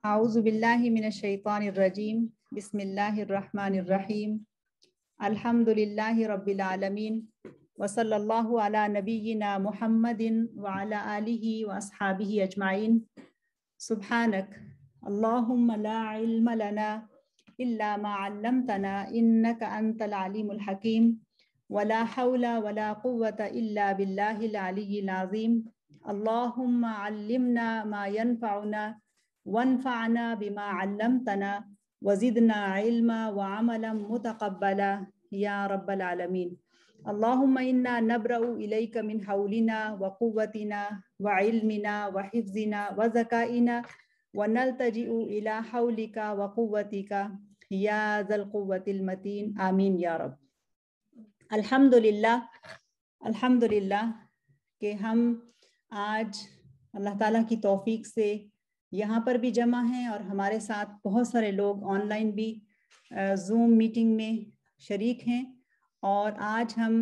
اعوذ باللہ من الشیطان الرجیم بسم اللہ الرحمن الرحیم الحمدللہ رب العالمین وصلی اللہ علی نبینا محمد وعلی آلہ واصحابہ اجمعین سبحانک اللہم لا علم لنا الا ما علمتنا انک انت العلیم الحکیم ولا حول ولا قوة الا باللہ العلی العظیم اللہم علمنا ما ينفعنا وانفعنا بما علمتنا وزدنا علما وعملا متقبلا یا رب العالمین اللہم انا نبرأ الیک من حولنا وقوتنا وعلمنا وحفظنا وذکائنا ونلتجئ الى حولک وقوتک یا ذا القوة المتین آمین یا رب۔ الحمدللہ کہ ہم آج اللہ تعالیٰ کی توفیق سے یہاں پر بھی جمع ہیں اور ہمارے ساتھ بہت سارے لوگ آن لائن بھی زوم میٹنگ میں شریک ہیں، اور آج ہم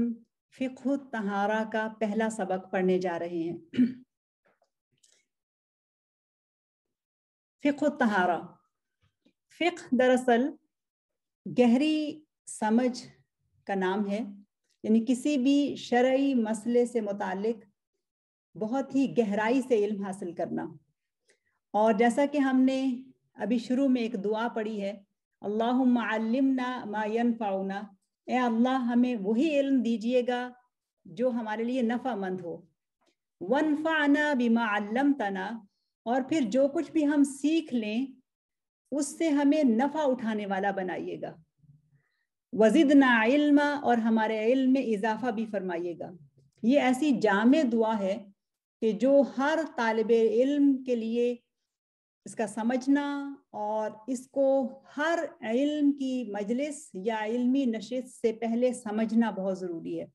فقہ الطہارہ کا پہلا سبق پڑھنے جا رہے ہیں۔ فقہ الطہارہ، فقہ دراصل گہری سمجھ کا نام ہے، یعنی کسی بھی شرعی مسئلے سے متعلق بہت ہی گہرائی سے علم حاصل کرنا۔ اور جیسا کہ ہم نے ابھی شروع میں ایک دعا پڑھی ہے، اللہم علمنا ما ینفعنا، اے اللہ ہمیں وہی علم دیجئے گا جو ہمارے لیے نفع مند ہو، وانفعنا بما علمتنا، اور پھر جو کچھ بھی ہم سیکھ لیں اس سے ہمیں نفع اٹھانے والا بنائیے گا، وزدنا علما، اور ہمارے علم میں اضافہ بھی فرمائیے گا۔ یہ ایسی جامع دعا ہے کہ جو ہر طالب علم کے لیے اس کا سمجھنا اور اس کو ہر علم کی مجلس یا علمی نشست سے پہلے سمجھنا بہت ضروری ہے۔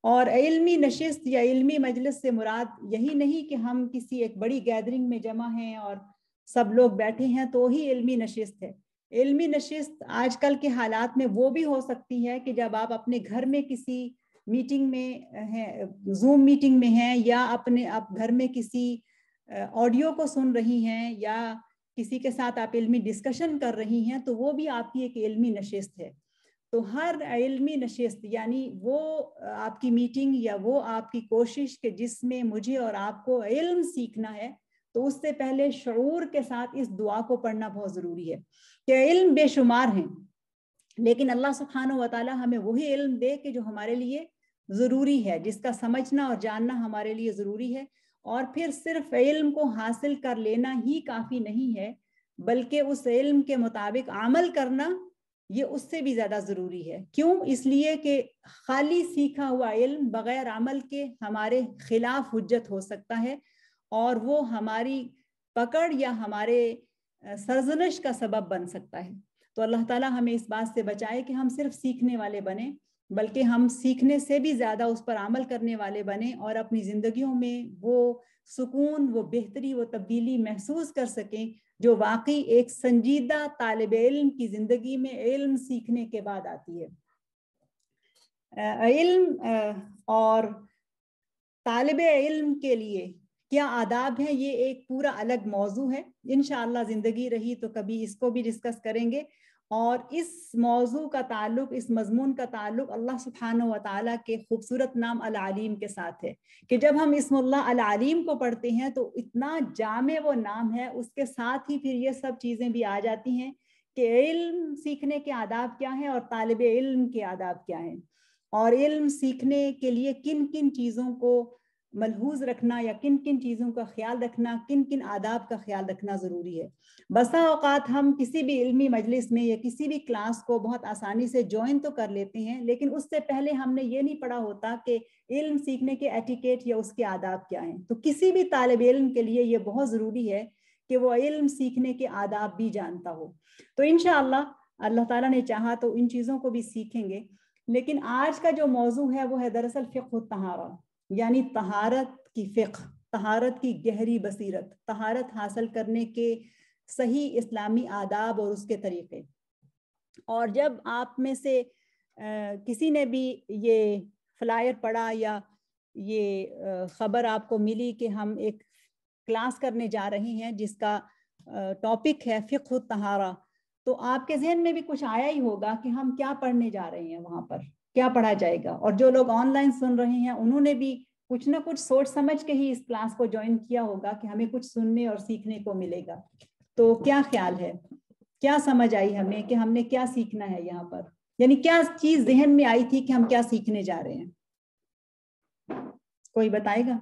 اور علمی نشست یا علمی مجلس سے مراد یہی نہیں کہ ہم کسی ایک بڑی گیدرنگ میں جمع ہیں اور سب لوگ بیٹھے ہیں تو ہی علمی نشست ہے۔ علمی نشست آج کل کے حالات میں وہ بھی ہو سکتی ہے کہ جب آپ اپنے گھر میں کسی میٹنگ میں ہیں، زوم میٹنگ میں ہیں، یا اپنے گھر میں کسی آڈیو کو سن رہی ہیں، یا کسی کے ساتھ آپ علمی ڈسکشن کر رہی ہیں، تو وہ بھی آپ کی ایک علمی نشست ہے۔ تو ہر علمی نشست یعنی وہ آپ کی میٹنگ یا وہ آپ کی کوشش کہ جس میں مجھے اور آپ کو علم سیکھنا ہے، تو اس سے پہلے شعور کے ساتھ اس دعا کو پڑھنا بہت ضروری ہے کہ علم بے شمار ہیں، لیکن اللہ سبحانہ و تعالی ہمیں وہی علم دے کہ جو ہمارے لیے ضروری ہے، جس کا سمجھنا اور جاننا ہمارے لیے ضروری ہے۔ اور پھر صرف علم کو حاصل کر لینا ہی کافی نہیں ہے، بلکہ اس علم کے مطابق عمل کرنا یہ اس سے بھی زیادہ ضروری ہے۔ کیوں؟ اس لیے کہ خالی سیکھا ہوا علم بغیر عمل کے ہمارے خلاف حجت ہو سکتا ہے، اور وہ ہماری پکڑ یا ہمارے سرزنش کا سبب بن سکتا ہے۔ تو اللہ تعالیٰ ہمیں اس بات سے بچائے کہ ہم صرف سیکھنے والے بنیں، بلکہ ہم سیکھنے سے بھی زیادہ اس پر عمل کرنے والے بنیں، اور اپنی زندگیوں میں وہ سکون، وہ بہتری، وہ تبدیلی محسوس کر سکیں جو واقعی ایک سنجیدہ طالب علم کی زندگی میں علم سیکھنے کے بعد آتی ہے۔ علم اور طالب علم کے لیے کیا آداب ہیں، یہ ایک پورا الگ موضوع ہے۔ انشاءاللہ زندگی رہی تو کبھی اس کو بھی ڈسکس کریں گے۔ اور اس موضوع کا تعلق، اس مضمون کا تعلق اللہ سبحانہ و تعالیٰ کے خوبصورت نام العلیم کے ساتھ ہے، کہ جب ہم اسم اللہ العلیم کو پڑھتے ہیں تو اتنا جامع وہ نام ہے، اس کے ساتھ ہی پھر یہ سب چیزیں بھی آ جاتی ہیں کہ علم سیکھنے کے آداب کیا ہیں اور طالب علم کے آداب کیا ہیں، اور علم سیکھنے کے لیے کن کن چیزوں کو ملحوظ رکھنا یا کن کن چیزوں کا خیال رکھنا، کن کن آداب کا خیال رکھنا ضروری ہے۔ بسا اوقات ہم کسی بھی علمی مجلس میں یا کسی بھی کلاس کو بہت آسانی سے جوائن تو کر لیتے ہیں، لیکن اس سے پہلے ہم نے یہ نہیں پڑھا ہوتا کہ علم سیکھنے کے ایٹیکیٹ یا اس کے آداب کیا ہیں۔ تو کسی بھی طالب علم کے لیے یہ بہت ضروری ہے کہ وہ علم سیکھنے کے آداب بھی جانتا ہو۔ تو انشاءاللہ اللہ تعالیٰ نے چاہا تو ان چیزوں کو بھی سیکھیں گے۔ لیکن آج کا جو موضوع ہے وہ ہے دراصل فقہ الطہارہ، یعنی طہارت کی فقہ، طہارت کی گہری بصیرت، طہارت حاصل کرنے کے صحیح اسلامی آداب اور اس کے طریقے۔ اور جب آپ میں سے کسی نے بھی یہ فلائر پڑھا یا یہ خبر آپ کو ملی کہ ہم ایک کلاس کرنے جا رہے ہیں جس کا ٹاپک ہے فقہ الطہارہ، تو آپ کے ذہن میں بھی کچھ آیا ہی ہوگا کہ ہم کیا پڑھنے جا رہے ہیں، وہاں پر کیا پڑھا جائے گا. اور جو لوگ آن لائن سن رہے ہیں انہوں نے بھی کچھ نہ کچھ سوچ سمجھ کے ہی اس کلاس کو جوائن کیا ہوگا کہ ہمیں کچھ سننے اور سیکھنے کو ملے گا. تو کیا خیال ہے، کیا سمجھ آئی ہمیں کہ ہم نے کیا سیکھنا ہے یہاں پر، یعنی کیا چیز ذہن میں آئی تھی کہ ہم کیا سیکھنے جا رہے ہیں؟ کوئی بتائے گا؟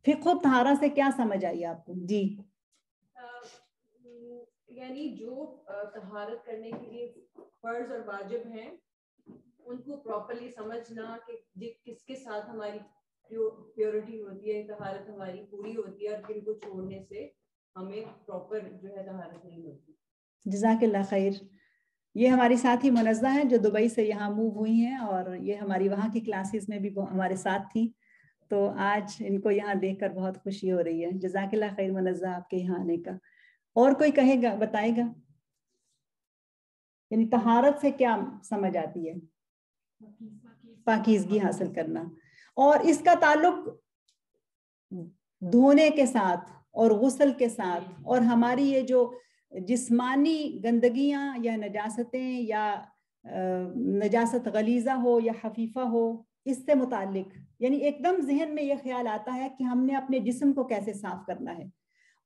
فقہ الطہارہ سے کیا سمجھ آئی آپ کو؟ جی یعنی جو طہارت کرنے کے لیے فرض اور واجب ہیں ان کو پراپرلی سمجھنا کہ کس کے ساتھ ہماری پیورٹی ہوتی ہے، طہارت ہماری پوری ہوتی ہے، اور پھر کو چھوڑنے سے ہمیں پراپر جو ہے طہارت نہیں ہوتی. جزاک اللہ خیر. یہ ہماری ساتھی منزہ ہیں جو دبئی سے یہاں موو ہوئی ہیں، اور یہ ہماری وہاں کی کلاسز میں بھی ہمارے ساتھ تھی، تو آج ان کو یہاں دیکھ کر بہت خوشی ہو رہی ہے. جزاک اللہ خیر منزہ آپ کے یہاں آنے کا. اور کوئی کہے گا، بتائے گا، یعنی طہارت سے کیا سمجھ آتی ہے؟ پاکیزگی حاصل کرنا، اور اس کا تعلق دھونے کے ساتھ اور غسل کے ساتھ، اور ہماری یہ جو جسمانی گندگیاں یا نجاستیں یا نجاست غلیظہ ہو یا خفیفہ ہو، اس سے متعلق، یعنی ایک دم ذہن میں یہ خیال آتا ہے کہ ہم نے اپنے جسم کو کیسے صاف کرنا ہے.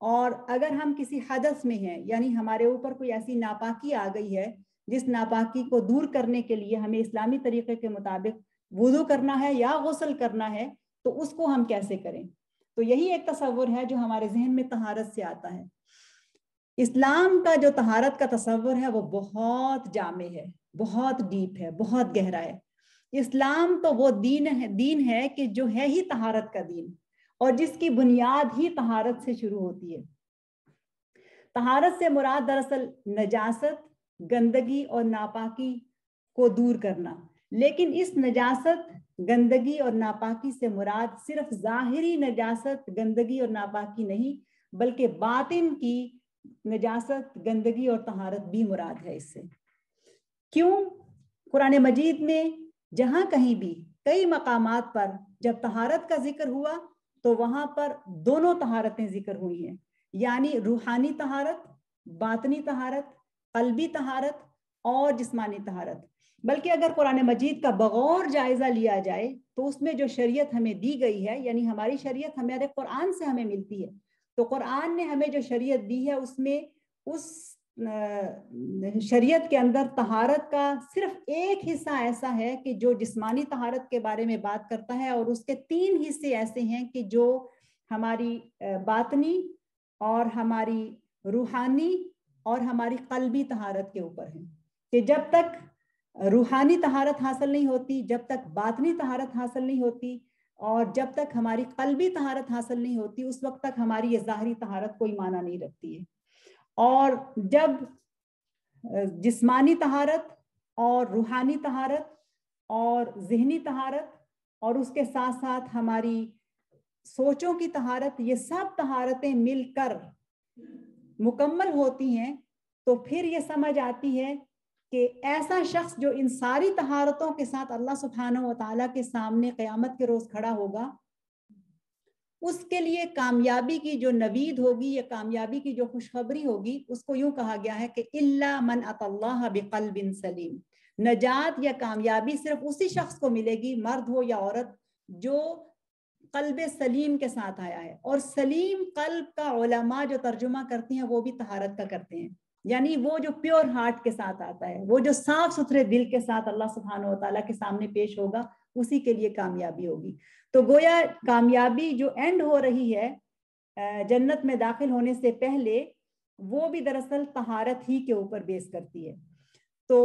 اور اگر ہم کسی حدث میں ہیں، یعنی ہمارے اوپر کوئی ایسی ناپاکی آ گئی ہے جس ناپاکی کو دور کرنے کے لیے ہمیں اسلامی طریقے کے مطابق وضو کرنا ہے یا غسل کرنا ہے، تو اس کو ہم کیسے کریں. تو یہی ایک تصور ہے جو ہمارے ذہن میں طہارت سے آتا ہے. اسلام کا جو طہارت کا تصور ہے وہ بہت جامع ہے، بہت ڈیپ ہے، بہت گہرا ہے. اسلام تو وہ دین ہے کہ جو ہے ہی طہارت کا دین، اور جس کی بنیاد ہی طہارت سے شروع ہوتی ہے. طہارت سے مراد دراصل نجاست، گندگی اور ناپاکی کو دور کرنا. لیکن اس نجاست، گندگی اور ناپاکی سے مراد صرف ظاہری نجاست، گندگی اور ناپاکی نہیں، بلکہ باطن کی نجاست، گندگی اور طہارت بھی مراد ہے اس سے. کیوں؟ قرآن مجید میں جہاں کہیں بھی کئی مقامات پر جب طہارت کا ذکر ہوا تو وہاں پر دونوں طہارتیں ذکر ہوئی ہیں، یعنی روحانی طہارت، باطنی طہارت، قلبی طہارت اور جسمانی طہارت. بلکہ اگر قرآن مجید کا بغور جائزہ لیا جائے تو اس میں جو شریعت ہمیں دی گئی ہے، یعنی ہماری شریعت ہمارے قرآن سے ہمیں ملتی ہے، تو قرآن نے ہمیں جو شریعت دی ہے اس میں اس شریعت کے اندر طہارت کا صرف ایک حصہ ایسا ہے کہ جو جسمانی طہارت کے بارے میں بات کرتا ہے، اور اس کے 3 حصے ایسے ہیں کہ جو ہماری باطنی اور ہماری روحانی اور ہماری قلبی طہارت کے اوپر ہیں. کہ جب تک روحانی طہارت حاصل نہیں ہوتی، جب تک باطنی طہارت حاصل نہیں ہوتی، اور جب تک ہماری قلبی طہارت حاصل نہیں ہوتی، اس وقت تک ہماری یہ ظاہری طہارت کوئی معنی نہیں رکھتی ہے. اور جب جسمانی طہارت اور روحانی طہارت اور ذہنی طہارت اور اس کے ساتھ ساتھ ہماری سوچوں کی طہارت، یہ سب طہارتیں مل کر مکمل ہوتی ہیں، تو پھر یہ سمجھ آتی ہے کہ ایسا شخص جو ان ساری طہارتوں کے ساتھ اللہ سبحانہ و تعالیٰ کے سامنے قیامت کے روز کھڑا ہوگا، اس کے لیے کامیابی کی جو نوید ہوگی یا کامیابی کی جو خوشخبری ہوگی، اس کو یوں کہا گیا ہے کہ الا من اتى اللہ بقلب سلیم. نجات یا کامیابی صرف اسی شخص کو ملے گی، مرد ہو یا عورت، جو قلب سلیم کے ساتھ آیا ہے. اور سلیم قلب کا علماء جو ترجمہ کرتے ہیں وہ بھی طہارت کا کرتے ہیں، یعنی وہ جو پیور ہارٹ کے ساتھ آتا ہے، وہ جو صاف ستھرے دل کے ساتھ اللہ سبحانہ و تعالیٰ کے سامنے پیش ہوگا، اسی کے لیے کامیابی ہوگی. تو گویا کامیابی جو اینڈ ہو رہی ہے جنت میں داخل ہونے سے پہلے، وہ بھی دراصل طہارت ہی کے اوپر بیس کرتی ہے. تو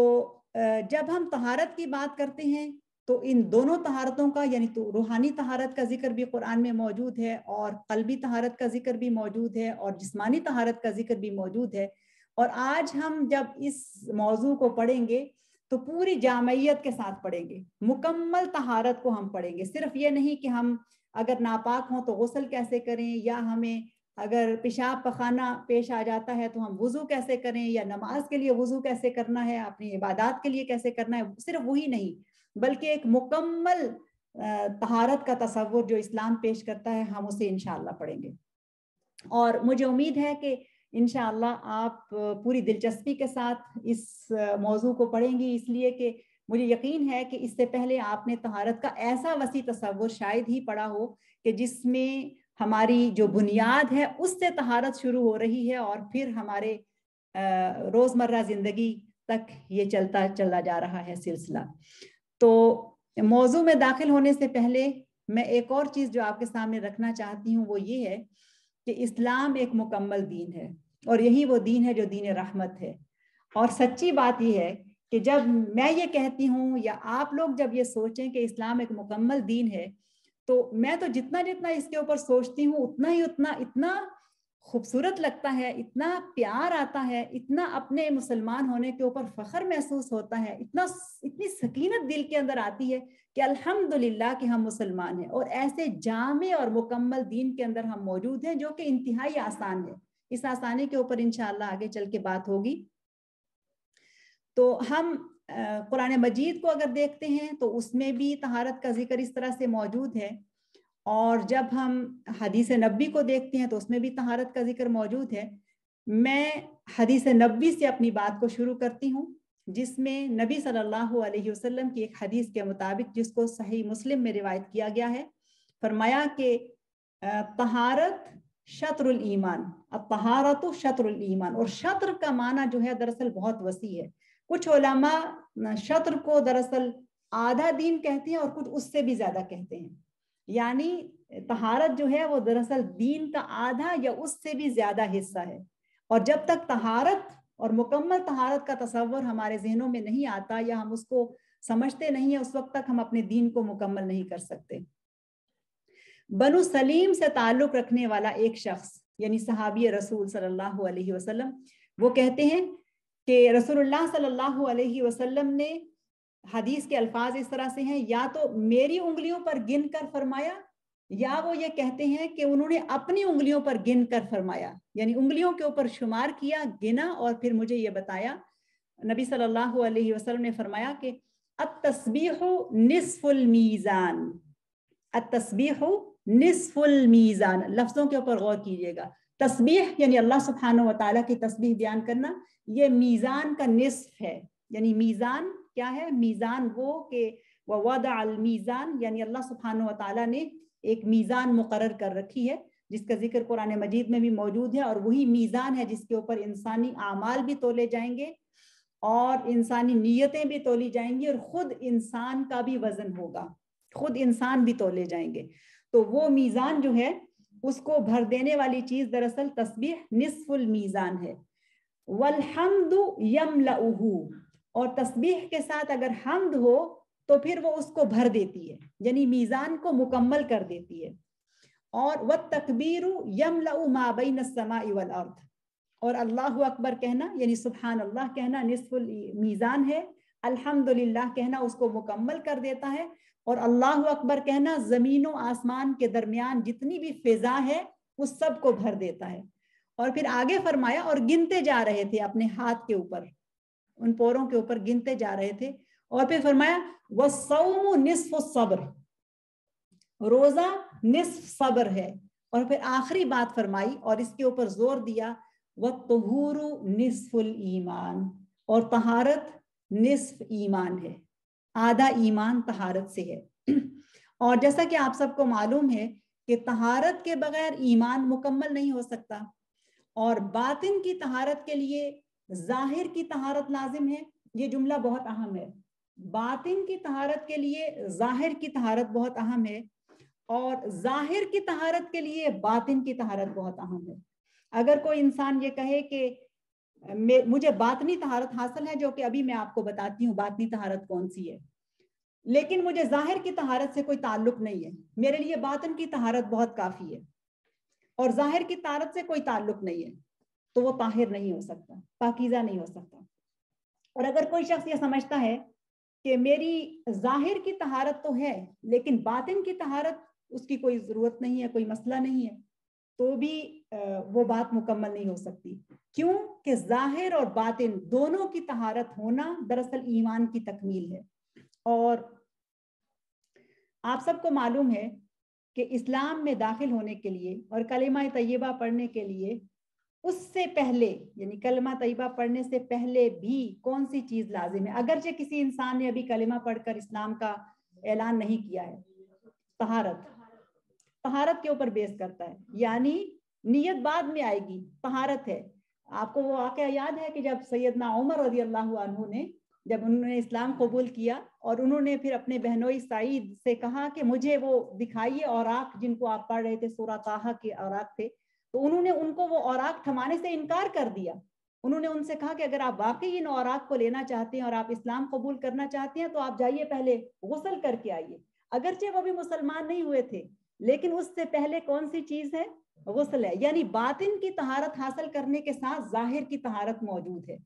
جب ہم طہارت کی بات کرتے ہیں تو ان دونوں طہارتوں کا، یعنی تو روحانی طہارت کا ذکر بھی قرآن میں موجود ہے، اور قلبی طہارت کا ذکر بھی موجود ہے، اور جسمانی طہارت کا ذکر بھی موجود ہے. اور آج ہم جب اس موضوع کو پڑھیں گے تو پوری جامعیت کے ساتھ پڑھیں گے، مکمل طہارت کو ہم پڑھیں گے. صرف یہ نہیں کہ ہم اگر ناپاک ہوں تو غسل کیسے کریں، یا ہمیں اگر پیشاب پخانہ پیش آ جاتا ہے تو ہم وضو کیسے کریں، یا نماز کے لیے وضو کیسے کرنا ہے، اپنی عبادات کے لیے کیسے کرنا ہے. صرف وہی نہیں بلکہ ایک مکمل طہارت کا تصور جو اسلام پیش کرتا ہے، ہم اسے انشاءاللہ پڑھیں گے. اور مجھے امید ہے کہ انشاءاللہ آپ پوری دلچسپی کے ساتھ اس موضوع کو پڑھیں گی، اس لیے کہ مجھے یقین ہے کہ اس سے پہلے آپ نے طہارت کا ایسا وسیع تصور شاید ہی پڑھا ہو کہ جس میں ہماری جو بنیاد ہے اس سے طہارت شروع ہو رہی ہے اور پھر ہمارے روزمرہ زندگی تک یہ چلا جا رہا ہے سلسلہ۔ تو موضوع میں داخل ہونے سے پہلے میں ایک اور چیز جو آپ کے سامنے رکھنا چاہتی ہوں وہ یہ ہے کہ اسلام ایک مکمل دین ہے، اور یہی وہ دین ہے جو دین رحمت ہے۔ اور سچی بات یہ ہے کہ جب میں یہ کہتی ہوں یا آپ لوگ جب یہ سوچیں کہ اسلام ایک مکمل دین ہے، تو میں تو جتنا اس کے اوپر سوچتی ہوں اتنا خوبصورت لگتا ہے، اتنا پیار آتا ہے، اتنا اپنے مسلمان ہونے کے اوپر فخر محسوس ہوتا ہے، اتنی سکینت دل کے اندر آتی ہے کہ الحمدللہ کہ ہم مسلمان ہیں اور ایسے جامع اور مکمل دین کے اندر ہم موجود ہیں جو کہ انتہائی آسان ہے۔ اس آسانی کے اوپر انشاءاللہ آگے چل کے بات ہوگی۔ تو ہم قرآن مجید کو اگر دیکھتے ہیں تو اس میں بھی طہارت کا ذکر اس طرح سے موجود ہے، اور جب ہم حدیث نبوی کو دیکھتے ہیں تو اس میں بھی طہارت کا ذکر موجود ہے۔ میں حدیث نبوی سے اپنی بات کو شروع کرتی ہوں، جس میں نبی صلی اللہ علیہ وسلم کی ایک حدیث کے مطابق، جس کو صحیح مسلم میں روایت کیا گیا ہے، فرمایا کہ طہارت شطر الایمان، الطہارت شطر الایمان، اور شطر کا معنی جو ہے دراصل بہت وسیع ہے۔ کچھ علماء شطر کو دراصل آدھا دین کہتے ہیں اور کچھ اس سے بھی زیادہ کہتے ہیں، یعنی طہارت جو ہے وہ دراصل دین کا آدھا یا اس سے بھی زیادہ حصہ ہے۔ اور جب تک طہارت اور مکمل طہارت کا تصور ہمارے ذہنوں میں نہیں آتا یا ہم اس کو سمجھتے نہیں ہیں، اس وقت تک ہم اپنے دین کو مکمل نہیں کر سکتے۔ بنو سلیم سے تعلق رکھنے والا ایک شخص یعنی صحابی رسول صلی اللہ علیہ وسلم، وہ کہتے ہیں کہ رسول اللہ صلی اللہ علیہ وسلم نے، حدیث کے الفاظ اس طرح سے ہیں، یا تو میری انگلیوں پر گن کر فرمایا، یا وہ یہ کہتے ہیں کہ انہوں نے اپنی انگلیوں پر گن کر فرمایا، یعنی انگلیوں کے اوپر شمار کیا، گنا، اور پھر مجھے یہ بتایا۔ نبی صلی اللہ علیہ وسلم نے فرمایا کہ التسبیح نصف المیزان، التسبیح نصف المیزان۔ لفظوں کے اوپر غور کیجئے گا، تسبیح یعنی اللہ سبحانہ و تعالیٰ کی تسبیح بیان کرنا، یہ میزان کا نصف ہے۔ یعنی میزان کیا ہے؟ میزان وہ کہ وَوَضَعَ الْمِيزَانَ، یعنی اللہ سبحانہ و تعالیٰ نے ایک میزان مقرر کر رکھی ہے، جس کا ذکر قرآن مجید میں بھی موجود ہے، اور وہی میزان ہے جس کے اوپر انسانی اعمال بھی تولے جائیں گے اور انسانی نیتیں بھی تولی جائیں گی، اور خود انسان کا بھی وزن ہوگا، خود انسان بھی تولے جائیں گے۔ تو وہ میزان جو ہے اس کو بھر دینے والی چیز دراصل تسبیح نصف المیزان ہے۔ والحمد یملؤہ، اور تسبیح کے ساتھ اگر حمد ہو تو پھر وہ اس کو بھر دیتی ہے، یعنی میزان کو مکمل کر دیتی ہے۔ اور والتکبیر یملأ ما بین السماء والارض، اور اللہ اکبر کہنا یعنی سبحان اللہ کہنا نصف المیزان ہے، الحمدللہ کہنا اس کو مکمل کر دیتا ہے، اور اللہ اکبر کہنا زمین و آسمان کے درمیان جتنی بھی فضا ہے اس سب کو بھر دیتا ہے۔ اور پھر آگے فرمایا، اور گنتے جا رہے تھے اپنے ہاتھ کے اوپر، ان پوروں کے اوپر گنتے جا رہے تھے، اور پھر فرمایا والصوم نصف الصبر، روزہ نصف صبر ہے، اور پھر آخری بات فرمائی اور اس کے اوپر زور دیا والطہور نصف الایمان، اور طہارت نصف ایمان ہے، آدھا ایمان طہارت سے ہے۔ اور جیسا کہ آپ سب کو معلوم ہے کہ طہارت کے بغیر ایمان مکمل نہیں ہو سکتا، اور باطن کی طہارت کے لیے ظاہر کی طہارت لازم ہے۔ یہ جملہ بہت اہم ہے، باطن کی طہارت کے لیے ظاہر کی طہارت بہت اہم ہے، اور ظاہر کی طہارت کے لیے باطن کی طہارت بہت اہم ہے۔ اگر کوئی انسان یہ کہے کہ مجھے باطنی طہارت حاصل ہے، جو کہ ابھی میں آپ کو بتاتی ہوں باطنی طہارت کون سی ہے، لیکن مجھے ظاہر کی طہارت سے کوئی تعلق نہیں ہے، میرے لیے باطن کی طہارت بہت کافی ہے، اور ظاہر کی طہارت سے کوئی تعلق نہیں ہے، تو وہ طاہر نہیں ہو سکتا، پاکیزہ نہیں ہو سکتا۔ اور اگر کوئی شخص یہ سمجھتا ہے کہ میری ظاہر کی طہارت تو ہے لیکن باطن کی طہارت اس کی کوئی ضرورت نہیں ہے، کوئی مسئلہ نہیں ہے، تو بھی وہ بات مکمل نہیں ہو سکتی۔ کیوں کہ ظاہر اور باطن دونوں کی طہارت ہونا دراصل ایمان کی تکمیل ہے۔ اور آپ سب کو معلوم ہے کہ اسلام میں داخل ہونے کے لیے اور کلمہ طیبہ پڑھنے کے لیے اس سے پہلے یعنی کلمہ طیبہ پڑھنے سے پہلے بھی کون سی چیز لازم ہے؟ اگرچہ کسی انسان نے ابھی کلمہ پڑھ کر اسلام کا اعلان نہیں کیا ہے، طہارت کے اوپر بیس کرتا ہے، یعنی نیت بعد میں آئے گی، طہارت ہے۔ آپ کو وہ واقعہ یاد ہے کہ جب سیدنا عمر رضی اللہ عنہ نے جب انہوں نے اسلام قبول کیا اور انہوں نے پھر اپنے بہنوئی سعید سے کہا کہ مجھے وہ دکھائیے اوراق جن کو آپ پڑھ رہے تھے، سورہ طٰہٰ کے اوراق تھے، تو انہوں نے ان کو وہ اوراق تھمانے سے انکار کر دیا۔ انہوں نے ان سے کہا کہ اگر آپ واقعی ان اوراق کو لینا چاہتے ہیں اور آپ اسلام قبول کرنا چاہتے ہیں تو آپ جائیے پہلے غسل کر کے آئیے۔ اگرچہ وہ بھی مسلمان نہیں ہوئے تھے لیکن اس سے پہلے کون سی چیز ہے؟ غسل ہے، یعنی باطن کی طہارت حاصل کرنے کے ساتھ ظاہر کی طہارت موجود ہے،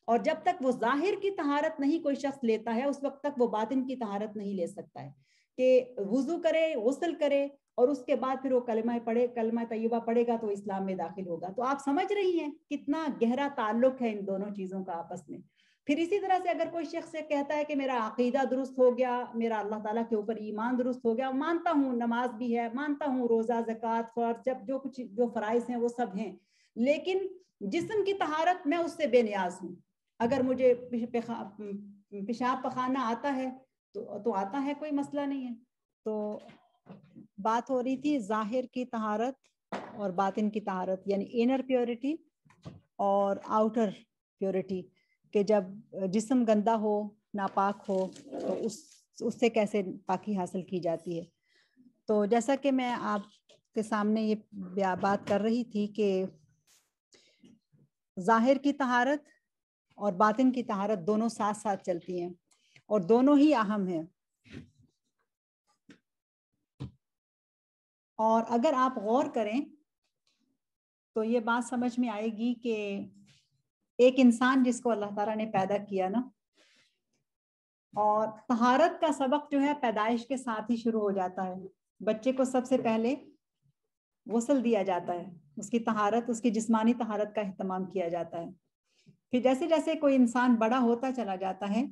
اور جب تک وہ ظاہر کی طہارت نہیں کوئی شخص لیتا ہے اس وقت تک وہ باطن کی طہارت نہیں لے سکتا ہے کہ وضو کرے، غسل کرے اور اس کے بعد پھر وہ کلمہ پڑھے، کلمہ طیبہ پڑھے گا تو اسلام میں داخل ہوگا۔ تو آپ سمجھ رہی ہیں کتنا گہرا تعلق ہے ان دونوں چیزوں کا آپس میں۔ پھر اسی طرح سے اگر کوئی شخص کہتا ہے کہ میرا عقیدہ درست ہو گیا، میرا اللہ تعالیٰ کے اوپر ایمان درست ہو گیا، مانتا ہوں نماز بھی ہے، مانتا ہوں روزہ، زکوٰۃ، فرض، جب جو کچھ جو فرائض ہیں وہ سب ہیں، لیکن جسم کی طہارت میں اس سے بے نیاز ہوں۔ اگر مجھے پیشاب پخانا آتا ہے تو آتا ہے، کوئی مسئلہ نہیں ہے۔ تو بات ہو رہی تھی ظاہر کی طہارت اور باطن کی طہارت، یعنی انر پیورٹی اور آؤٹر پیورٹی، کہ جب جسم گندا ہو، ناپاک ہو تو اس سے کیسے پاکی حاصل کی جاتی ہے۔ تو جیسا کہ میں آپ کے سامنے یہ بات کر رہی تھی کہ ظاہر کی طہارت اور باطن کی طہارت دونوں ساتھ ساتھ چلتی ہیں اور دونوں ہی اہم ہیں۔ اور اگر آپ غور کریں تو یہ بات سمجھ میں آئے گی کہ ایک انسان جس کو اللہ تعالیٰ نے پیدا کیا نا، اور طہارت کا سبق جو ہے پیدائش کے ساتھ ہی شروع ہو جاتا ہے۔ بچے کو سب سے پہلے غسل دیا جاتا ہے، اس کی طہارت، اس کی جسمانی طہارت کا اہتمام کیا جاتا ہے۔ پھر جیسے جیسے کوئی انسان بڑا ہوتا چلا جاتا ہے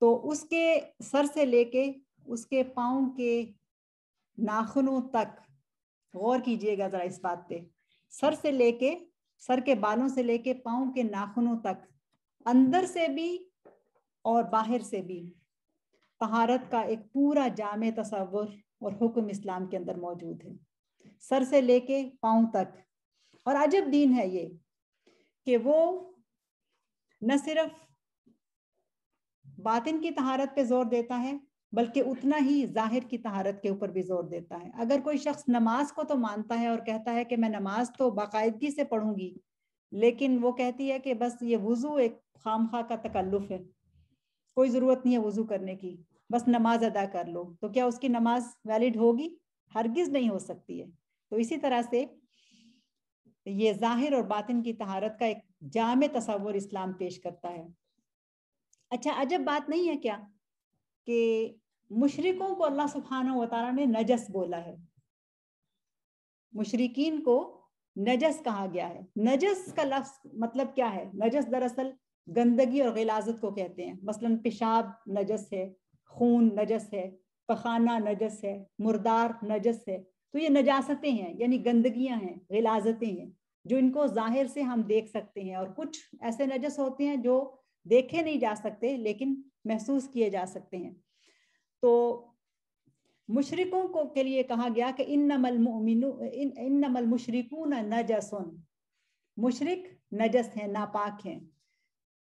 تو اس کے سر سے لے کے اس کے پاؤں کے ناخنوں تک، غور کیجئے گا ذرا اس بات پہ، سر کے بالوں سے لے کے پاؤں کے ناخنوں تک، اندر سے بھی اور باہر سے بھی طہارت کا ایک پورا جامع تصور اور حکم اسلام کے اندر موجود ہے، سر سے لے کے پاؤں تک۔ اور عجب دین ہے یہ کہ وہ نہ صرف باطن کی طہارت پہ زور دیتا ہے بلکہ اتنا ہی ظاہر کی طہارت کے اوپر بھی زور دیتا ہے۔ اگر کوئی شخص نماز کو تو مانتا ہے اور کہتا ہے کہ میں نماز تو باقاعدگی سے پڑھوں گی، لیکن وہ کہتی ہے کہ بس یہ وضو ایک خامخواہ کا تکلف ہے، کوئی ضرورت نہیں ہے وضو کرنے کی، بس نماز ادا کر لو، تو کیا اس کی نماز ویلڈ ہوگی؟ ہرگز نہیں ہو سکتی ہے۔ تو اسی طرح سے یہ ظاہر اور باطن کی طہارت کا ایک جامع تصور اسلام پیش کرتا ہے۔ اچھا، عجب بات نہیں ہے کیا کہ مشرکوں کو اللہ سبحانہ و تعالیٰ نے نجس بولا ہے، مشرکین کو نجس کہا گیا ہے۔ نجس کا لفظ مطلب کیا ہے؟ نجس دراصل گندگی اور غلاظت کو کہتے ہیں۔ مثلا پیشاب نجس ہے، خون نجس ہے، پخانہ نجس ہے، مردار نجس ہے۔ تو یہ نجاستیں ہیں، یعنی گندگیاں ہیں، غلاظتیں ہیں جو ان کو ظاہر سے ہم دیکھ سکتے ہیں، اور کچھ ایسے نجس ہوتے ہیں جو دیکھے نہیں جا سکتے لیکن محسوس کیے جا سکتے ہیں۔ تو مشرکوں کو کے لیے کہا گیا کہ انما المشرکون نجس، مشرک نجس ہیں، ناپاک ہیں۔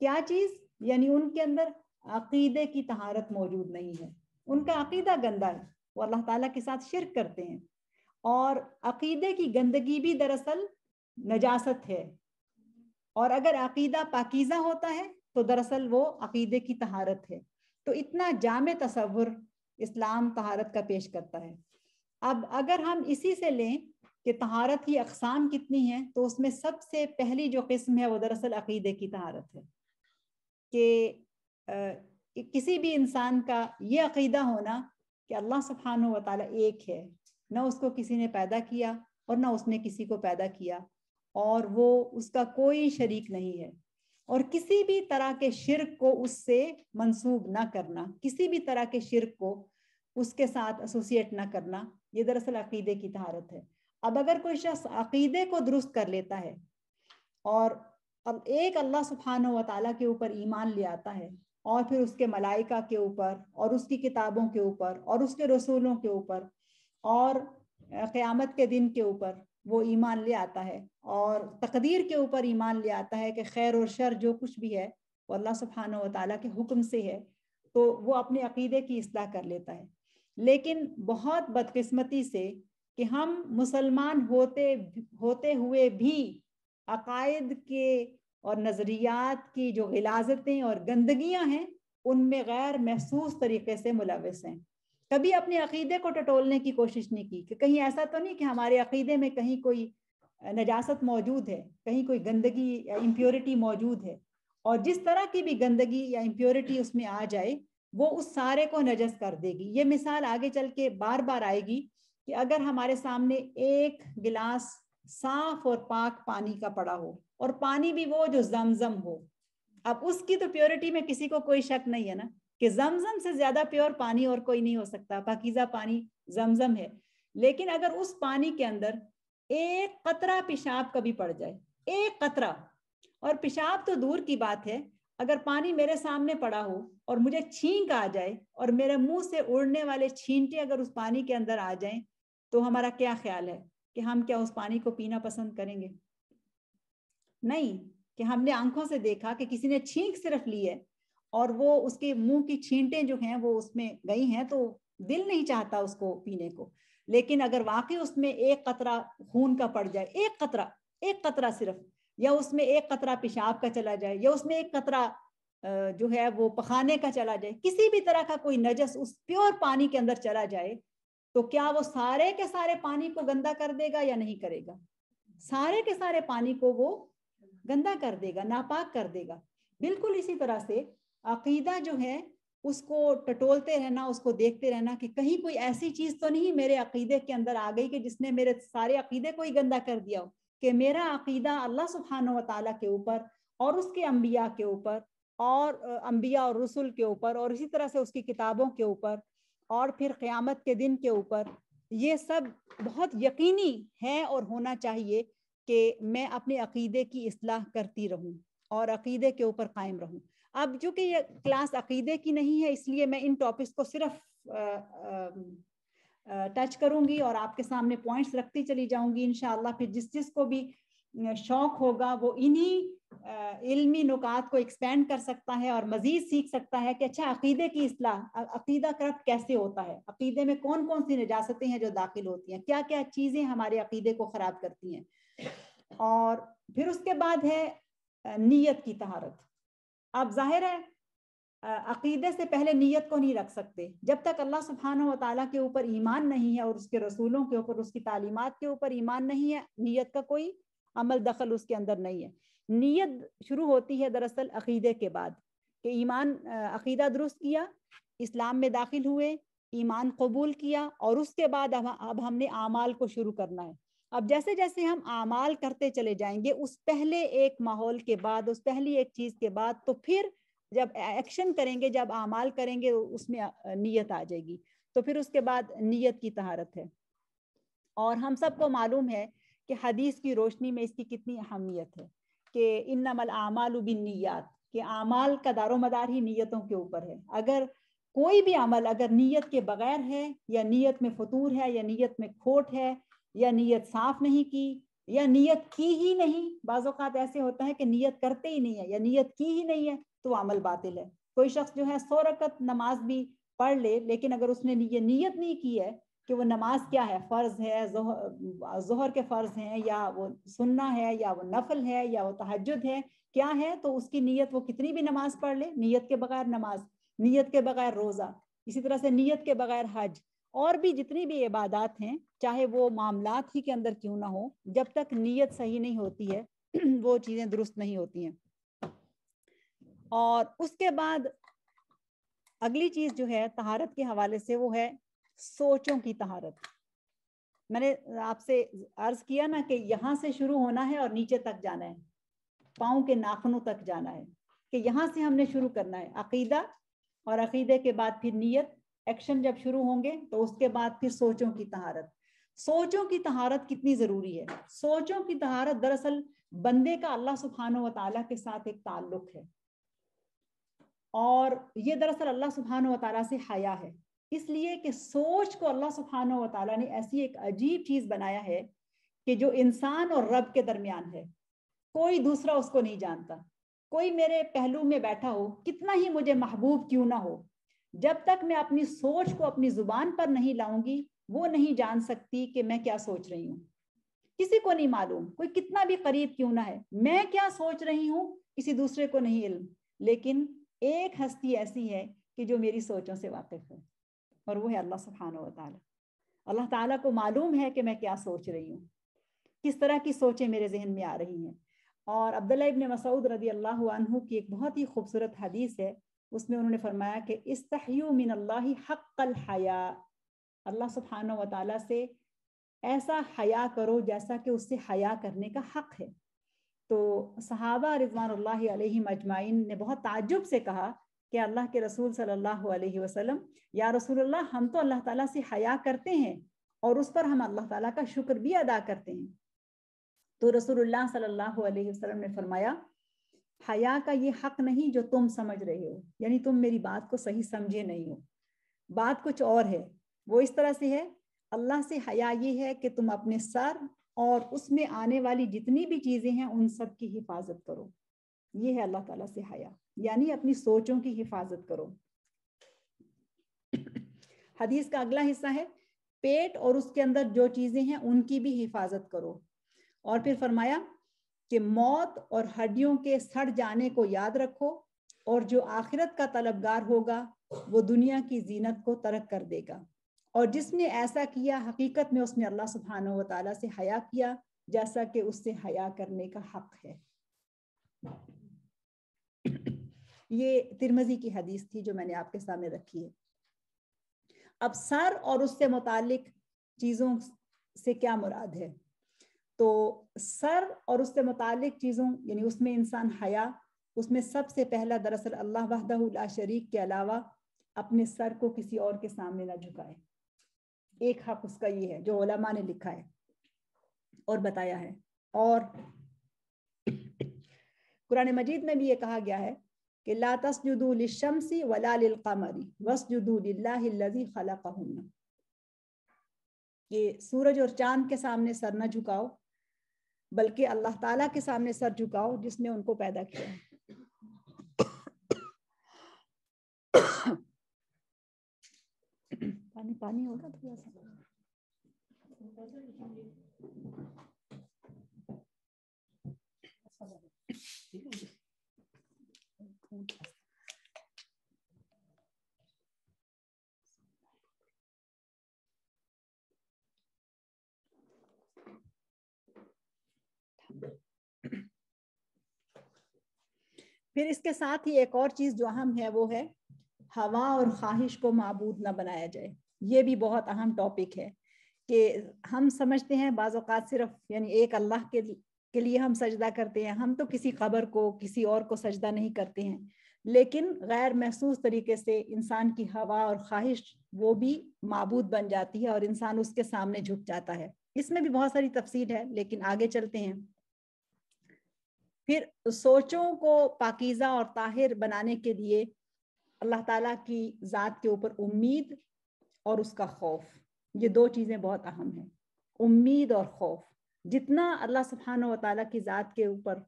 کیا چیز؟ یعنی ان کے اندر عقیدے کی طہارت موجود نہیں ہے، ان کا عقیدہ گندا ہے، وہ اللہ تعالیٰ کے ساتھ شرک کرتے ہیں، اور عقیدے کی گندگی بھی دراصل نجاست ہے، اور اگر عقیدہ پاکیزہ ہوتا ہے تو دراصل وہ عقیدے کی طہارت ہے۔ تو اتنا جامع تصور اسلام طہارت کا پیش کرتا ہے۔ اب اگر ہم اسی سے لیں کہ طہارت کی اقسام کتنی ہیں، تو اس میں سب سے پہلی جو قسم ہے وہ دراصل عقیدے کی طہارت ہے، کہ کسی بھی انسان کا یہ عقیدہ ہونا کہ اللہ سبحانہ و تعالیٰ ایک ہے، نہ اس کو کسی نے پیدا کیا اور نہ اس نے کسی کو پیدا کیا، اور وہ اس کا کوئی شریک نہیں ہے، اور کسی بھی طرح کے شرک کو اس سے منسوب نہ کرنا، کسی بھی طرح کے شرک کو اس کے ساتھ ایسوسیٹ نہ کرنا، یہ دراصل عقیدے کی طہارت ہے۔ اب اگر کوئی شخص عقیدے کو درست کر لیتا ہے اور اب ایک اللہ سبحانہ و تعالیٰ کے اوپر ایمان لے آتا ہے، اور پھر اس کے ملائکہ کے اوپر اور اس کی کتابوں کے اوپر اور اس کے رسولوں کے اوپر اور قیامت کے دن کے اوپر وہ ایمان لے آتا ہے، اور تقدیر کے اوپر ایمان لے آتا ہے کہ خیر اور شر جو کچھ بھی ہے وہ اللہ سبحانہ و تعالیٰ کے حکم سے ہے، تو وہ اپنے عقیدے کی اصلاح کر لیتا ہے۔ لیکن بہت بدقسمتی سے کہ ہم مسلمان ہوتے ہوئے بھی عقائد کے اور نظریات کی جو غلاظتیں اور گندگیاں ہیں ان میں غیر محسوس طریقے سے ملوث ہیں۔ کبھی اپنے عقیدے کو ٹٹولنے کی کوشش نہیں کی کہ کہیں ایسا تو نہیں کہ ہمارے عقیدے میں کہیں کوئی نجاست موجود ہے، کہیں کوئی گندگی یا امپیورٹی موجود ہے، اور جس طرح کی بھی گندگی یا امپیورٹی اس میں آ جائے وہ اس سارے کو نجس کر دے گی۔ یہ مثال آگے چل کے بار بار آئے گی کہ اگر ہمارے سامنے ایک گلاس صاف اور پاک پانی کا پڑا ہو، اور پانی بھی وہ جو زمزم ہو، اب اس کی تو پیورٹی میں کسی کو کوئی شک نہیں ہے نا کہ زمزم سے زیادہ پیور پانی اور کوئی نہیں ہو سکتا، پاکیزہ پانی زمزم ہے۔ لیکن اگر اس پانی کے اندر ایک قطرہ پیشاب کبھی پڑ جائے، ایک قطرہ، اور پیشاب تو دور کی بات ہے، اگر پانی میرے سامنے پڑا ہو اور مجھے چھینک آ جائے اور میرے منہ سے اڑنے والے چھینٹے اگر اس پانی کے اندر آ جائیں تو ہمارا کیا خیال ہے کہ ہم کیا اس پانی کو پینا پسند کریں گے؟ نہیں، کہ ہم نے آنکھوں سے دیکھا کہ کسی نے چھینک صرف لی ہے اور وہ اس کے منہ کی چھینٹیں جو ہیں وہ اس میں گئی ہیں تو دل نہیں چاہتا اس کو پینے کو۔ لیکن اگر واقعی اس میں ایک قطرہ خون کا پڑ جائے، ایک قطرہ صرف، یا اس میں ایک قطرہ پیشاب کا چلا جائے، یا اس میں ایک قطرہ جو ہے وہ پخانے کا چلا جائے، کسی بھی طرح کا کوئی نجس اس پیور پانی کے اندر چلا جائے، تو کیا وہ سارے کے سارے پانی کو گندا کر دے گا یا نہیں کرے گا؟ سارے کے سارے پانی کو وہ گندا کر دے گا، ناپاک کر دے گا۔ بالکل اسی طرح سے عقیدہ جو ہے اس کو ٹٹولتے رہنا، اس کو دیکھتے رہنا کہ کہیں کوئی ایسی چیز تو نہیں میرے عقیدے کے اندر آ گئی کہ جس نے میرے سارے عقیدے کو ہی گندا کر دیا ہو، کہ میرا عقیدہ اللہ سبحانہ و تعالیٰ کے اوپر اور اس کے انبیاء کے اوپر اور انبیاء اور رسول کے اوپر اور اسی طرح سے اس کی کتابوں کے اوپر اور پھر قیامت کے دن کے اوپر، یہ سب بہت یقینی ہے اور ہونا چاہیے کہ میں اپنے عقیدے کی اصلاح کرتی رہوں اور عقیدے کے اوپر قائم رہوں۔ اب چونکہ یہ کلاس عقیدے کی نہیں ہے اس لیے میں ان ٹاپکس کو صرف ٹچ کروں گی اور آپ کے سامنے پوائنٹس رکھتی چلی جاؤں گی انشاءاللہ۔ پھر جس کو بھی شوق ہوگا وہ انہی علمی نکات کو ایکسپینڈ کر سکتا ہے اور مزید سیکھ سکتا ہے کہ اچھا عقیدے کی اصلاح، عقیدہ کرپٹ کیسے ہوتا ہے، عقیدے میں کون کون سی نجاستیں ہیں جو داخل ہوتی ہیں، کیا کیا چیزیں ہمارے عقیدے کو خراب کرتی ہیں۔ اور پھر اس کے بعد ہے نیت کی طہارت۔ اب ظاہر ہے عقیدے سے پہلے نیت کو نہیں رکھ سکتے جب تک اللہ سبحانہ و تعالیٰ کے اوپر ایمان نہیں ہے اور اس کے رسولوں کے اوپر، اس کی تعلیمات کے اوپر ایمان نہیں ہے، نیت کا کوئی عمل دخل اس کے اندر نہیں ہے۔ نیت شروع ہوتی ہے دراصل عقیدے کے بعد کہ ایمان، عقیدہ درست کیا، اسلام میں داخل ہوئے، ایمان قبول کیا، اور اس کے بعد اب ہم نے اعمال کو شروع کرنا ہے۔ اب جیسے جیسے ہم اعمال کرتے چلے جائیں گے اس پہلے ایک ماحول کے بعد، اس پہلی ایک چیز کے بعد، تو پھر جب ایکشن کریں گے، جب اعمال کریں گے اس میں نیت آ جائے گی، تو پھر اس کے بعد نیت کی طہارت ہے۔ اور ہم سب کو معلوم ہے کہ حدیث کی روشنی میں اس کی کتنی اہمیت ہے کہ انما الاعمال بالنیات، کہ اعمال کا دار و مدار ہی نیتوں کے اوپر ہے۔ اگر کوئی بھی عمل اگر نیت کے بغیر ہے، یا نیت میں فطور ہے، یا نیت میں کھوٹ ہے، یا نیت صاف نہیں کی، یا نیت کی ہی نہیں، بعض اوقات ایسے ہوتا ہے کہ نیت کرتے ہی نہیں ہے یا نیت کی ہی نہیں ہے، تو عمل باطل ہے۔ کوئی شخص جو ہے 100 رکعت نماز بھی پڑھ لے، لیکن اگر اس نے یہ نیت نہیں کی ہے کہ وہ نماز کیا ہے، فرض ہے، ظہر کے فرض ہیں، یا وہ سنہ ہے، یا وہ نفل ہے، یا وہ تہجد ہے، کیا ہے، تو اس کی نیت وہ کتنی بھی نماز پڑھ لے، نیت کے بغیر نماز، نیت کے بغیر روزہ، اسی طرح سے نیت کے بغیر حج، اور بھی جتنی بھی عبادات ہیں چاہے وہ معاملات ہی کے اندر کیوں نہ ہو، جب تک نیت صحیح نہیں ہوتی ہے وہ چیزیں درست نہیں ہوتی ہیں۔ اور اس کے بعد اگلی چیز جو ہے طہارت کے حوالے سے وہ ہے سوچوں کی طہارت۔ میں نے آپ سے عرض کیا نا کہ یہاں سے شروع ہونا ہے اور نیچے تک جانا ہے، پاؤں کے ناخنوں تک جانا ہے، کہ یہاں سے ہم نے شروع کرنا ہے عقیدہ، اور عقیدے کے بعد پھر نیت، ایکشن جب شروع ہوں گے تو اس کے بعد پھر سوچوں کی طہارت. سوچوں کی طہارت کتنی ضروری ہے؟ سوچوں کی طہارت دراصل بندے کا اللہ سبحانہ و تعالیٰ کے ساتھ ایک تعلق ہے, اور یہ دراصل اللہ سبحانہ و تعالیٰ سے حیا ہے, اس لیے کہ سوچ کو اللہ سبحانہ و تعالیٰ نے ایسی ایک عجیب چیز بنایا ہے کہ جو انسان اور رب کے درمیان ہے, کوئی دوسرا اس کو نہیں جانتا. کوئی میرے پہلو میں بیٹھا ہو, کتنا ہی مجھے محبوب کیوں نہ ہو, جب تک میں اپنی سوچ کو اپنی زبان پر نہیں لاؤں گی وہ نہیں جان سکتی کہ میں کیا سوچ رہی ہوں. کسی کو نہیں معلوم, کوئی کتنا بھی قریب کیوں نہ ہے, میں کیا سوچ رہی ہوں کسی دوسرے کو نہیں علم, لیکن ایک ہستی ایسی ہے کہ جو میری سوچوں سے واقف ہے, اور وہ ہے اللہ سبحانہ و تعالیٰ. اللہ تعالیٰ کو معلوم ہے کہ میں کیا سوچ رہی ہوں, کس طرح کی سوچیں میرے ذہن میں آ رہی ہیں. اور عبداللہ ابن مسعود رضی اللہ عنہ کی ایک بہت ہی خوبصورت حدیث ہے, اس میں انہوں نے فرمایا کہ استحیوا من اللہ حق الحیاء, اللہ سبحانہ و تعالیٰ سے ایسا حیا کرو جیسا کہ اس سے حیا کرنے کا حق ہے. تو صحابہ رضوان اللہ علیہم اجمعین نے بہت تعجب سے کہا کہ اللہ کے رسول صلی اللہ علیہ وسلم, یا رسول اللہ ہم تو اللہ تعالیٰ سے حیا کرتے ہیں اور اس پر ہم اللہ تعالیٰ کا شکر بھی ادا کرتے ہیں. تو رسول اللہ صلی اللہ علیہ وسلم نے فرمایا حیا کا یہ حق نہیں جو تم سمجھ رہے ہو, یعنی تم میری بات کو صحیح سمجھے نہیں ہو, بات کچھ اور ہے. وہ اس طرح سے ہے, اللہ سے حیا یہ ہے کہ تم اپنے سر اور اس میں آنے والی جتنی بھی چیزیں ہیں ان سب کی حفاظت کرو. یہ ہے اللہ تعالیٰ سے حیا, یعنی اپنی سوچوں کی حفاظت کرو. حدیث کا اگلا حصہ ہے پیٹ اور اس کے اندر جو چیزیں ہیں ان کی بھی حفاظت کرو. اور پھر فرمایا کہ موت اور ہڈیوں کے سڑ جانے کو یاد رکھو, اور جو آخرت کا طلبگار ہوگا وہ دنیا کی زینت کو ترک کر دے گا, اور جس نے ایسا کیا حقیقت میں اس نے اللہ سبحانہ و تعالیٰ سے حیا کیا جیسا کہ اس سے حیا کرنے کا حق ہے. یہ ترمذی کی حدیث تھی جو میں نے آپ کے سامنے رکھی ہے. اب سر اور اس سے متعلق چیزوں سے کیا مراد ہے؟ تو سر اور اس سے متعلق چیزوں یعنی اس میں انسان حیا, اس میں سب سے پہلا دراصل اللہ وحدہ لا شریک کے علاوہ اپنے سر کو کسی اور کے سامنے نہ جھکائے. ایک حق اس کا یہ ہے جو علماء نے لکھا ہے اور بتایا ہے. اور قرآن مجید میں بھی یہ کہا گیا ہے کہ لا تسجدوا للشمس ولا للقمر واسجدوا للہ الذی خلقہن, کہ سورج اور چاند کے سامنے سر نہ جھکاؤ بلکہ اللہ تعالیٰ کے سامنے سر جھکاؤ جس نے ان کو پیدا کیا ہے. پانی ہوگا تھوڑا سا. پھر اس کے ساتھ ہی ایک اور چیز جو اہم ہے وہ ہے ہوا اور خواہش کو معبود نہ بنایا جائے. یہ بھی بہت اہم ٹاپک ہے کہ ہم سمجھتے ہیں بعض اوقات صرف یعنی ایک اللہ کے لیے ہم سجدہ کرتے ہیں, ہم تو کسی قبر کو کسی اور کو سجدہ نہیں کرتے ہیں, لیکن غیر محسوس طریقے سے انسان کی ہوا اور خواہش وہ بھی معبود بن جاتی ہے اور انسان اس کے سامنے جھک جاتا ہے. اس میں بھی بہت ساری تفصیل ہے لیکن آگے چلتے ہیں. پھر سوچوں کو پاکیزہ اور طاہر بنانے کے لیے اللہ تعالیٰ کی ذات کے اوپر امید اور اس کا خوف, یہ دو چیزیں بہت اہم ہیں. امید اور خوف, جتنا اللہ سبحانہ و تعالیٰ کی ذات کے اوپر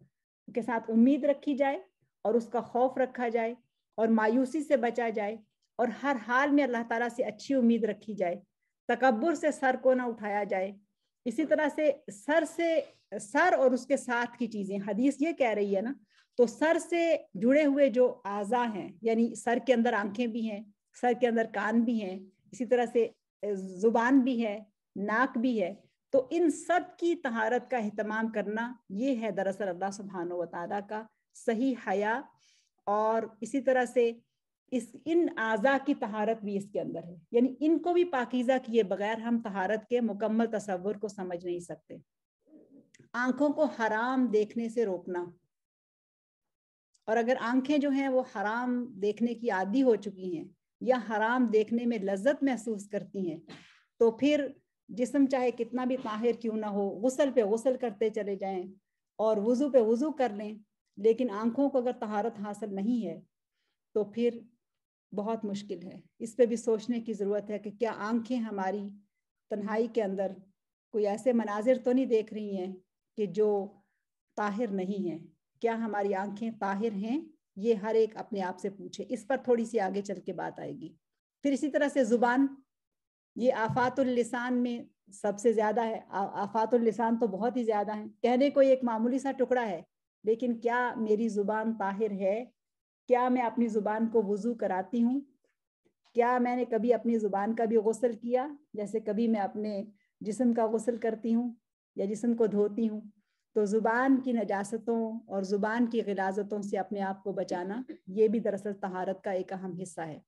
کے ساتھ امید رکھی جائے اور اس کا خوف رکھا جائے اور مایوسی سے بچا جائے اور ہر حال میں اللہ تعالیٰ سے اچھی امید رکھی جائے, تکبر سے سر کو نہ اٹھایا جائے. اسی طرح سے سر اور اس کے ساتھ کی چیزیں, حدیث یہ کہہ رہی ہے نا, تو سر سے جڑے ہوئے جو اعضاء ہیں یعنی سر کے اندر آنکھیں بھی ہیں, سر کے اندر کان بھی ہیں, اسی طرح سے زبان بھی ہے, ناک بھی ہے, تو ان سب کی طہارت کا اہتمام کرنا یہ ہے دراصل اللہ سبحانہ و تعالیٰ کا صحیح حیا. اور اسی طرح سے ان اعضاء کی طہارت بھی اس کے اندر ہے, یعنی ان کو بھی پاکیزہ کیے بغیر ہم طہارت کے مکمل تصور کو سمجھ نہیں سکتے. آنکھوں کو حرام دیکھنے سے روکنا, اور اگر آنکھیں جو ہیں وہ حرام دیکھنے کی عادی ہو چکی ہیں یا حرام دیکھنے میں لذت محسوس کرتی ہیں تو پھر جسم چاہے کتنا بھی طاہر کیوں نہ ہو غسل پہ غسل کرتے چلے جائیں اور وضو پہ وضو کر لیں، لیکن آنکھوں کو اگر طہارت حاصل نہیں ہے تو پھر بہت مشکل ہے۔ اس پہ بھی سوچنے کی ضرورت ہے کہ کیا آنکھیں ہماری تنہائی کے اندر کوئی ایسے مناظر تو نہیں دیکھ رہی ہیں کہ جو طاہر نہیں ہیں؟ کیا ہماری آنکھیں طاہر ہیں؟ یہ ہر ایک اپنے آپ سے پوچھے، اس پر تھوڑی سی آگے چل کے بات آئے گی۔ پھر اسی طرح سے زبان، یہ آفات اللسان میں سب سے زیادہ ہے۔ آفات اللسان تو بہت ہی زیادہ ہیں، کہنے کو ایک معمولی سا ٹکڑا ہے، لیکن کیا میری زبان طاہر ہے؟ کیا میں اپنی زبان کو وضو کراتی ہوں؟ کیا میں نے کبھی اپنی زبان کا بھی غسل کیا جیسے کبھی میں اپنے جسم کا غسل کرتی ہوں یا جسم کو دھوتی ہوں؟ تو زبان کی نجاستوں اور زبان کی غلاظتوں سے اپنے آپ کو بچانا یہ بھی دراصل طہارت کا ایک اہم حصہ ہے۔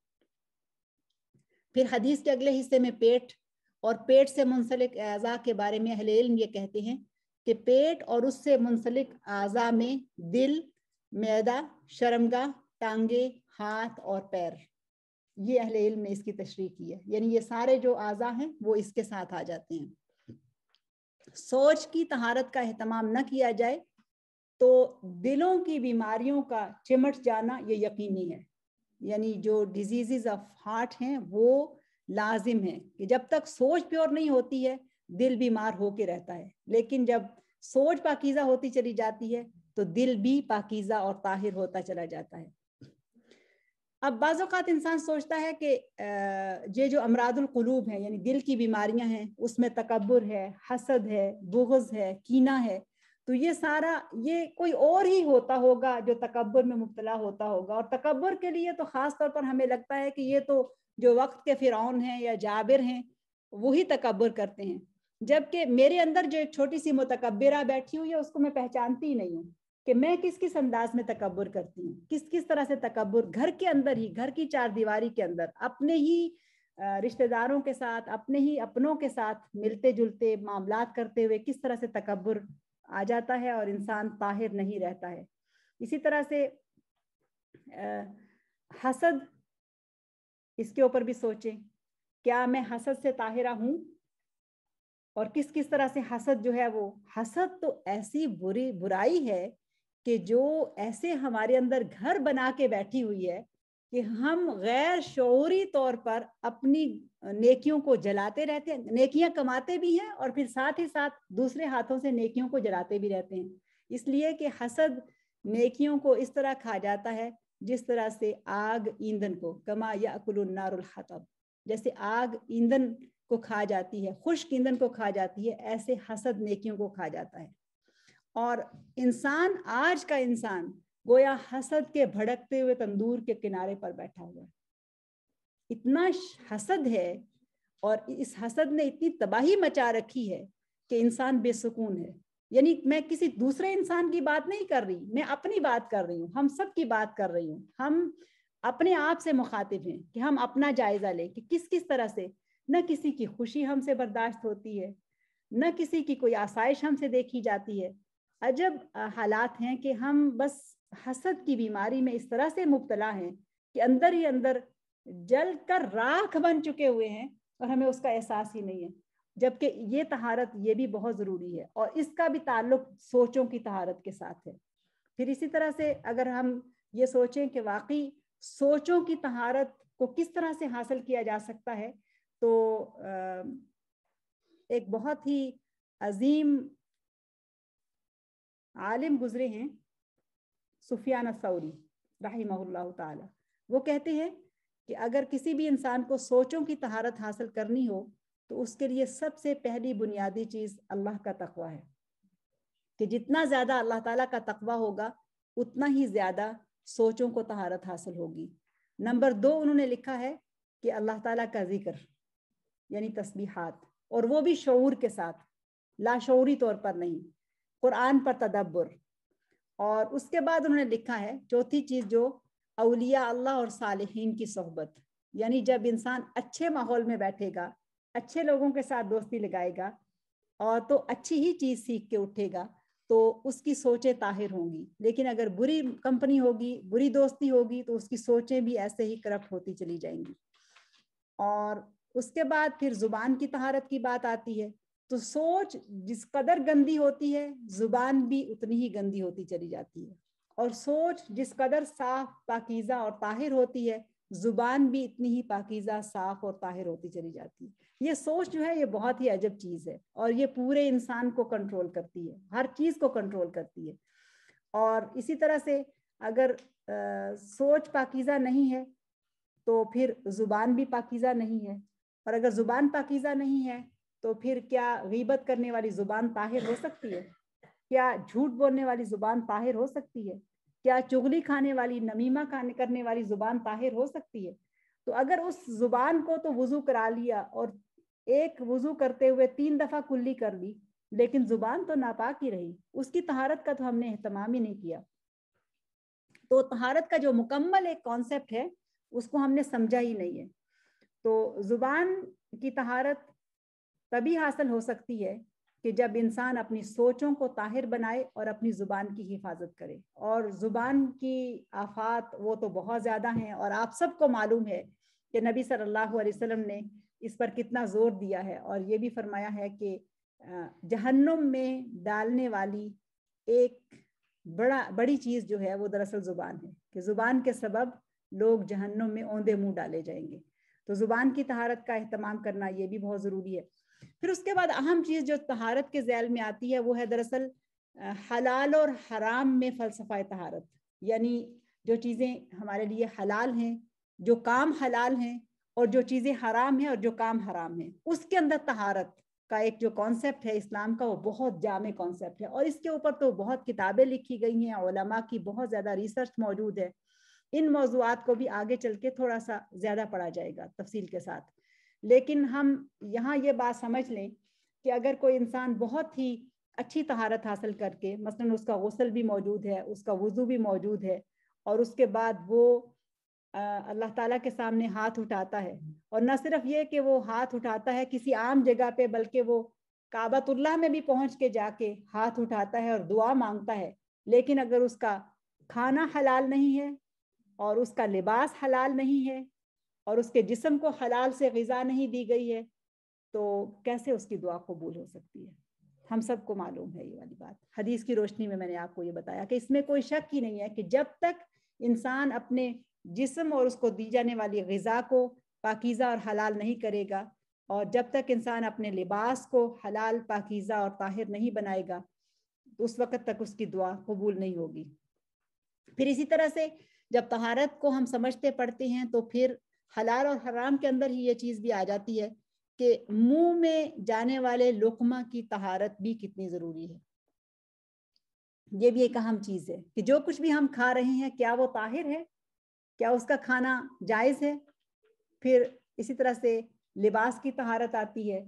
پھر حدیث کے اگلے حصے میں پیٹ اور پیٹ سے منسلک اعضاء کے بارے میں اہل علم یہ کہتے ہیں کہ پیٹ اور اس سے منسلک اعضاء میں دل، معدہ، شرمگاہ، ٹانگیں، ہاتھ اور پیر، یہ اہل علم نے اس کی تشریح کی ہے، یعنی یہ سارے جو اعضاء ہیں وہ اس کے ساتھ آ جاتے ہیں۔ سوچ کی طہارت کا اہتمام نہ کیا جائے تو دلوں کی بیماریوں کا چمٹ جانا یہ یقینی ہے، یعنی جو ڈیزیزز آف ہارٹ ہیں وہ لازم ہیں کہ جب تک سوچ پیور نہیں ہوتی ہے دل بیمار ہو کے رہتا ہے، لیکن جب سوچ پاکیزہ ہوتی چلی جاتی ہے تو دل بھی پاکیزہ اور طاہر ہوتا چلا جاتا ہے۔ اب بعض اوقات انسان سوچتا ہے کہ یہ جو امراض القلوب ہیں یعنی دل کی بیماریاں ہیں اس میں تکبر ہے، حسد ہے، بغض ہے، کینہ ہے، تو یہ سارا یہ کوئی اور ہی ہوتا ہوگا جو تکبر میں مبتلا ہوتا ہوگا، اور تکبر کے لیے تو خاص طور پر ہمیں لگتا ہے کہ یہ تو جو وقت کے فرعون ہیں یا جابر ہیں وہی تکبر کرتے ہیں، جبکہ میرے اندر جو ایک چھوٹی سی متکبرہ بیٹھی ہوئی ہے اس کو میں پہچانتی ہی نہیں ہوں کہ میں کس کس انداز میں تکبر کرتی ہوں، کس طرح سے تکبر گھر کے اندر ہی، گھر کی چار دیواری کے اندر اپنے ہی رشتہ داروں کے ساتھ، اپنے ہی اپنوں کے ساتھ ملتے جلتے معاملات کرتے ہوئے کس طرح سے تکبر آ جاتا ہے اور انسان طاہر نہیں رہتا ہے۔ اسی طرح سے حسد، اس کے اوپر بھی سوچیں، کیا میں حسد سے طاہرہ ہوں؟ اور کس طرح سے حسد جو ہے وہ، حسد تو ایسی برائی ہے کہ جو ایسے ہمارے اندر گھر بنا کے بیٹھی ہوئی ہے کہ ہم غیر شعوری طور پر اپنی نیکیوں کو جلاتے رہتے ہیں، نیکیاں کماتے بھی ہیں اور پھر ساتھ ہی ساتھ دوسرے ہاتھوں سے نیکیوں کو جلاتے بھی رہتے ہیں، اس لیے کہ حسد نیکیوں کو اس طرح کھا جاتا ہے جس طرح سے آگ ایندھن کو، کما یأکل النار الحطب، جیسے آگ ایندھن کو کھا جاتی ہے، خشک ایندھن کو کھا جاتی ہے، ایسے حسد نیکیوں کو کھا جاتا ہے۔ اور انسان، آج کا انسان گویا حسد کے بھڑکتے ہوئے تندور کے کنارے پر بیٹھا ہوا ہے، اتنا حسد ہے اور اس حسد نے اتنی تباہی مچا رکھی ہے کہ انسان بے سکون ہے۔ یعنی میں کسی دوسرے انسان کی بات نہیں کر رہی، میں اپنی بات کر رہی ہوں، ہم سب کی بات کر رہی ہوں، ہم اپنے آپ سے مخاطب ہیں کہ ہم اپنا جائزہ لیں کہ کس طرح سے نہ کسی کی خوشی ہم سے برداشت ہوتی ہے، نہ کسی کی کوئی آسائش ہم سے دیکھی جاتی ہے۔ عجب حالات ہیں کہ ہم بس حسد کی بیماری میں اس طرح سے مبتلا ہیں کہ اندر ہی اندر جل کر راکھ بن چکے ہوئے ہیں اور ہمیں اس کا احساس ہی نہیں ہے، جبکہ یہ طہارت یہ بھی بہت ضروری ہے اور اس کا بھی تعلق سوچوں کی طہارت کے ساتھ ہے۔ پھر اسی طرح سے اگر ہم یہ سوچیں کہ واقعی سوچوں کی طہارت کو کس طرح سے حاصل کیا جا سکتا ہے، تو ایک بہت ہی عظیم عالم گزرے ہیں سفیان الثوری رحمہ اللہ تعالی، وہ کہتے ہیں کہ اگر کسی بھی انسان کو سوچوں کی طہارت حاصل کرنی ہو تو اس کے لیے سب سے پہلی بنیادی چیز اللہ کا تقوی ہے، کہ جتنا زیادہ اللہ تعالیٰ کا تقوی ہوگا اتنا ہی زیادہ سوچوں کو طہارت حاصل ہوگی۔ نمبر 2 انہوں نے لکھا ہے کہ اللہ تعالیٰ کا ذکر یعنی تسبیحات، اور وہ بھی شعور کے ساتھ، لاشعوری طور پر نہیں، قرآن پر تدبر، اور اس کے بعد انہوں نے لکھا ہے چوتھی چیز جو اولیاء اللہ اور صالحین کی صحبت، یعنی جب انسان اچھے ماحول میں بیٹھے گا، اچھے لوگوں کے ساتھ دوستی لگائے گا اور تو اچھی ہی چیز سیکھ کے اٹھے گا تو اس کی سوچیں طاہر ہوں گی، لیکن اگر بری کمپنی ہوگی، بری دوستی ہوگی تو اس کی سوچیں بھی ایسے ہی کرپٹ ہوتی چلی جائیں گی۔ اور اس کے بعد پھر زبان کی طہارت کی بات آتی ہے. تو سوچ جس قدر گندی ہوتی ہے زبان بھی اتنی ہی گندی ہوتی چلی جاتی ہے, اور سوچ جس قدر صاف پاکیزہ اور طاہر ہوتی ہے زبان بھی اتنی ہی پاکیزہ صاف اور طاہر ہوتی چلی جاتی ہے. یہ سوچ جو ہے یہ بہت ہی عجب چیز ہے, اور یہ پورے انسان کو کنٹرول کرتی ہے, ہر چیز کو کنٹرول کرتی ہے. اور اسی طرح سے اگر سوچ پاکیزہ نہیں ہے تو پھر زبان بھی پاکیزہ نہیں ہے, اور اگر زبان پاکیزہ نہیں ہے تو پھر کیا غیبت کرنے والی زبان طاہر ہو سکتی ہے؟ کیا جھوٹ بولنے والی زبان طاہر ہو سکتی ہے؟ کیا چغلی کھانے والی, نمیمہ کرنے والی زبان طاہر ہو سکتی ہے؟ تو اگر اس زبان کو تو وضو کرا لیا اور ایک وضو کرتے ہوئے 3 دفعہ کلی کر لی, لیکن زبان تو ناپاک ہی رہی, اس کی طہارت کا تو ہم نے اہتمام ہی نہیں کیا. تو طہارت کا جو مکمل ایک کانسیپٹ ہے اس کو ہم نے سمجھا ہی نہیں ہے. تو زبان کی طہارت تبھی حاصل ہو سکتی ہے کہ جب انسان اپنی سوچوں کو طاہر بنائے اور اپنی زبان کی حفاظت کرے. اور زبان کی آفات وہ تو بہت زیادہ ہیں, اور آپ سب کو معلوم ہے کہ نبی صلی اللہ علیہ وسلم نے اس پر کتنا زور دیا ہے, اور یہ بھی فرمایا ہے کہ جہنم میں ڈالنے والی ایک بڑی چیز جو ہے وہ دراصل زبان ہے, کہ زبان کے سبب لوگ جہنم میں اوندے منہ ڈالے جائیں گے. تو زبان کی طہارت کا اہتمام کرنا یہ بھی بہت ضروری ہے. پھر اس کے بعد اہم چیز جو طہارت کے ذیل میں آتی ہے وہ ہے دراصل حلال اور حرام میں فلسفہ طہارت. یعنی جو چیزیں ہمارے لیے حلال ہیں, جو کام حلال ہیں, اور جو چیزیں حرام ہیں اور جو کام حرام ہیں, اس کے اندر طہارت کا ایک جو کانسیپٹ ہے اسلام کا وہ بہت جامع کانسیپٹ ہے, اور اس کے اوپر تو بہت کتابیں لکھی گئی ہیں, علماء کی بہت زیادہ ریسرچ موجود ہے. ان موضوعات کو بھی آگے چل کے تھوڑا سا زیادہ پڑھا جائے گا تفصیل کے ساتھ. لیکن ہم یہاں یہ بات سمجھ لیں کہ اگر کوئی انسان بہت ہی اچھی طہارت حاصل کر کے, مثلا اس کا غسل بھی موجود ہے, اس کا وضو بھی موجود ہے, اور اس کے بعد وہ اللہ تعالیٰ کے سامنے ہاتھ اٹھاتا ہے, اور نہ صرف یہ کہ وہ ہاتھ اٹھاتا ہے کسی عام جگہ پہ, بلکہ وہ کعبۃ اللہ میں بھی پہنچ کے جا کے ہاتھ اٹھاتا ہے اور دعا مانگتا ہے, لیکن اگر اس کا کھانا حلال نہیں ہے اور اس کا لباس حلال نہیں ہے اور اس کے جسم کو حلال سے غذا نہیں دی گئی ہے, تو کیسے اس کی دعا قبول ہو سکتی ہے؟ ہم سب کو معلوم ہے یہ والی بات. حدیث کی روشنی میں نے آپ کو یہ بتایا کہ اس میں کوئی شک ہی نہیں ہے کہ جب تک انسان اپنے جسم اور اس کو دی جانے والی غذا کو پاکیزہ اور حلال نہیں کرے گا, اور جب تک انسان اپنے لباس کو حلال پاکیزہ اور طاہر نہیں بنائے گا, اس وقت تک اس کی دعا قبول نہیں ہوگی. پھر اسی طرح سے جب طہارت کو ہم سمجھتے پڑھتے ہیں تو پھر حلال اور حرام کے اندر ہی یہ چیز بھی آ جاتی ہے کہ منہ میں جانے والے لقمہ کی طہارت بھی کتنی ضروری ہے. یہ بھی ایک اہم چیز ہے کہ جو کچھ بھی ہم کھا رہے ہیں کیا وہ طاہر ہے, کیا اس کا کھانا جائز ہے. پھر اسی طرح سے لباس کی طہارت آتی ہے,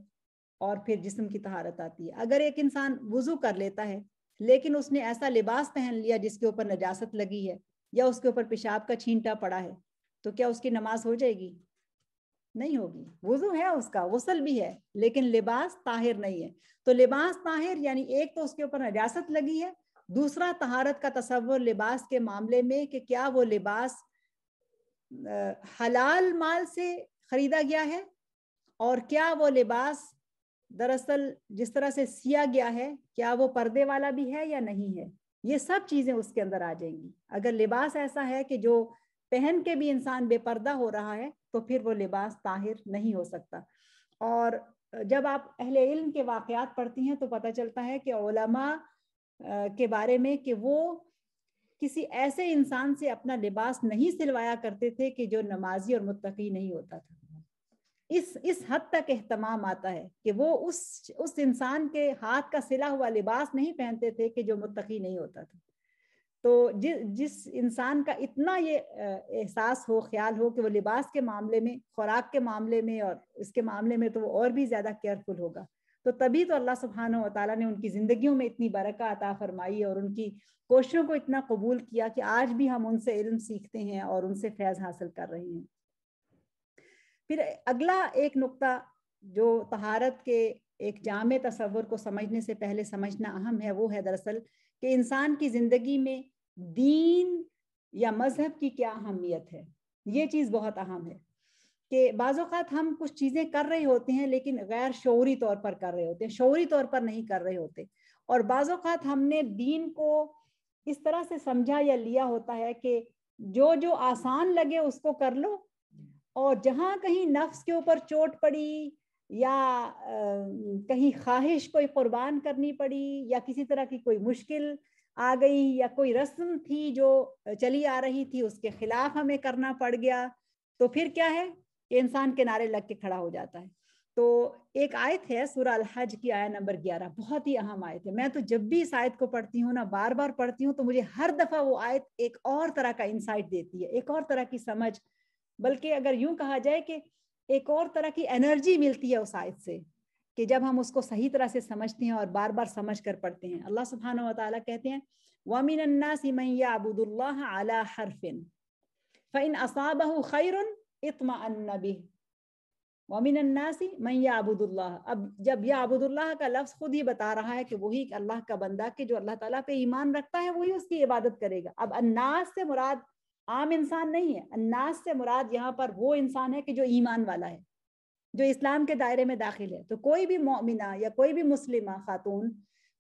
اور پھر جسم کی طہارت آتی ہے. اگر ایک انسان وضو کر لیتا ہے لیکن اس نے ایسا لباس پہن لیا جس کے اوپر نجاست لگی ہے یا اس کے اوپر پیشاب کا چھینٹا پڑا ہے, تو کیا اس کی نماز ہو جائے گی؟ نہیں ہوگی. وضو ہے اس کا, غسل بھی ہے, لیکن لباس طاہر نہیں ہے. تو لباس طاہر یعنی ایک تو اس کے اوپر نجاست لگی ہے, دوسرا طہارت کا تصور لباس کے معاملے میں کہ کیا وہ لباس حلال مال سے خریدا گیا ہے, اور کیا وہ لباس دراصل جس طرح سے سیا گیا ہے کیا وہ پردے والا بھی ہے یا نہیں ہے. یہ سب چیزیں اس کے اندر آ جائیں گی. اگر لباس ایسا ہے کہ جو پہن کے بھی انسان بے پردہ ہو رہا ہے تو پھر وہ لباس طاہر نہیں ہو سکتا. اور جب آپ اہل علم کے واقعات پڑھتی ہیں تو پتہ چلتا ہے کہ علماء کے بارے میں کہ وہ کسی ایسے انسان سے اپنا لباس نہیں سلوایا کرتے تھے کہ جو نمازی اور متقی نہیں ہوتا تھا. اس حد تک اہتمام آتا ہے کہ وہ اس انسان کے ہاتھ کا سلا ہوا لباس نہیں پہنتے تھے کہ جو متقی نہیں ہوتا تھا. تو جس انسان کا اتنا یہ احساس ہو, خیال ہو کہ وہ لباس کے معاملے میں, خوراک کے معاملے میں اور اس کے معاملے میں تو وہ اور بھی زیادہ کیئرفل ہوگا. تو تبھی تو اللہ سبحانہ و تعالیٰ نے ان کی زندگیوں میں اتنی برکت عطا فرمائی اور ان کی کوششوں کو اتنا قبول کیا کہ آج بھی ہم ان سے علم سیکھتے ہیں اور ان سے فیض حاصل کر رہے ہیں. پھر اگلا ایک نقطہ جو طہارت کے ایک جامع تصور کو سمجھنے سے پہلے سمجھنا اہم ہے وہ ہے دراصل کہ انسان کی زندگی میں دین یا مذہب کی کیا اہمیت ہے. یہ چیز بہت اہم ہے. کہ بعض اوقات ہم کچھ چیزیں کر رہے ہوتے ہیں لیکن غیر شعوری طور پر کر رہے ہوتے ہیں، شعوری طور پر نہیں کر رہے ہوتے. اور بعض اوقات ہم نے دین کو اس طرح سے سمجھا یا لیا ہوتا ہے کہ جو آسان لگے اس کو کر لو، اور جہاں کہیں نفس کے اوپر چوٹ پڑی یا کہیں خواہش کوئی قربان کرنی پڑی یا کسی طرح کی کوئی مشکل آ گئی یا کوئی رسم تھی جو چلی آ رہی تھی اس کے خلاف ہمیں کرنا پڑ گیا، تو پھر کیا ہے کہ انسان کنارے لگ کے کھڑا ہو جاتا ہے. تو ایک آیت ہے سورہ الحج کی آیت نمبر 11، بہت ہی اہم آیت ہے. میں تو جب بھی اس آیت کو پڑھتی ہوں نا، بار بار پڑھتی ہوں، تو مجھے ہر دفعہ وہ آیت ایک اور طرح کا انسائٹ دیتی ہے، ایک اور طرح کی سمجھ، بلکہ اگر یوں کہا جائے کہ ایک اور طرح کی انرجی ملتی ہے اس آیت سے، کہ جب ہم اس کو صحیح طرح سے سمجھتے ہیں اور بار بار سمجھ کر پڑھتے ہیں. اللہ سبحانہ و تعالیٰ کہتے ہیں وَمِنَ النَّاسِ مَن يَعْبُدُ اللَّهَ عَلَى حَرْفٍ فَإِنْ أَصَابَهُ خَيْرٌ اطْمَأَنَّ بِهِ وَمِنَ النَّاسِ مَن يَعْبُدُ اللَّهَ. اب جب يعبد اللہ کا لفظ خود ہی بتا رہا ہے کہ وہی اللہ کا بندہ کہ جو اللہ تعالیٰ پہ ایمان رکھتا ہے وہی اس کی عبادت کرے گا. اب الناس سے مراد عام انسان نہیں ہے، الناس سے مراد یہاں پر وہ انسان ہے کہ جو ایمان والا ہے، جو اسلام کے دائرے میں داخل ہے. تو کوئی بھی مومنہ یا کوئی بھی مسلمہ خاتون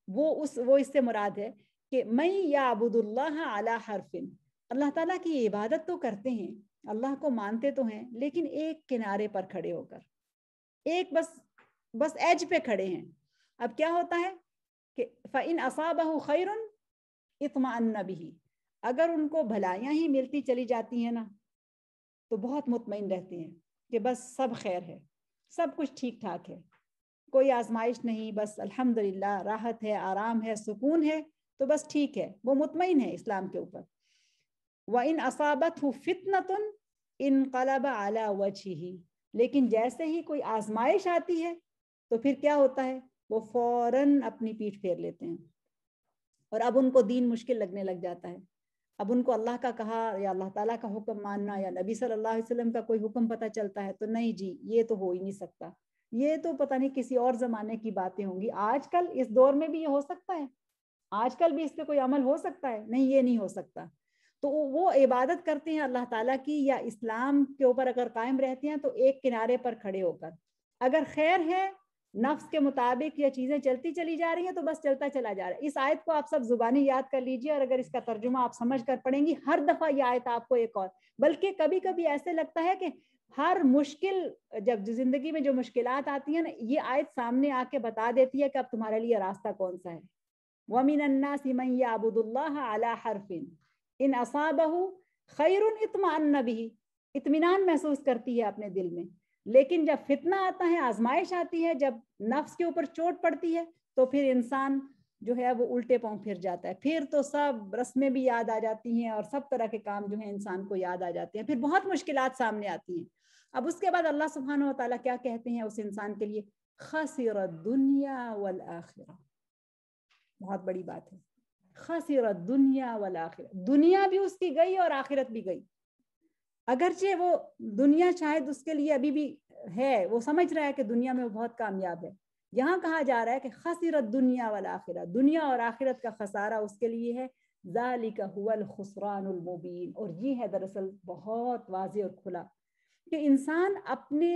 وہ اس سے مراد ہے کہ من یعبد اللہ علی حرف، اللہ تعالیٰ کی عبادت تو کرتے ہیں، اللہ کو مانتے تو ہیں، لیکن ایک کنارے پر کھڑے ہو کر، ایک بس ایج پہ کھڑے ہیں. اب کیا ہوتا ہے کہ فَإِنْ أَصَابَهُ خَيْرٌ اطْمَأَنَّ بِهِ، اگر ان کو بھلائیاں ہی ملتی چلی جاتی ہیں نا تو بہت مطمئن رہتے ہیں کہ بس سب خیر ہے، سب کچھ ٹھیک ٹھاک ہے، کوئی آزمائش نہیں، بس الحمدللہ راحت ہے، آرام ہے، سکون ہے، تو بس ٹھیک ہے، وہ مطمئن ہے اسلام کے اوپر. وَإِنْ أَصَابَتْهُ فِتْنَةٌ انقلب عَلَى وَجْهِهِ، لیکن جیسے ہی کوئی آزمائش آتی ہے تو پھر کیا ہوتا ہے، وہ فوراً اپنی پیٹھ پھیر لیتے ہیں اور اب ان کو دین مشکل لگنے لگ جاتا ہے. اب ان کو اللہ کا کہا یا اللہ تعالیٰ کا حکم ماننا یا نبی صلی اللہ علیہ وسلم کا کوئی حکم پتہ چلتا ہے تو نہیں جی یہ تو ہو ہی نہیں سکتا، یہ تو پتہ نہیں کسی اور زمانے کی باتیں ہوں گی، آج کل اس دور میں بھی یہ ہو سکتا ہے، آج کل بھی اس پہ کوئی عمل ہو سکتا ہے، نہیں یہ نہیں ہو سکتا. تو وہ عبادت کرتے ہیں اللہ تعالیٰ کی یا اسلام کے اوپر اگر قائم رہتے ہیں تو ایک کنارے پر کھڑے ہو کر، اگر خیر ہے نفس کے مطابق یا چیزیں چلتی چلی جا رہی ہیں تو بس چلتا چلا جا رہا ہے. اس آیت کو آپ سب زبانی یاد کر لیجئے اور اگر اس کا ترجمہ آپ سمجھ کر پڑھیں گی ہر دفعہ یہ آیت آپ کو ایک اور، بلکہ کبھی کبھی ایسے لگتا ہے کہ ہر مشکل، جب زندگی میں جو مشکلات آتی ہیں نا، یہ آیت سامنے آ کے بتا دیتی ہے کہ اب تمہارے لیے راستہ کون سا ہے. وَمِنَ النَّاسِ مَن يَعْبُدُ اللَّهَ عَلَى حَرْفٍ إِنْ أَصَابَهُ خَيْرٌ اطْمَأَنَّ بِهِ، اطمینان محسوس کرتی ہے اپنے دل میں. لیکن جب فتنہ آتا ہے، آزمائش آتی ہے، جب نفس کے اوپر چوٹ پڑتی ہے تو پھر انسان جو ہے وہ الٹے پاؤں پھر جاتا ہے، پھر تو سب رسمیں بھی یاد آ جاتی ہیں اور سب طرح کے کام جو ہیں انسان کو یاد آ جاتے ہیں، پھر بہت مشکلات سامنے آتی ہیں. اب اس کے بعد اللہ سبحانہ و تعالیٰ کیا کہتے ہیں اس انسان کے لیے، خسر الدنیا والآخرہ. بہت بڑی بات ہے، خسر الدنیا والآخرہ، دنیا بھی اس کی گئی اور آخرت بھی گئی. اگرچہ وہ دنیا شاید اس کے لیے ابھی بھی ہے، وہ سمجھ رہا ہے کہ دنیا میں وہ بہت کامیاب ہے، یہاں کہا جا رہا ہے کہ خسر الدنیا والآخرہ، دنیا اور آخرت کا خسارہ اس کے لیے ہے. ذالک هو الخسران المبین، اور یہ ہے دراصل بہت واضح اور کھلا کہ انسان اپنے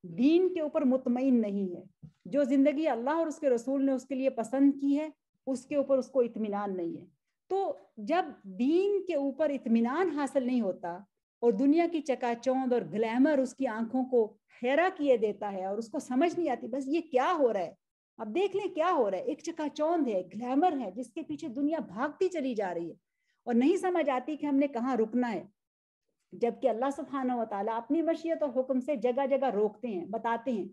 دین کے اوپر مطمئن نہیں ہے. جو زندگی اللہ اور اس کے رسول نے اس کے لیے پسند کی ہے اس کے اوپر اس کو اطمینان نہیں ہے. تو جب دین کے اوپر اطمینان حاصل نہیں ہوتا اور دنیا کی چکا چوند اور گلیمر اس کی آنکھوں کو حیرہ کیے دیتا ہے اور اس کو سمجھ نہیں آتی بس یہ کیا ہو رہا ہے، اب دیکھ لیں کیا ہو رہا ہے، ایک چکا چوند ہے، گلیمر ہے جس کے پیچھے دنیا بھاگتی چلی جا رہی ہے اور نہیں سمجھ آتی کہ ہم نے کہاں رکنا ہے. جبکہ اللہ سبحانہ و تعالیٰ اپنی مشیت اور حکم سے جگہ جگہ روکتے ہیں، بتاتے ہیں،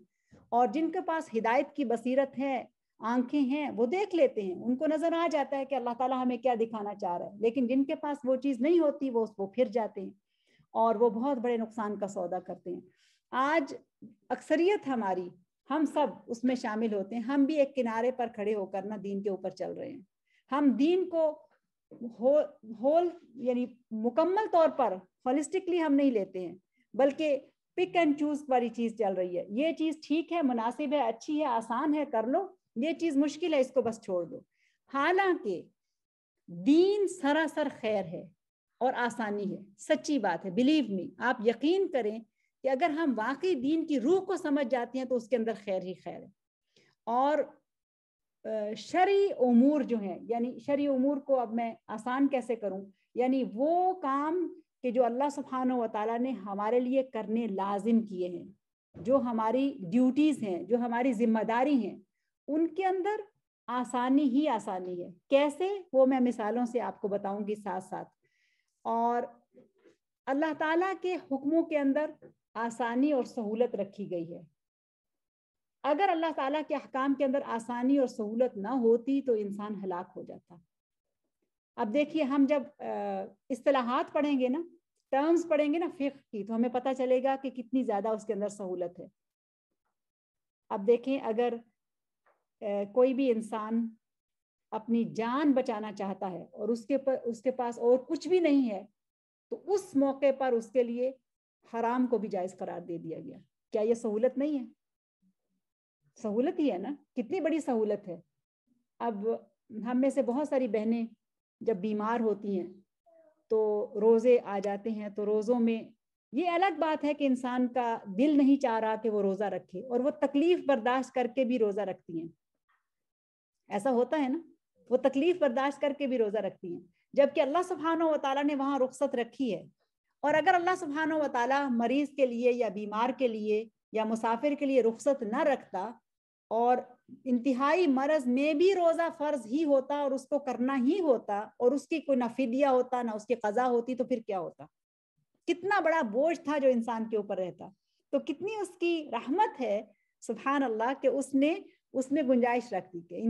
اور جن کے پاس ہدایت کی بصیرت ہے، آنکھیں ہیں، وہ دیکھ لیتے ہیں، ان کو نظر آ جاتا ہے کہ اللہ تعالیٰ ہمیں کیا دکھانا چاہ رہا ہے. لیکن جن کے پاس وہ چیز نہیں ہوتی وہ پھر جاتے ہیں اور وہ بہت بڑے نقصان کا سودا کرتے ہیں. آج اکثریت ہماری، ہم سب اس میں شامل ہوتے ہیں، ہم بھی ایک کنارے پر کھڑے ہو کر نہ دین کے اوپر چل رہے ہیں. ہم دین کو یعنی مکمل طور پر ہولسٹکلی ہم نہیں لیتے ہیں، بلکہ پک اینڈ چوز والی چیز چل رہی ہے. یہ چیز ٹھیک ہے، مناسب ہے، اچھی ہے، آسان ہے، کر لو، یہ چیز مشکل ہے، اس کو بس چھوڑ دو. حالانکہ دین سراسر خیر ہے اور آسانی ہے، سچی بات ہے. بلیو می، آپ یقین کریں کہ اگر ہم واقعی دین کی روح کو سمجھ جاتے ہیں تو اس کے اندر خیر ہی خیر ہے. اور شرعی امور جو ہیں، یعنی شرعی امور کو اب میں آسان کیسے کروں، یعنی وہ کام کہ جو اللہ سبحانہ و تعالیٰ نے ہمارے لیے کرنے لازم کیے ہیں، جو ہماری ڈیوٹیز ہیں، جو ہماری ذمہ داری ہیں، ان کے اندر آسانی ہی آسانی ہے. کیسے، وہ میں مثالوں سے آپ کو بتاؤں گی ساتھ ساتھ. اور اللہ تعالیٰ کے حکموں کے اندر آسانی اور سہولت رکھی گئی ہے. اگر اللہ تعالیٰ کے احکام کے اندر آسانی اور سہولت نہ ہوتی تو انسان ہلاک ہو جاتا. اب دیکھیے، ہم جب اصطلاحات پڑھیں گے نا، ٹرمز پڑھیں گے نا فقہ کی، تو ہمیں پتہ چلے گا کہ کتنی زیادہ اس کے اندر سہولت ہے. اب دیکھیں، اگر کوئی بھی انسان اپنی جان بچانا چاہتا ہے اور اس کے پاس اور کچھ بھی نہیں ہے، تو اس موقع پر اس کے لیے حرام کو بھی جائز قرار دے دیا گیا. کیا یہ سہولت نہیں ہے؟ سہولت ہی ہے نا، کتنی بڑی سہولت ہے. اب ہم میں سے بہت ساری بہنیں جب بیمار ہوتی ہیں تو روزے آ جاتے ہیں، تو روزوں میں یہ الگ بات ہے کہ انسان کا دل نہیں چاہ رہا کہ وہ روزہ رکھے، اور وہ تکلیف برداشت کر کے بھی روزہ رکھتی ہیں. ایسا ہوتا ہے نا، وہ تکلیف برداشت کر کے بھی روزہ رکھتی ہیں، جبکہ اللہ سبحانہ و تعالیٰ نے وہاں رخصت رکھی ہے. اور اگر اللہ سبحانہ و تعالیٰ مریض کے لیے یا بیمار کے لیے یا مسافر کے لیے رخصت نہ رکھتا اور انتہائی مرض میں بھی روزہ فرض ہی ہوتا اور اس کو کرنا ہی ہوتا، اور اس کی کوئی نہ فدیہ ہوتا نہ اس کی قضا ہوتی، تو پھر کیا ہوتا؟ کتنا بڑا بوجھ تھا جو انسان کے اوپر رہتا. تو کتنی اس کی رحمت ہے سبحان اللہ کہ اس نے گنجائش رکھ دی کہ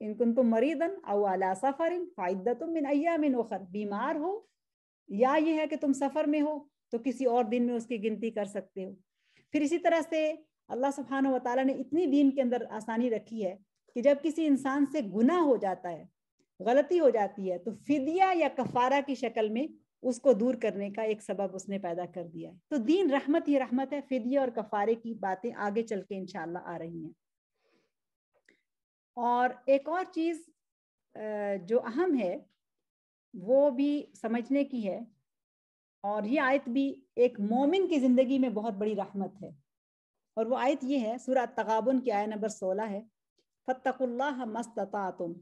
ان کنتم مریضا او علی سفر فعدۃ من ایام اخر. بیمار ہو یا یہ ہے کہ تم سفر میں ہو تو کسی اور دن میں اس کی گنتی کر سکتے ہو. پھر اسی طرح سے اللہ سبحانہ و تعالیٰ نے اتنی دین کے اندر آسانی رکھی ہے کہ جب کسی انسان سے گناہ ہو جاتا ہے، غلطی ہو جاتی ہے، تو فدیہ یا کفارہ کی شکل میں اس کو دور کرنے کا ایک سبب اس نے پیدا کر دیا ہے. تو دین رحمت ہی رحمت ہے. فدیہ اور کفارے کی باتیں آگے چل کے انشاءاللہ آ رہی ہیں. اور ایک اور چیز جو اہم ہے وہ بھی سمجھنے کی ہے، اور یہ آیت بھی ایک مومن کی زندگی میں بہت بڑی رحمت ہے. اور وہ آیت یہ ہے، سورہ تغابن کی آیت نمبر 16 ہے، فَاتَّقُوا اللَّهَ مَا اسْتَطَعْتُمْ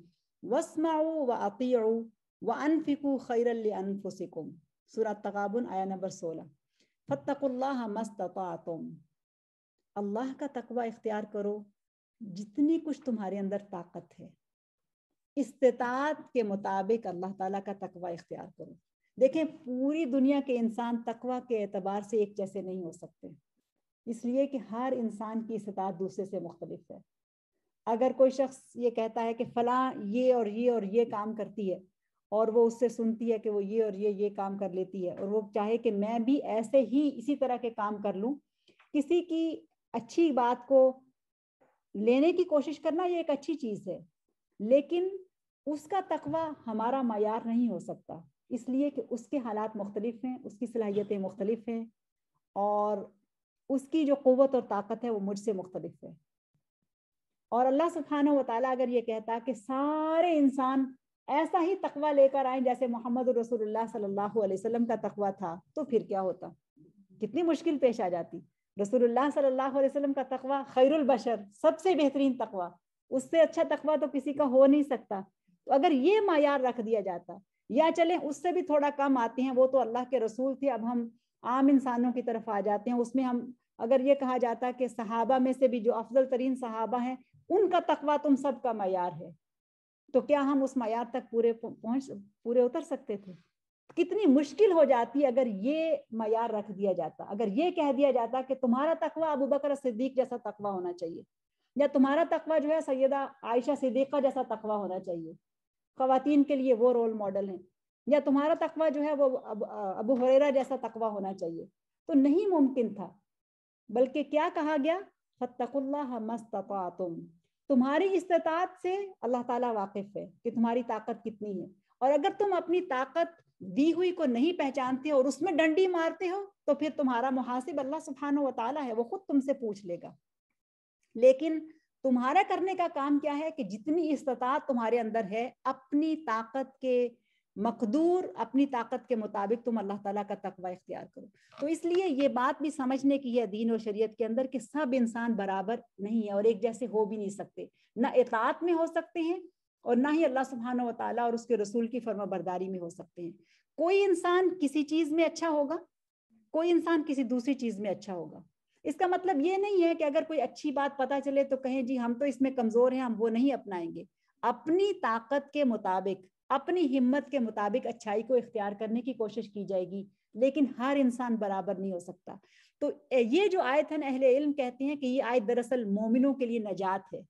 وَاسْمَعُوا وَأَطِيعُوا وَأَنفِقُوا خَيْرًا لِأَنفُسِكُمْ. سورہ تغابن آیت نمبر 16. فَاتَّقُوا اللَّهَ مَا اسْتَطَعْتُمْ، اللہ کا تقوی اختیار کرو جتنی کچھ تمہارے اندر طاقت ہے. استطاعت کے مطابق اللہ تعالیٰ کا تقوی اختیار کرو. دیکھیں، پوری دنیا کے انسان تقوی کے اعتبار سے ایک جیسے نہیں ہو سکتے، اس لیے کہ ہر انسان کی استطاعت دوسرے سے مختلف ہے. اگر کوئی شخص یہ کہتا ہے کہ فلاں یہ اور یہ اور یہ کام کرتی ہے، اور وہ اس سے سنتی ہے کہ وہ یہ اور یہ کام کر لیتی ہے، اور وہ چاہے کہ میں بھی ایسے ہی اسی طرح کے کام کر لوں، کسی کی اچھی بات کو لینے کی کوشش کرنا یہ ایک اچھی چیز ہے، لیکن اس کا تقوی ہمارا معیار نہیں ہو سکتا، اس لیے کہ اس کے حالات مختلف ہیں، اس کی صلاحیتیں مختلف ہیں، اور اس کی جو قوت اور طاقت ہے وہ مجھ سے مختلف ہے. اور اللہ سبحانہ و تعالیٰ اگر یہ کہتا کہ سارے انسان ایسا ہی تقوی لے کر آئیں جیسے محمد رسول اللہ صلی اللہ علیہ وسلم کا تقوی تھا، تو پھر کیا ہوتا؟ کتنی مشکل پیش آ جاتی. رسول اللہ صلی اللہ علیہ وسلم کا تقوی خیر البشر، سب سے بہترین تقوی، اس سے اچھا تقوی تو کسی کا ہو نہیں سکتا. تو اگر یہ معیار رکھ دیا جاتا، یا چلیں اس سے بھی تھوڑا کم آتے ہیں، وہ تو اللہ کے رسول تھے، اب ہم عام انسانوں کی طرف آ جاتے ہیں، اس میں ہم اگر یہ کہا جاتا کہ صحابہ میں سے بھی جو افضل ترین صحابہ ہیں ان کا تقوی تم سب کا معیار ہے، تو کیا ہم اس معیار تک پورے اتر سکتے تھے؟ کتنی مشکل ہو جاتی اگر یہ معیار رکھ دیا جاتا. اگر یہ کہہ دیا جاتا کہ تمہارا تقوی ابو بکر صدیق جیسا تقوی ہونا چاہیے، یا تمہارا تقوی جو ہے سیدہ عائشہ صدیقہ جیسا تقوی ہونا چاہیے، خواتین کے لیے وہ رول ماڈل ہیں، یا تمہارا تقوی جو ہے وہ ابو ہریرہ جیسا تقوی ہونا چاہیے، تو نہیں ممکن تھا. بلکہ کیا کہا گیا؟ فَاتَّقُوا اللَّهَ مَا اسْتَطَعْتُمْ. تمہاری استطاعت سے اللہ تعالیٰ واقف ہے کہ تمہاری طاقت کتنی ہے، اور اگر تم اپنی طاقت دی ہوئی کو نہیں پہچانتے اور اس میں ڈنڈی مارتے ہو تو پھر تمہارا محاسب اللہ سبحانہ و تعالیٰ ہے، وہ خود تم سے پوچھ لے گا. لیکن تمہارا کرنے کا کام کیا ہے کہ جتنی استطاعت تمہارے اندر ہے اپنی طاقت کے مقدور اپنی طاقت کے مطابق تم اللہ تعالیٰ کا تقوی اختیار کرو. تو اس لیے یہ بات بھی سمجھنے کی ہے دین اور شریعت کے اندر کہ سب انسان برابر نہیں ہے اور ایک جیسے ہو بھی نہیں سکتے، نہ اطاعت میں ہو سکتے ہیں اور نہ ہی اللہ سبحانہ و تعالیٰ اور اس کے رسول کی فرما برداری میں ہو سکتے ہیں. کوئی انسان کسی چیز میں اچھا ہوگا، کوئی انسان کسی دوسری چیز میں اچھا ہوگا. اس کا مطلب یہ نہیں ہے کہ اگر کوئی اچھی بات پتہ چلے تو کہیں جی ہم تو اس میں کمزور ہیں، ہم وہ نہیں اپنائیں گے. اپنی طاقت کے مطابق، اپنی ہمت کے مطابق اچھائی کو اختیار کرنے کی کوشش کی جائے گی، لیکن ہر انسان برابر نہیں ہو سکتا. تو یہ جو آیت ہے اہل علم کہتے ہیں کہ یہ آیت دراصل مومنوں کے لیے نجات ہے،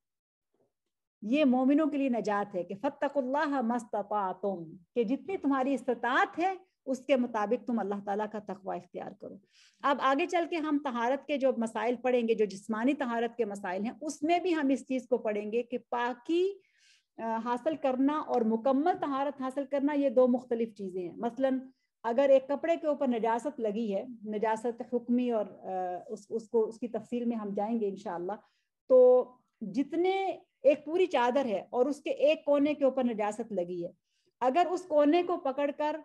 یہ مومنوں کے لیے نجات ہے کہ فاتقوا اللہ ما استطعتم، کہ جتنی تمہاری استطاعت ہے اس کے مطابق تم اللہ تعالیٰ کا تقوی اختیار کرو. اب آگے چل کے ہم طہارت کے جو مسائل پڑھیں گے، جو جسمانی طہارت کے مسائل ہیں، اس میں بھی ہم اس چیز کو پڑھیں گے کہ پاکی حاصل کرنا اور مکمل طہارت حاصل کرنا یہ دو مختلف چیزیں ہیں. مثلا اگر ایک کپڑے کے اوپر نجاست لگی ہے، نجاست حکمی اور اس کی تفصیل میں ہم جائیں گے انشاءاللہ، تو جتنے ایک پوری چادر ہے اور اس کے ایک کونے کے اوپر نجاست لگی ہے، اگر اس کونے کو پکڑ کر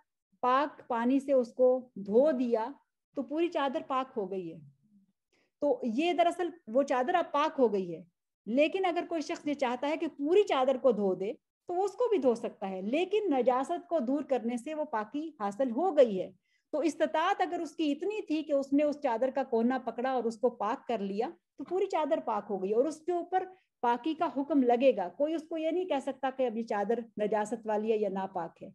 پاک پانی سے اس کو دھو دیا تو پوری چادر پاک ہو گئی ہے. تو یہ دراصل وہ چادر اب پاک ہو گئی ہے. لیکن اگر کوئی شخص یہ چاہتا ہے کہ پوری چادر کو دھو دے تو وہ اس کو بھی دھو سکتا ہے، لیکن نجاست کو دور کرنے سے وہ پاکی حاصل ہو گئی ہے. تو استطاعت اگر اس کی اتنی تھی کہ اس نے اس چادر کا کونا پکڑا اور اس کو پاک کر لیا تو پوری چادر پاک ہو گئی اور اس کے اوپر پاکی کا حکم لگے گا. کوئی اس کو یہ نہیں کہہ سکتا کہ اب یہ چادر نجاست والی ہے یا ناپاک ہے.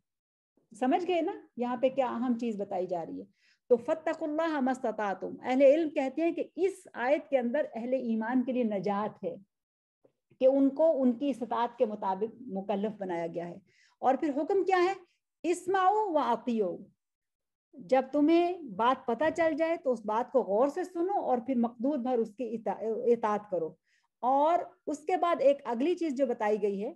سمجھ گئے نا یہاں پہ کیا اہم چیز بتائی جا رہی ہے؟ تو فاتقوا اللہ ما استطعتم، اہل علم کہتے ہیں کہ اس آیت کے اندر اہل ایمان کے لیے نجات ہے کہ ان کو ان کی استطاعت کے مطابق مکلف بنایا گیا ہے. اور پھر حکم کیا ہے؟ اسمعوا واطیعوا، جب تمہیں بات پتہ چل جائے تو اس بات کو غور سے سنو اور پھر مقدور بھر اس کی اطاعت کرو. اور اس کے بعد ایک اگلی چیز جو بتائی گئی ہے،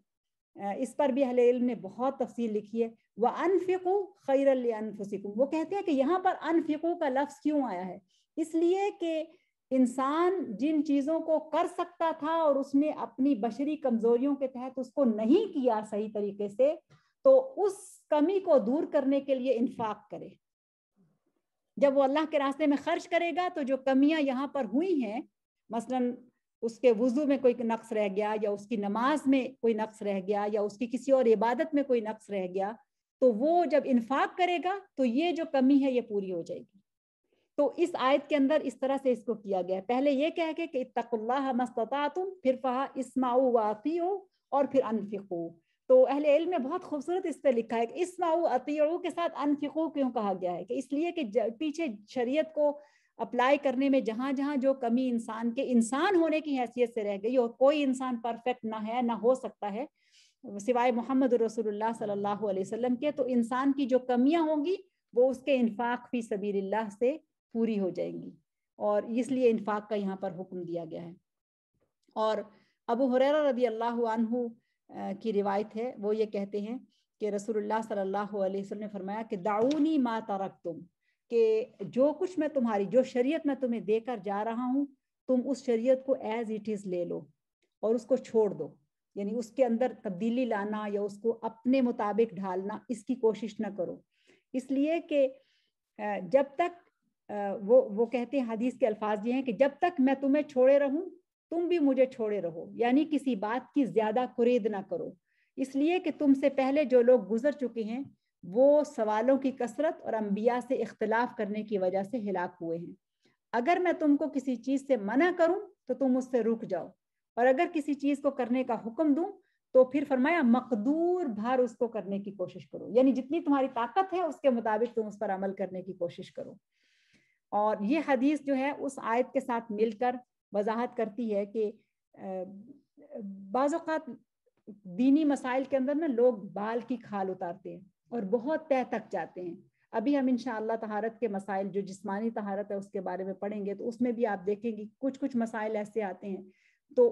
اس پر بھی اہل علم نے بہت تفصیل لکھی ہے، وَأَنفِقُوا خَيْرًا لِأَنفُسِكُمْ. وہ کہتے ہیں کہ یہاں پر انفقوا کا لفظ کیوں آیا ہے؟ اس لیے کہ انسان جن چیزوں کو کر سکتا تھا اور اس نے اپنی بشری کمزوریوں کے تحت اس کو نہیں کیا صحیح طریقے سے، تو اس کمی کو دور کرنے کے لیے انفاق کرے. جب وہ اللہ کے راستے میں خرچ کرے گا تو جو کمیاں یہاں پر ہوئی ہیں، مثلا اس کے وضو میں کوئی نقص رہ گیا یا اس کی نماز میں کوئی نقص رہ گیا یا اس کی کسی اور عبادت میں کوئی نقص رہ گیا، تو وہ جب انفاق کرے گا تو یہ جو کمی ہے یہ پوری ہو جائے گی. تو اس آیت کے اندر اس طرح سے اس کو کیا گیا ہے. پہلے یہ کہہ کے کہ اتقوا اللہ ما استطعتم، پھر کہا اسمعوا واطیعوا اور پھر انفقوا. تو اہل علم نے بہت خوبصورت اس پہ لکھا ہے کہ اسمعوا اطیعوا کے ساتھ انفقوا کیوں کہا گیا ہے، کہ اس لیے کہ پیچھے شریعت کو اپلائی کرنے میں جہاں جہاں جو کمی انسان کے انسان ہونے کی حیثیت سے رہ گئی، اور کوئی انسان پرفیکٹ نہ ہے نہ ہو سکتا ہے سوائے محمد رسول اللہ صلی اللہ علیہ وسلم کے، تو انسان کی جو کمیاں ہوں گی وہ اس کے انفاق فی سبیل اللہ سے پوری ہو جائیں گی، اور اس لیے انفاق کا یہاں پر حکم دیا گیا ہے. اور ابو ہریرہ رضی اللہ عنہ کی روایت ہے، وہ یہ کہتے ہیں کہ رسول اللہ صلی اللہ علیہ وسلم نے فرمایا کہ دعونی ما ترکتم، کہ جو کچھ میں تمہاری، جو شریعت میں تمہیں دے کر جا رہا ہوں، تم اس شریعت کو ایز اٹ از لے لو اور اس کو چھوڑ دو. یعنی اس کے اندر تبدیلی لانا یا اس کو اپنے مطابق ڈھالنا، اس کی کوشش نہ کرو. اس لیے کہ جب تک وہ کہتے ہیں، حدیث کے الفاظ یہ ہیں کہ جب تک میں تمہیں چھوڑے رہوں تم بھی مجھے چھوڑے رہو، یعنی کسی بات کی زیادہ قرید نہ کرو. اس لیے کہ تم سے پہلے جو لوگ گزر چکے ہیں وہ سوالوں کی کثرت اور انبیاء سے اختلاف کرنے کی وجہ سے ہلاک ہوئے ہیں. اگر میں تم کو کسی چیز سے منع کروں تو تم اس سے رک جاؤ، اور اگر کسی چیز کو کرنے کا حکم دوں تو پھر فرمایا مقدور بھر اس کو کرنے کی کوشش کرو، یعنی جتنی تمہاری طاقت ہے اس کے مطابق تم اس پر عمل کرنے کی کوشش کرو. اور یہ حدیث جو ہے اس آیت کے ساتھ مل کر وضاحت کرتی ہے کہ بعض اوقات دینی مسائل کے اندر نا لوگ بال کی کھال اتارتے ہیں اور بہت تہ تک جاتے ہیں. ابھی ہم انشاءاللہ طہارت کے مسائل، جو جسمانی طہارت ہے اس کے بارے میں پڑھیں گے، تو اس میں بھی آپ دیکھیں گی کچھ مسائل ایسے آتے ہیں. تو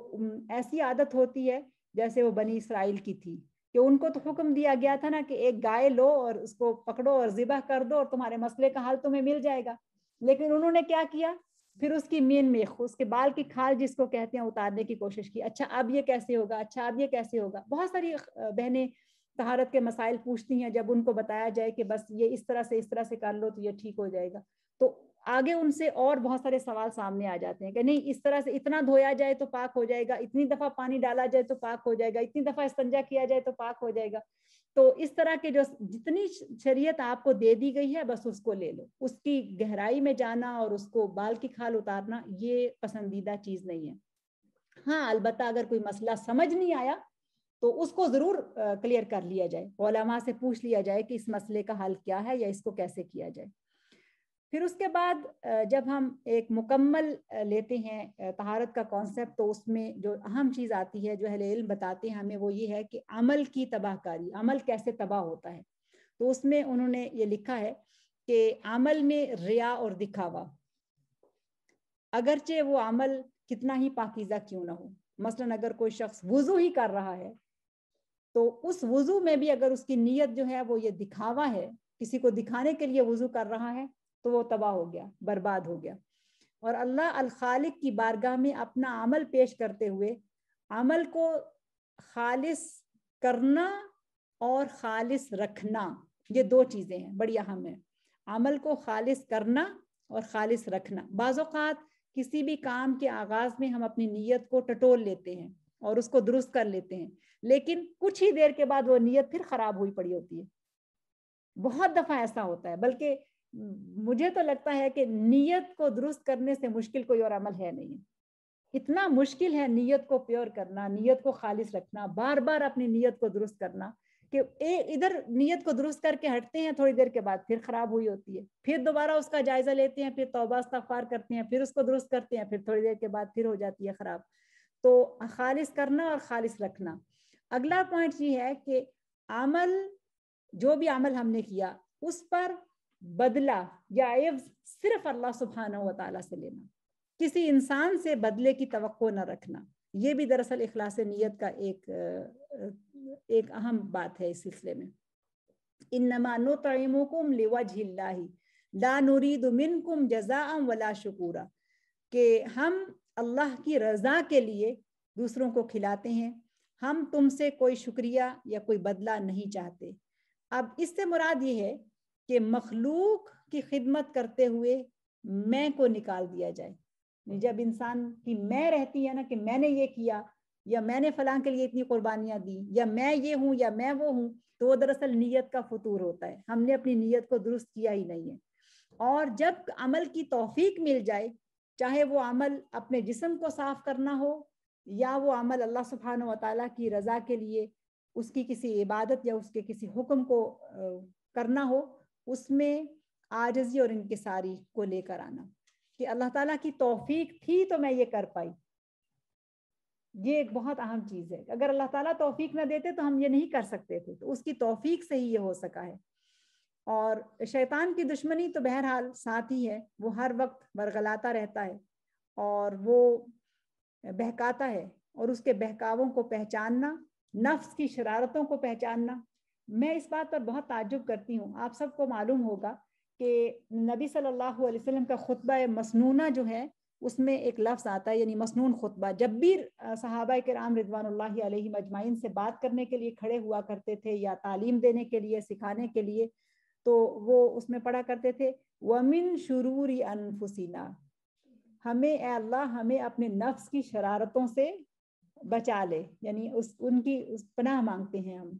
ایسی عادت ہوتی ہے جیسے وہ بنی اسرائیل کی تھی کہ ان کو تو حکم دیا گیا تھا نا کہ ایک گائے لو اور اس کو پکڑو اور ذبح کر دو اور تمہارے مسئلے کا حل تمہیں مل جائے گا. لیکن انہوں نے کیا کیا؟ پھر اس کی مین میخ، اس کے بال کی کھال جس کو کہتے ہیں، اتارنے کی کوشش کی. اچھا اب یہ کیسے ہوگا، اچھا اب یہ کیسے ہوگا. بہت ساری بہنیں طہارت کے مسائل پوچھتی ہیں، جب ان کو بتایا جائے کہ بس یہ اس طرح سے کر لو تو یہ ٹھیک ہو جائے گا، تو آگے ان سے اور بہت سارے سوال سامنے آ جاتے ہیں کہ نہیں اس طرح سے اتنا دھویا جائے تو پاک ہو جائے گا، اتنی دفعہ پانی ڈالا جائے تو پاک ہو جائے گا، اتنی دفعہ استنجا کیا جائے تو پاک ہو جائے گا. تو اس طرح کے جو جتنی شریعت آپ کو دے دی گئی ہے بس اس کو لے لو. اس کی گہرائی میں جانا اور اس کو بال کی کھال اتارنا یہ پسندیدہ چیز نہیں ہے. ہاں البتہ اگر کوئی مسئلہ سمجھ نہیں آیا تو اس کو ضرور کلیئر کر لیا جائے، علماء سے پوچھ لیا جائے کہ اس مسئلے کا حل کیا ہے یا اس کو کیسے کیا جائے. پھر اس کے بعد جب ہم ایک مکمل لیتے ہیں طہارت کا کانسیپٹ، تو اس میں جو اہم چیز آتی ہے جو اہل علم بتاتے ہیں ہمیں وہ یہ ہے کہ عمل کی تباہ کاری، عمل کیسے تباہ ہوتا ہے. تو اس میں انہوں نے یہ لکھا ہے کہ عمل میں ریا اور دکھاوا، اگرچہ وہ عمل کتنا ہی پاکیزہ کیوں نہ ہو، مثلا اگر کوئی شخص وضو ہی کر رہا ہے تو اس وضو میں بھی اگر اس کی نیت جو ہے وہ یہ دکھاوا ہے، کسی کو دکھانے کے لیے وضو کر رہا ہے، تو وہ تباہ ہو گیا، برباد ہو گیا. اور اللہ الخالق کی بارگاہ میں اپنا عمل پیش کرتے ہوئے عمل کو خالص کرنا اور خالص رکھنا، یہ دو چیزیں ہیں بڑی اہم ہیں. عمل کو خالص کرنا اور خالص رکھنا. بعض اوقات کسی بھی کام کے آغاز میں ہم اپنی نیت کو ٹٹول لیتے ہیں اور اس کو درست کر لیتے ہیں، لیکن کچھ ہی دیر کے بعد وہ نیت پھر خراب ہوئی پڑی ہوتی ہے. بہت دفعہ ایسا ہوتا ہے، بلکہ مجھے تو لگتا ہے کہ نیت کو درست کرنے سے مشکل کوئی اور عمل ہے نہیں. اتنا مشکل ہے نیت کو پیور کرنا، نیت کو خالص رکھنا، بار بار اپنی نیت کو درست کرنا، کہ ادھر نیت کو درست کر کے ہٹتے ہیں، تھوڑی دیر کے بعد پھر خراب ہوئی ہوتی ہے، پھر دوبارہ اس کا جائزہ لیتے ہیں، پھر توبہ استغفار کرتے ہیں، پھر اس کو درست کرتے ہیں، پھر تھوڑی دیر کے بعد پھر ہو جاتی ہے خراب. تو خالص کرنا اور خالص رکھنا. اگلا پوائنٹ یہ ہے کہ عمل، جو بھی عمل ہم نے کیا اس پر بدلہ یا عوض صرف اللہ سبحانہ و تعالیٰ سے لینا، کسی انسان سے بدلے کی توقع نہ رکھنا. یہ بھی دراصل اخلاص نیت کا ایک اہم بات ہے اس سلسلے میں. انما نطعمکم لوجہ اللہ لا نرید منکم جزاء ولا شکورا، کہ ہم اللہ کی رضا کے لیے دوسروں کو کھلاتے ہیں، ہم تم سے کوئی شکریہ یا کوئی بدلہ نہیں چاہتے. اب اس سے مراد یہ ہے کہ مخلوق کی خدمت کرتے ہوئے میں کو نکال دیا جائے. جب انسان کی میں رہتی ہے نا کہ میں نے یہ کیا، یا میں نے فلاں کے لیے اتنی قربانیاں دی، یا میں یہ ہوں یا میں وہ ہوں، تو وہ دراصل نیت کا فطور ہوتا ہے. ہم نے اپنی نیت کو درست کیا ہی نہیں ہے. اور جب عمل کی توفیق مل جائے، چاہے وہ عمل اپنے جسم کو صاف کرنا ہو یا وہ عمل اللہ سبحانہ و تعالیٰ کی رضا کے لیے اس کی کسی عبادت یا اس کے کسی حکم کو کرنا ہو، اس میں عاجزی اور انکساری کو لے کر آنا کہ اللہ تعالیٰ کی توفیق تھی تو میں یہ کر پائی. یہ ایک بہت اہم چیز ہے. اگر اللہ تعالیٰ توفیق نہ دیتے تو ہم یہ نہیں کر سکتے تھے، تو اس کی توفیق سے ہی یہ ہو سکا ہے. اور شیطان کی دشمنی تو بہرحال ساتھ ہی ہے، وہ ہر وقت برگلاتا رہتا ہے اور وہ بہکاتا ہے، اور اس کے بہکاووں کو پہچاننا، نفس کی شرارتوں کو پہچاننا. میں اس بات پر بہت تعجب کرتی ہوں، آپ سب کو معلوم ہوگا کہ نبی صلی اللہ علیہ وسلم کا خطبہ مسنونہ جو ہے اس میں ایک لفظ آتا ہے، یعنی مسنون خطبہ. جب بھی صحابہ کرام رضوان اللہ علیہم اجمعین سے بات کرنے کے لیے کھڑے ہوا کرتے تھے یا تعلیم دینے کے لیے، سکھانے کے لیے، تو وہ اس میں پڑھا کرتے تھے وَمِن شُرُورِ أَنفُسِنَا، ہمیں اے اللہ ہمیں اپنے نفس کی شرارتوں سے بچا لے، یعنی ان کی پناہ مانگتے ہیں ہم.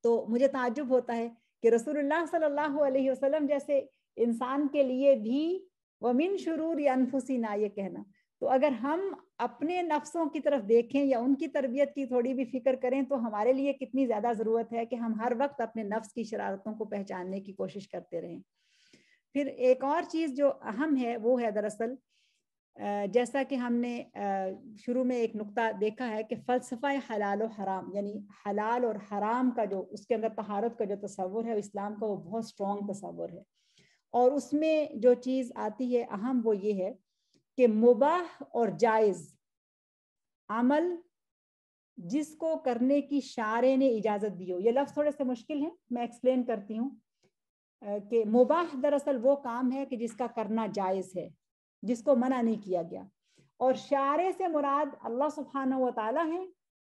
تو مجھے تعجب ہوتا ہے کہ رسول اللہ صلی اللہ علیہ وسلم جیسے انسان کے لیے بھی وَمِن شُرُورِ أَنفُسِنَا یہ کہنا. تو اگر ہم اپنے نفسوں کی طرف دیکھیں یا ان کی تربیت کی تھوڑی بھی فکر کریں تو ہمارے لیے کتنی زیادہ ضرورت ہے کہ ہم ہر وقت اپنے نفس کی شرارتوں کو پہچاننے کی کوشش کرتے رہیں. پھر ایک اور چیز جو اہم ہے وہ ہے دراصل جیسا کہ ہم نے شروع میں ایک نقطہ دیکھا ہے کہ فلسفہ حلال و حرام، یعنی حلال اور حرام کا جو اس کے اندر طہارت کا جو تصور ہے اسلام کا، وہ بہت سٹرونگ تصور ہے. اور اس میں جو چیز آتی ہے اہم وہ یہ ہے کہ مباح اور جائز عمل جس کو کرنے کی شارع نے اجازت دی ہو. یہ لفظ تھوڑے سے مشکل ہے، میں ایکسپلین کرتی ہوں کہ مباح دراصل وہ کام ہے کہ جس کا کرنا جائز ہے، جس کو منع نہیں کیا گیا. اور شارع سے مراد اللہ سبحانہ و تعالیٰ ہیں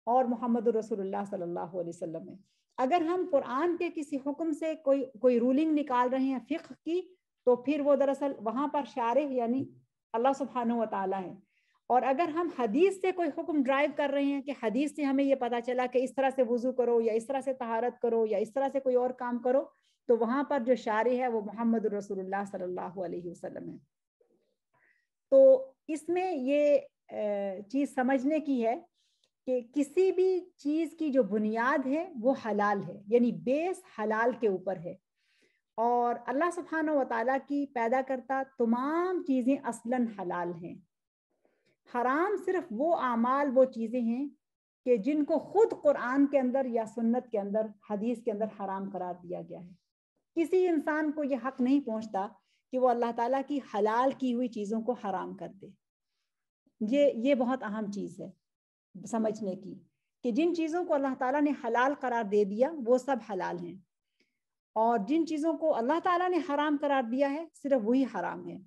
اور محمد رسول اللہ صلی اللہ علیہ وسلم ہے. اگر ہم قرآن کے کسی حکم سے کوئی رولنگ نکال رہے ہیں فقہ کی تو پھر وہ دراصل وہاں پر شارح یعنی اللہ سبحانہ و تعالیٰ ہے. اور اگر ہم حدیث سے کوئی حکم ڈرائیو کر رہے ہیں کہ حدیث سے ہمیں یہ پتا چلا کہ اس طرح سے وضو کرو یا اس طرح سے طہارت کرو یا اس طرح سے کوئی اور کام کرو تو وہاں پر جو شارح ہے وہ محمد رسول اللہ صلی اللہ علیہ وسلم ہے. تو اس میں یہ چیز سمجھنے کی ہے کہ کسی بھی چیز کی جو بنیاد ہے وہ حلال ہے، یعنی بیس حلال کے اوپر ہے. اور اللہ سبحانہ و تعالیٰ کی پیدا کرتا تمام چیزیں اصلاً حلال ہیں. حرام صرف وہ اعمال وہ چیزیں ہیں کہ جن کو خود قرآن کے اندر یا سنت کے اندر حدیث کے اندر حرام قرار دیا گیا ہے. کسی انسان کو یہ حق نہیں پہنچتا کہ وہ اللہ تعالیٰ کی حلال کی ہوئی چیزوں کو حرام کر دے. یہ بہت اہم چیز ہے سمجھنے کی کہ جن چیزوں کو اللہ تعالیٰ نے حلال قرار دے دیا وہ سب حلال ہیں، اور جن چیزوں کو اللہ تعالیٰ نے حرام قرار دیا ہے صرف وہی حرام ہے.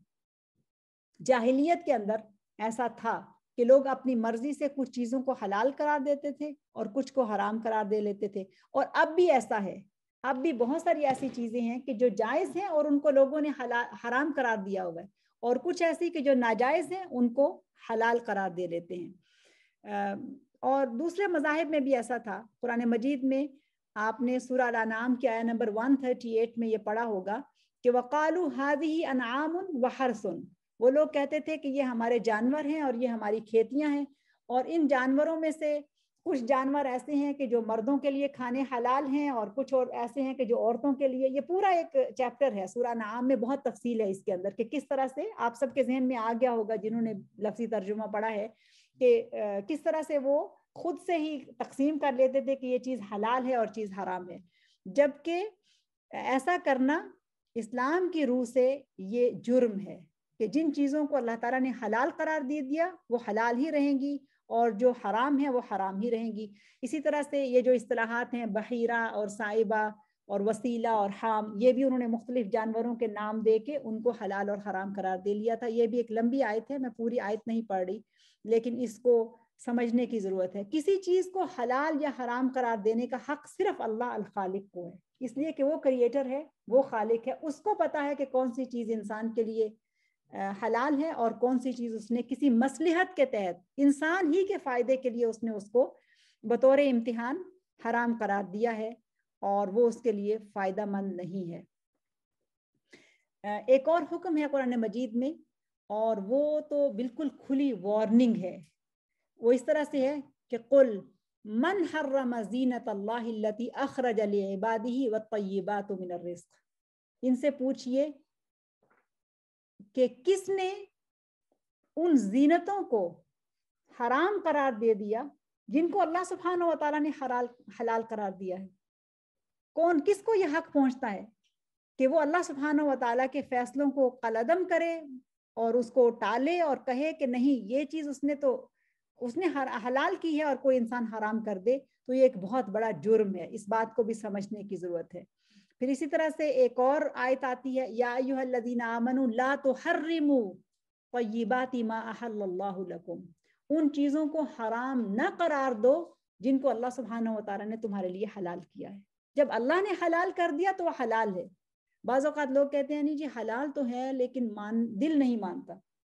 جاہلیت کے اندر ایسا تھا کہ لوگ اپنی مرضی سے کچھ چیزوں کو حلال قرار دیتے تھے اور کچھ کو حرام قرار دے لیتے تھے، اور اب بھی ایسا ہے. اب بھی بہت ساری ایسی چیزیں ہیں کہ جو جائز ہیں اور ان کو لوگوں نے حرام قرار دیا ہوا ہے، اور کچھ ایسی کہ جو ناجائز ہیں ان کو حلال قرار دے لیتے ہیں. اور دوسرے مذاہب میں بھی ایسا تھا. قرآن مجید میں آپ نے سورہ الانعام کی آیہ نمبر 138 میں یہ پڑھا ہوگا کہ وَقَالُوا هَذِهِ أَنْعَامٌ وَحَرْثٌ. وہ لوگ کہتے تھے کہ یہ ہمارے جانور ہیں اور یہ ہماری کھیتیاں ہیں، اور ان جانوروں میں سے کچھ جانور ایسے ہیں کہ جو مردوں کے لیے کھانے حلال ہیں اور کچھ اور ایسے ہیں کہ جو عورتوں کے لیے. یہ پورا ایک چیپٹر ہے سورہ الانعام میں، بہت تفصیل ہے اس کے اندر کہ کس طرح سے آپ سب کے ذہن میں آ گیا ہوگا جنہوں نے لفظی ترجمہ پڑھا ہے کہ کس طرح سے وہ خود سے ہی تقسیم کر لیتے تھے کہ یہ چیز حلال ہے اور چیز حرام ہے، جبکہ ایسا کرنا اسلام کی روح سے یہ جرم ہے کہ جن چیزوں کو اللہ تعالیٰ نے حلال قرار دے دیا وہ حلال ہی رہیں گی اور جو حرام ہیں وہ حرام ہی رہیں گی. اسی طرح سے یہ جو اصطلاحات ہیں بحیرہ اور صائبہ اور وسیلہ اور حام، یہ بھی انہوں نے مختلف جانوروں کے نام دے کے ان کو حلال اور حرام قرار دے لیا تھا. یہ بھی ایک لمبی آیت ہے، میں پوری آیت نہیں پڑھ رہی، لیکن اس کو سمجھنے کی ضرورت ہے. کسی چیز کو حلال یا حرام قرار دینے کا حق صرف اللہ الخالق کو ہے، اس لیے کہ وہ کریٹر ہے، وہ خالق ہے. اس کو پتا ہے کہ کون سی چیز انسان کے لیے حلال ہے اور کون سی چیز اس نے کسی مصلحت کے تحت انسان ہی کے فائدے کے لیے اس نے اس کو بطور امتحان حرام قرار دیا ہے اور وہ اس کے لیے فائدہ مند نہیں ہے. ایک اور حکم ہے قرآن مجید میں، اور وہ تو بالکل کھلی وارننگ ہے. وہ اس طرح سے ہے کہ قل من حرم زینت اللہ التی اخرج لعبادہ والطیبات من الرزق. ان سے پوچھئے کہ کس نے ان زینتوں کو حرام قرار دے دیا جن کو اللہ سبحانہ و تعالیٰ نے حلال قرار دیا ہے. کون، کس کو یہ حق پہنچتا ہے کہ وہ اللہ سبحانہ و تعالیٰ کے فیصلوں کو قلعدم کرے اور اس کو ٹالے اور کہے کہ نہیں یہ چیز اس نے حلال کی ہے اور کوئی انسان حرام کر دے تو یہ ایک بہت بڑا جرم ہے. اس بات کو بھی سمجھنے کی ضرورت ہے. پھر اسی طرح سے ایک اور آیت آتی ہے یا ایھا الذین آمنوا لا تحرموا طیبات ما احل اللہ لکم. ان چیزوں کو حرام نہ قرار دو جن کو اللہ سبحانہ و تعالیٰ نے تمہارے لیے حلال کیا ہے. جب اللہ نے حلال کر دیا تو وہ حلال ہے. بعض اوقات لوگ کہتے ہیں نہیں جی حلال تو ہے لیکن دل نہیں مانتا.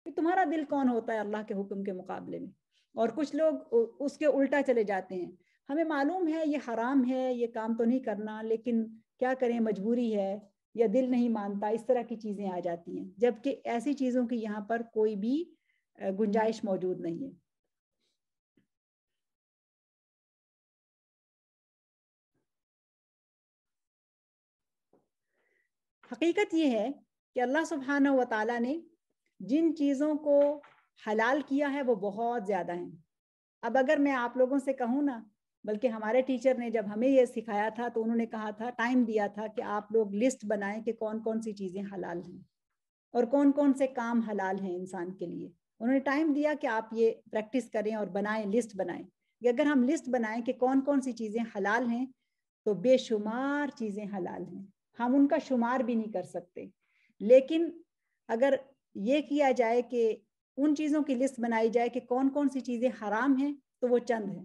کہ تمہارا دل کون ہوتا ہے اللہ کے حکم کے مقابلے میں؟ اور کچھ لوگ اس کے الٹا چلے جاتے ہیں. ہمیں معلوم ہے یہ حرام ہے، یہ کام تو نہیں کرنا، لیکن کیا کریں مجبوری ہے یا دل نہیں مانتا، اس طرح کی چیزیں آ جاتی ہیں، جبکہ ایسی چیزوں کی یہاں پر کوئی بھی گنجائش موجود نہیں ہے. حقیقت یہ ہے کہ اللہ سبحانہ و تعالیٰ نے جن چیزوں کو حلال کیا ہے وہ بہت زیادہ ہیں. اب اگر میں آپ لوگوں سے کہوں نا، بلکہ ہمارے ٹیچر نے جب ہمیں یہ سکھایا تھا تو انہوں نے کہا تھا، ٹائم دیا تھا کہ آپ لوگ لسٹ بنائیں کہ کون کون سی چیزیں حلال ہیں اور کون کون سے کام حلال ہیں انسان کے لیے. انہوں نے ٹائم دیا کہ آپ یہ پریکٹس کریں اور بنائیں، لسٹ بنائیں. کہ اگر ہم لسٹ بنائیں کہ کون کون سی چیزیں حلال ہیں تو بے شمار چیزیں حلال ہیں، ہم ان کا شمار بھی نہیں کر سکتے. لیکن اگر یہ کیا جائے کہ ان چیزوں کی لسٹ بنائی جائے کہ کون کون سی چیزیں حرام ہیں تو وہ چند ہیں.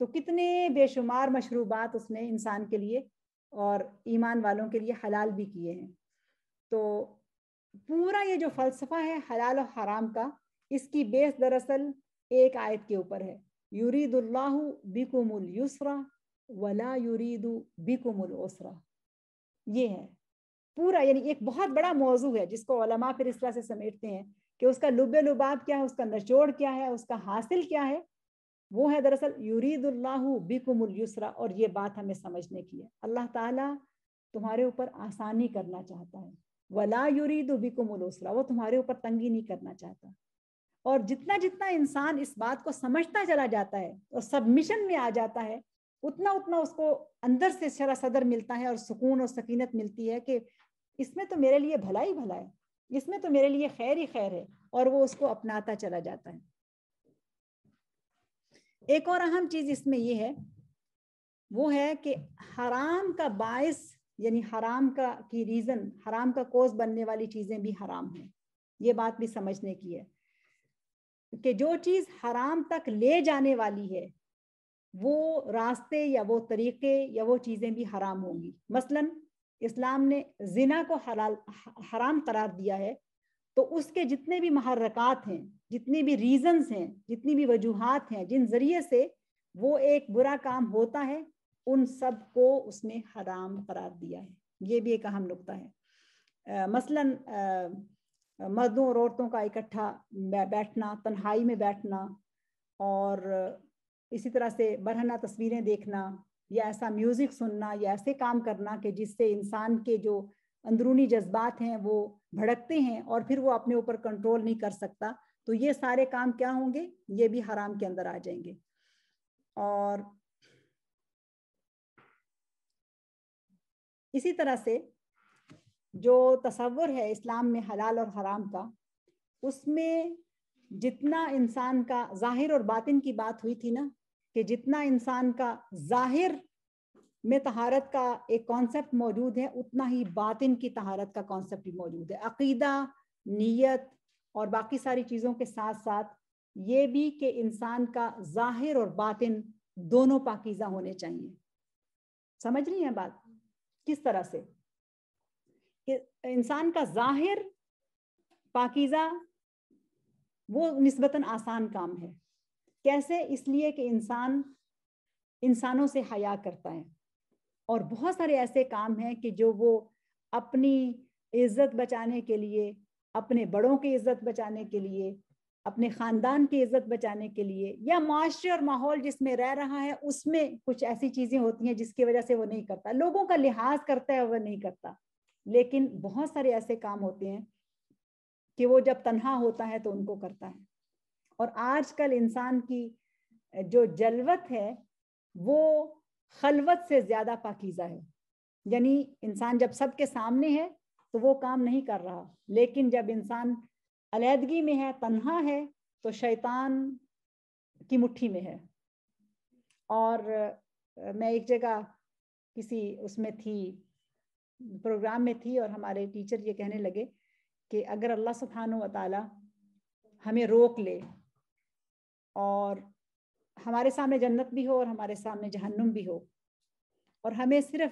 تو کتنے بے شمار مشروبات اس نے انسان کے لیے اور ایمان والوں کے لیے حلال بھی کیے ہیں. تو پورا یہ جو فلسفہ ہے حلال و حرام کا، اس کی بیس دراصل ایک آیت کے اوپر ہے، یرید اللہ بکم الیسر ولا یرید بکم العسر. یہ ہے پورا، یعنی ایک بہت بڑا موضوع ہے جس کو علماء پھر اس طرح سے سمیٹتے ہیں کہ اس کا لب لباب کیا ہے، اس کا نچوڑ کیا ہے، اس کا حاصل کیا ہے. وہ ہے دراصل یرید اللہ بکم الیسر. اور یہ بات ہمیں سمجھنے کی ہے، اللہ تعالیٰ تمہارے اوپر آسانی کرنا چاہتا ہے، ولا یرید بکم العسر، وہ تمہارے اوپر تنگی نہیں کرنا چاہتا. اور جتنا جتنا انسان اس بات کو سمجھتا چلا جاتا ہے اور سبمیشن میں آ جاتا ہے، اتنا اتنا اس کو اندر سے شرح صدر ملتا ہے اور سکون اور سکینت ملتی ہے کہ اس میں تو میرے لیے بھلا ہی بھلا ہے، اس میں تو میرے لیے خیر ہی خیر ہے، اور وہ اس کو اپناتا چلا جاتا ہے. ایک اور اہم چیز اس میں یہ ہے، وہ ہے کہ حرام کا باعث، یعنی حرام کا کی ریزن، حرام کا کوز بننے والی چیزیں بھی حرام ہیں. یہ بات بھی سمجھنے کی ہے کہ جو چیز حرام تک لے جانے والی ہے وہ راستے یا وہ طریقے یا وہ چیزیں بھی حرام ہوں گی. مثلاً اسلام نے زنا کو حرام قرار دیا ہے، تو اس کے جتنے بھی محرکات ہیں، جتنی بھی ریزنز ہیں، جتنی بھی وجوہات ہیں جن ذریعے سے وہ ایک برا کام ہوتا ہے، ان سب کو اس نے حرام قرار دیا ہے. یہ بھی ایک اہم نقطہ ہے. مثلاً مردوں اور عورتوں کا اکٹھا بیٹھنا، تنہائی میں بیٹھنا، اور اسی طرح سے برہنہ تصویریں دیکھنا یا ایسا میوزک سننا یا ایسے کام کرنا کہ جس سے انسان کے جو اندرونی جذبات ہیں وہ بھڑکتے ہیں اور پھر وہ اپنے اوپر کنٹرول نہیں کر سکتا، تو یہ سارے کام کیا ہوں گے؟ یہ بھی حرام کے اندر آ جائیں گے. اور اسی طرح سے جو تصور ہے اسلام میں حلال اور حرام کا، اس میں جتنا انسان کا ظاہر اور باطن کی بات ہوئی تھی نا، کہ جتنا انسان کا ظاہر میں طہارت کا ایک کانسیپٹ موجود ہے، اتنا ہی باطن کی طہارت کا کانسیپٹ بھی موجود ہے. عقیدہ، نیت اور باقی ساری چیزوں کے ساتھ ساتھ یہ بھی کہ انسان کا ظاہر اور باطن دونوں پاکیزہ ہونے چاہیے. سمجھ رہی ہیں بات کس طرح سے؟ کہ انسان کا ظاہر پاکیزہ وہ نسبتاً آسان کام ہے. کیسے؟ اس لیے کہ انسان انسانوں سے حیا کرتا ہے، اور بہت سارے ایسے کام ہیں کہ جو وہ اپنی عزت بچانے کے لیے، اپنے بڑوں کی عزت بچانے کے لیے، اپنے خاندان کی عزت بچانے کے لیے، یا معاشرے اور ماحول جس میں رہ رہا ہے اس میں کچھ ایسی چیزیں ہوتی ہیں جس کی وجہ سے وہ نہیں کرتا. لوگوں کا لحاظ کرتا ہے وہ نہیں کرتا، لیکن بہت سارے ایسے کام ہوتے ہیں کہ وہ جب تنہا ہوتا ہے تو ان کو کرتا ہے. اور آج کل انسان کی جو جلوت ہے وہ خلوت سے زیادہ پاکیزہ ہے. یعنی انسان جب سب کے سامنے ہے تو وہ کام نہیں کر رہا، لیکن جب انسان علیحدگی میں ہے، تنہا ہے، تو شیطان کی مٹھی میں ہے. اور میں ایک جگہ کسی اس میں تھی، پروگرام میں تھی، اور ہمارے ٹیچر یہ کہنے لگے کہ اگر اللہ سبحانہ و تعالی ہمیں روک لے اور ہمارے سامنے جنت بھی ہو اور ہمارے سامنے جہنم بھی ہو، اور ہمیں صرف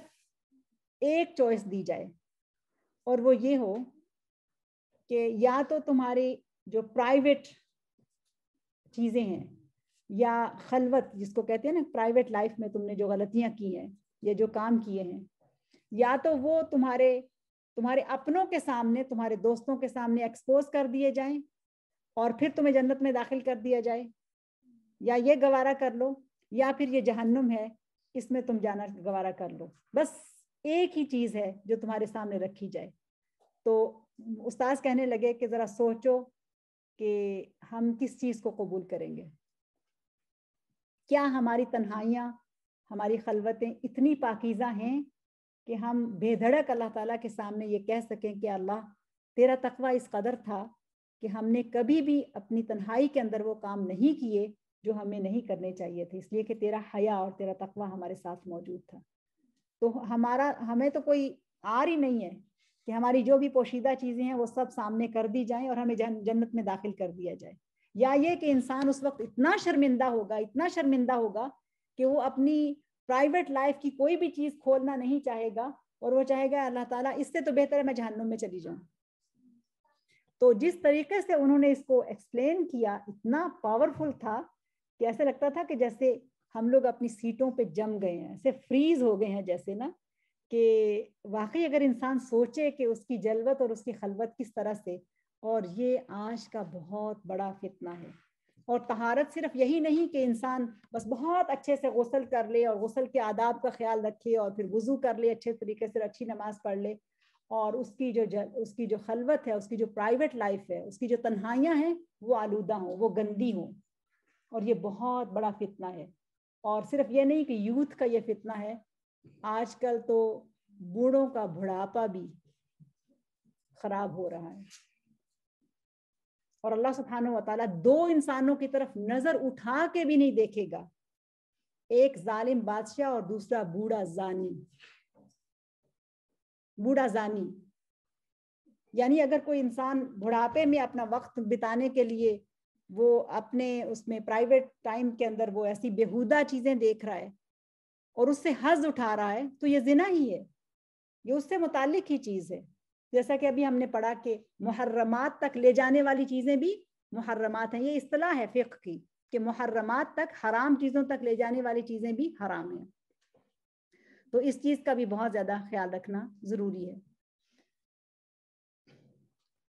ایک چوائس دی جائے، اور وہ یہ ہو کہ یا تو تمہاری جو پرائیویٹ چیزیں ہیں یا خلوت جس کو کہتے ہیں نا، پرائیویٹ لائف میں تم نے جو غلطیاں کی ہیں یا جو کام کیے ہیں، یا تو وہ تمہارے اپنوں کے سامنے، تمہارے دوستوں کے سامنے ایکسپوز کر دیے جائیں اور پھر تمہیں جنت میں داخل کر دیا جائے، یا یہ گوارا کر لو، یا پھر یہ جہنم ہے اس میں تم جانا گوارا کر لو. بس ایک ہی چیز ہے جو تمہارے سامنے رکھی جائے. تو استاذ کہنے لگے کہ ذرا سوچو کہ ہم کس چیز کو قبول کریں گے. کیا ہماری تنہائیاں، ہماری خلوتیں اتنی پاکیزہ ہیں کہ ہم بے دھڑک اللہ تعالیٰ کے سامنے یہ کہہ سکیں کہ اللہ تیرا تقویٰ اس قدر تھا کہ ہم نے کبھی بھی اپنی تنہائی کے اندر وہ کام نہیں کیے جو ہمیں نہیں کرنے چاہیے تھے، اس لیے کہ تیرا حیا اور تیرا تقویٰ ہمارے ساتھ موجود تھا. تو ہمیں تو کوئی عار ہی نہیں ہے کہ ہماری جو بھی پوشیدہ چیزیں ہیں وہ سب سامنے کر دی جائیں اور ہمیں جنت میں داخل کر دیا جائے. یا یہ کہ انسان اس وقت اتنا شرمندہ ہوگا کہ وہ اپنی پرائیویٹ لائف کی کوئی بھی چیز کھولنا نہیں چاہے گا اور وہ چاہے گا اللہ تعالیٰ اس سے تو بہتر ہے میں جہنم میں چلی جاؤں. تو جس طریقے سے انہوں نے اس کو ایکسپلین کیا اتنا پاورفل تھا کہ ایسے لگتا تھا کہ جیسے ہم لوگ اپنی سیٹوں پہ جم گئے ہیں, ایسے فریز ہو گئے ہیں جیسے نا, کہ واقعی اگر انسان سوچے کہ اس کی جلوت اور اس کی خلوت کس طرح سے, اور یہ آج کا بہت بڑا فتنہ ہے. اور طہارت صرف یہی نہیں کہ انسان بس بہت اچھے سے غسل کر لے اور غسل کے آداب کا خیال رکھے اور پھر وضو کر لے اچھے طریقے سے, اچھی نماز پڑھ لے, اور اس کی جو خلوت ہے, اس کی جو پرائیویٹ لائف ہے, اس کی جو تنہائیاں ہیں وہ آلودہ ہوں, وہ گندی ہوں. اور یہ بہت بڑا فتنہ ہے. اور صرف یہ نہیں کہ یوتھ کا یہ فتنہ ہے, آج کل تو بوڑھوں کا بڑھاپا بھی خراب ہو رہا ہے. اور اللہ سبحانہ و تعالیٰ دو انسانوں کی طرف نظر اٹھا کے بھی نہیں دیکھے گا, ایک ظالم بادشاہ اور دوسرا بوڑھا زانی. بوڑھا زانی یعنی اگر کوئی انسان بڑھاپے میں اپنا وقت بتانے کے لیے وہ اپنے اس میں پرائیویٹ ٹائم کے اندر وہ ایسی بےہودہ چیزیں دیکھ رہا ہے اور اس سے حظ اٹھا رہا ہے, تو یہ زنا ہی ہے, یہ اس سے متعلق ہی چیز ہے. جیسا کہ ابھی ہم نے پڑھا کہ محرمات تک لے جانے والی چیزیں بھی محرمات ہیں. یہ اصطلاح ہے فقہ کی کہ محرمات تک, حرام چیزوں تک لے جانے والی چیزیں بھی حرام ہیں. تو اس چیز کا بھی بہت زیادہ خیال رکھنا ضروری ہے.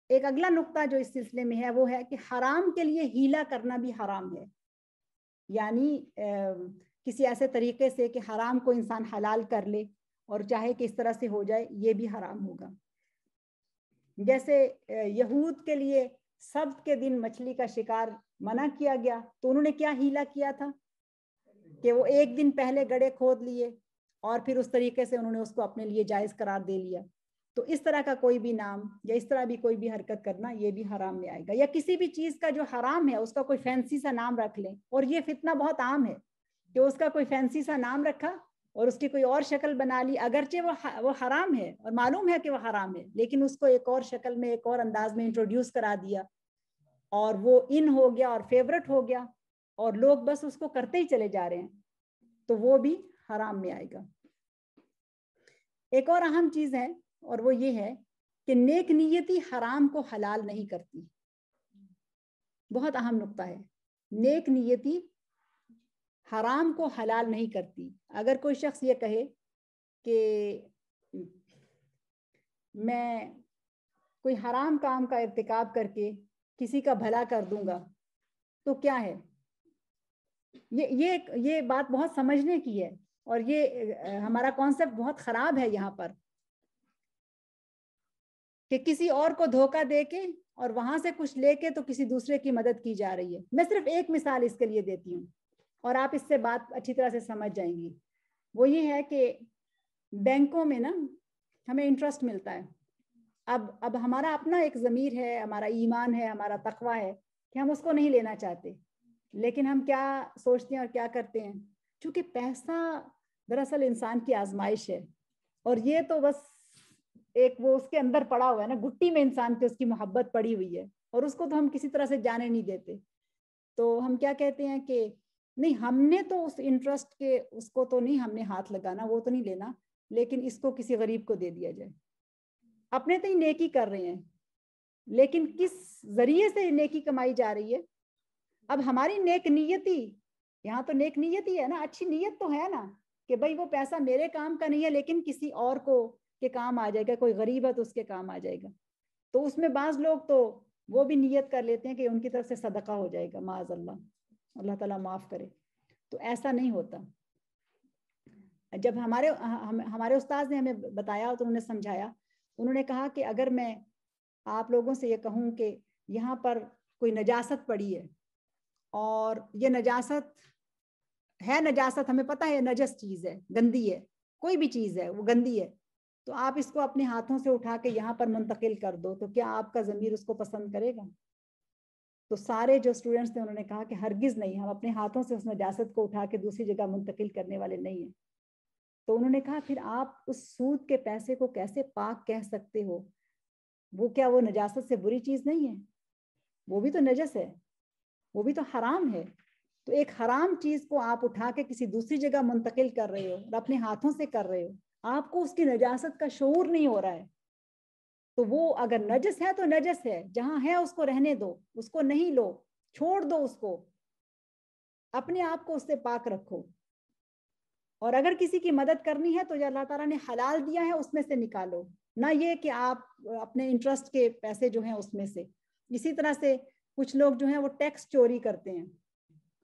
ایک اگلا نقطہ جو اس سلسلے میں ہے وہ ہے کہ حرام کے لیے ہیلا کرنا بھی حرام ہے. یعنی کسی ایسے طریقے سے کہ حرام کو انسان حلال کر لے اور چاہے کہ اس طرح سے ہو جائے, یہ بھی حرام ہوگا. جیسے یہود کے لیے سبت کے دن مچھلی کا شکار منع کیا گیا, تو انہوں نے کیا ہیلا کیا تھا کہ وہ ایک دن پہلے گڑھے کھود لیے اور پھر اس طریقے سے انہوں نے اس کو اپنے لیے جائز قرار دے لیا. تو اس طرح کا کوئی بھی نام یا اس طرح بھی کوئی بھی حرکت کرنا یہ بھی حرام میں آئے گا. یا کسی بھی چیز کا جو حرام ہے اس کا کوئی فینسی سا نام رکھ لیں, اور یہ فتنہ بہت عام ہے کہ اس کا کوئی فینسی سا نام رکھا اور اس کی کوئی اور شکل بنا لی, اگرچہ وہ حرام ہے اور معلوم ہے کہ وہ حرام ہے, لیکن اس کو ایک اور شکل میں ایک اور انداز میں انٹروڈیوس کرا دیا اور وہ ان ہو گیا اور فیورٹ ہو گیا اور لوگ بس اس کو کرتے ہی چلے جا رہے ہیں, تو وہ بھی حرام میں آئے گا. ایک اور اہم چیز ہے اور وہ یہ ہے کہ نیک نیتی حرام کو حلال نہیں کرتی. بہت اہم نقطہ ہے, نیک نیتی حرام کو حلال نہیں کرتی. اگر کوئی شخص یہ کہے کہ میں کوئی حرام کام کا ارتکاب کر کے کسی کا بھلا کر دوں گا, تو کیا ہے یہ بات بہت سمجھنے کی ہے, اور یہ ہمارا کانسیپٹ بہت خراب ہے یہاں پر کہ کسی اور کو دھوکہ دے کے اور وہاں سے کچھ لے کے تو کسی دوسرے کی مدد کی جا رہی ہے. میں صرف ایک مثال اس کے لیے دیتی ہوں اور آپ اس سے بات اچھی طرح سے سمجھ جائیں گی. وہ یہ ہے کہ بینکوں میں نا ہمیں انٹرسٹ ملتا ہے. اب ہمارا اپنا ایک ضمیر ہے, ہمارا ایمان ہے, ہمارا تقویٰ ہے کہ ہم اس کو نہیں لینا چاہتے, لیکن ہم کیا سوچتے ہیں اور کیا کرتے ہیں, چونکہ پیسہ دراصل انسان کی آزمائش ہے اور یہ تو بس ایک وہ اس کے اندر پڑا ہوا ہے نا, گٹی میں انسان کی اس کی محبت پڑی ہوئی ہے اور اس کو تو ہم کسی طرح سے جانے نہیں دیتے. تو ہم کیا کہتے ہیں کہ نہیں, ہم نے تو اس انٹرسٹ کے اس کو تو نہیں ہم نے ہاتھ لگانا, وہ تو نہیں لینا, لیکن اس کو کسی غریب کو دے دیا جائے. اپنے تو ہی نیکی کر رہے ہیں, لیکن کس ذریعے سے نیکی کمائی جا رہی ہے. اب ہماری نیک نیتی, یہاں تو نیک نیتی ہے نا, اچھی نیت تو ہے نا کہ بھائی وہ پیسہ میرے کام کا نہیں ہے لیکن کسی اور کو کے کام آ جائے گا, کوئی غریب ہے تو اس کے کام آ جائے گا. تو اس میں بعض لوگ تو وہ بھی نیت کر لیتے ہیں کہ ان کی طرف سے صدقہ ہو جائے گا, معاذ اللہ, اللہ تعالیٰ معاف کرے. تو ایسا نہیں ہوتا. جب ہمارے استاذ نے ہمیں بتایا تو انہوں نے سمجھایا, انہوں نے کہا کہ اگر میں آپ لوگوں سے یہ کہوں کہ یہاں پر کوئی نجاست پڑی ہے اور یہ نجاست ہمیں پتہ ہے نجس چیز ہے, گندی ہے, کوئی بھی چیز ہے وہ گندی ہے, تو آپ اس کو اپنے ہاتھوں سے اٹھا کے یہاں پر منتقل کر دو, تو کیا آپ کا ضمیر اس کو پسند کرے گا؟ تو سارے جو اسٹوڈنٹس تھے انہوں نے کہا کہ ہرگز نہیں, ہم اپنے ہاتھوں سے اس نجاست کو اٹھا کے دوسری جگہ منتقل کرنے والے نہیں ہیں. تو انہوں نے کہا پھر آپ اس سود کے پیسے کو کیسے پاک کہہ سکتے ہو؟ وہ کیا وہ نجاست سے بری چیز نہیں ہے؟ وہ بھی تو نجس ہے, وہ بھی تو حرام ہے. تو ایک حرام چیز کو آپ اٹھا کے کسی دوسری جگہ منتقل کر رہے ہو اور اپنے ہاتھوں سے کر رہے ہو, آپ کو اس کی نجاست کا شعور نہیں ہو رہا ہے, تو وہ اگر نجس ہے تو نجس ہے, جہاں ہے اس کو رہنے دو, اس کو نہیں لو, چھوڑ دو اس کو, اپنے آپ کو اس سے پاک رکھو. اور اگر کسی کی مدد کرنی ہے تو جو اللہ تعالیٰ نے حلال دیا ہے اس میں سے نکالو, نہ یہ کہ آپ اپنے انٹرسٹ کے پیسے جو ہیں اس میں سے. اسی طرح سے کچھ لوگ جو ہیں وہ ٹیکس چوری کرتے ہیں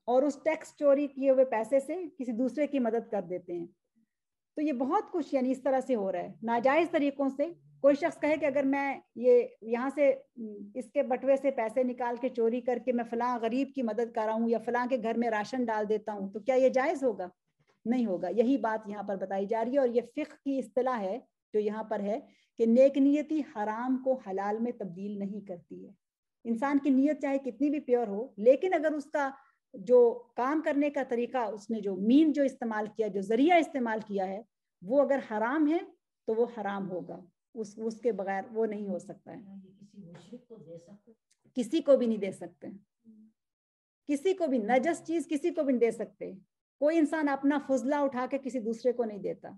اور اس ٹیکس چوری کیے ہوئے پیسے سے کسی دوسرے کی مدد کر دیتے ہیں. تو یہ بہت کچھ یعنی اس طرح سے ہو رہا ہے ناجائز طریقوں سے. کوئی شخص کہے کہ اگر میں یہ یہاں سے اس کے بٹوے سے پیسے نکال کے چوری کر کے میں فلاں غریب کی مدد کر رہا ہوں یا فلاں کے گھر میں راشن ڈال دیتا ہوں, تو کیا یہ جائز ہوگا؟ نہیں ہوگا. یہی بات یہاں پر بتائی جا رہی ہے, اور یہ فقہ کی اصطلاح ہے جو یہاں پر ہے کہ نیک نیتی حرام کو حلال میں تبدیل نہیں کرتی ہے. انسان کی نیت چاہے کتنی بھی پیور ہو, لیکن اگر اس کا جو کام کرنے کا طریقہ, اس نے جو مین جو استعمال کیا, جو ذریعہ استعمال کیا ہے, وہ اگر حرام ہے تو وہ حرام ہوگا, اس کے بغیر وہ نہیں ہو سکتا ہے. کسی مشرک کو دے سکتے, کسی کو بھی نہیں دے سکتے, کسی کو بھی نجس چیز کسی کو بھی نہیں دے سکتے. کوئی انسان اپنا فضلہ اٹھا کے کسی دوسرے کو نہیں دیتا.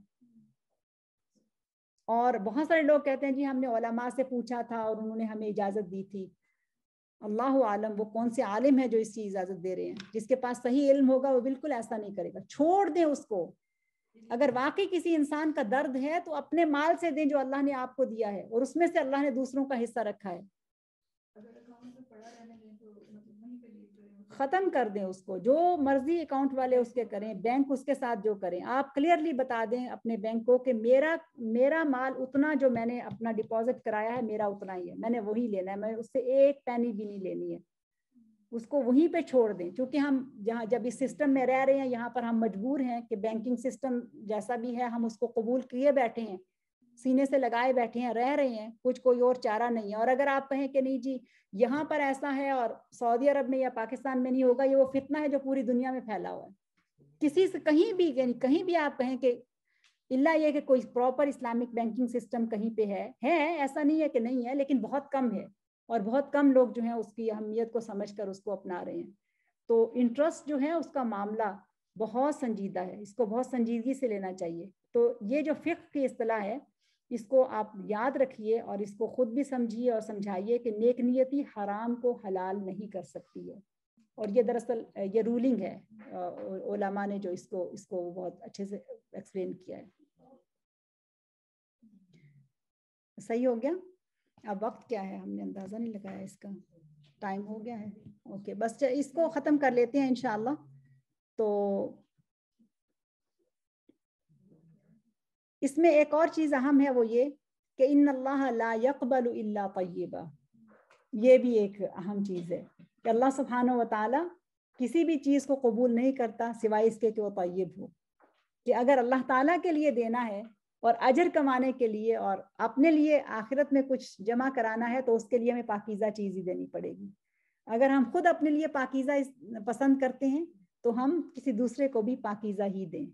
اور بہت سارے لوگ کہتے ہیں جی ہم نے علماء سے پوچھا تھا اور انہوں نے ہمیں اجازت دی تھی. اللہ عالم وہ کون سے عالم ہے جو اس کی اجازت دے رہے ہیں. جس کے پاس صحیح علم ہوگا وہ بالکل ایسا نہیں کرے گا. چھوڑ دیں اس کو. اگر واقعی کسی انسان کا درد ہے تو اپنے مال سے دیں جو اللہ نے آپ کو دیا ہے, اور اس میں سے اللہ نے دوسروں کا حصہ رکھا ہے. ختم کر دیں اس کو. جو مرضی اکاؤنٹ والے اس کے کریں, بینک اس کے ساتھ جو کریں, آپ کلیئرلی بتا دیں اپنے بینک کو کہ میرا مال اتنا جو میں نے اپنا ڈپازٹ کرایا ہے میرا اتنا ہی ہے, میں نے وہی لینا ہے, میں اس سے ایک پینی بھی نہیں لینی ہے. اس کو وہیں پہ چھوڑ دیں. چونکہ ہم جہاں جب اس سسٹم میں رہ رہے ہیں یہاں پر ہم مجبور ہیں کہ بینکنگ سسٹم جیسا بھی ہے ہم اس کو قبول کیے بیٹھے ہیں, سینے سے لگائے بیٹھے ہیں, رہ رہے ہیں, کچھ کوئی اور چارہ نہیں ہے. اور اگر آپ کہیں کہ نہیں جی یہاں پر ایسا ہے اور سعودی عرب میں یا پاکستان میں نہیں ہوگا, یہ وہ فتنہ ہے جو پوری دنیا میں پھیلا ہوا ہے. کسی سے کہیں بھی یعنی کہیں بھی آپ کہیں کہ اللہ یہ کہ کوئی پراپر اسلامک بینکنگ سسٹم کہیں پہ ہے, ایسا نہیں ہے کہ نہیں ہے, لیکن بہت کم ہے, اور بہت کم لوگ جو ہیں اس کی اہمیت کو سمجھ کر اس کو اپنا رہے ہیں. تو انٹرسٹ جو ہے اس کا معاملہ بہت سنجیدہ ہے, اس کو بہت سنجیدگی سے لینا چاہیے. تو یہ جو فقہ کی اصطلاح ہے اس کو آپ یاد رکھیے اور اس کو خود بھی سمجھیے اور سمجھائیے کہ نیک نیتی حرام کو حلال نہیں کر سکتی ہے. اور یہ دراصل یہ رولنگ ہے, علماء نے جو اس کو بہت اچھے سے ایکسپلین کیا ہے. صحیح ہو گیا؟ اب وقت کیا ہے؟ ہم نے اندازہ نہیں لگایا اس کا. ٹائم ہو گیا ہے. اوکے, بس اس کو ختم کر لیتے ہیں انشاءاللہ. تو اس میں ایک اور چیز اہم ہے, وہ یہ کہ ان اللہ لا يقبل الا طیبا. یہ بھی ایک اہم چیز ہے کہ اللہ سبحانہ و تعالی کسی بھی چیز کو قبول نہیں کرتا سوائے اس کے کہ وہ طیب ہو. کہ اگر اللہ تعالیٰ کے لیے دینا ہے اور اجر کمانے کے لیے اور اپنے لیے آخرت میں کچھ جمع کرانا ہے تو اس کے لیے ہمیں پاکیزہ چیز ہی دینی پڑے گی. اگر ہم خود اپنے لیے پاکیزہ پسند کرتے ہیں تو ہم کسی دوسرے کو بھی پاکیزہ ہی دیں.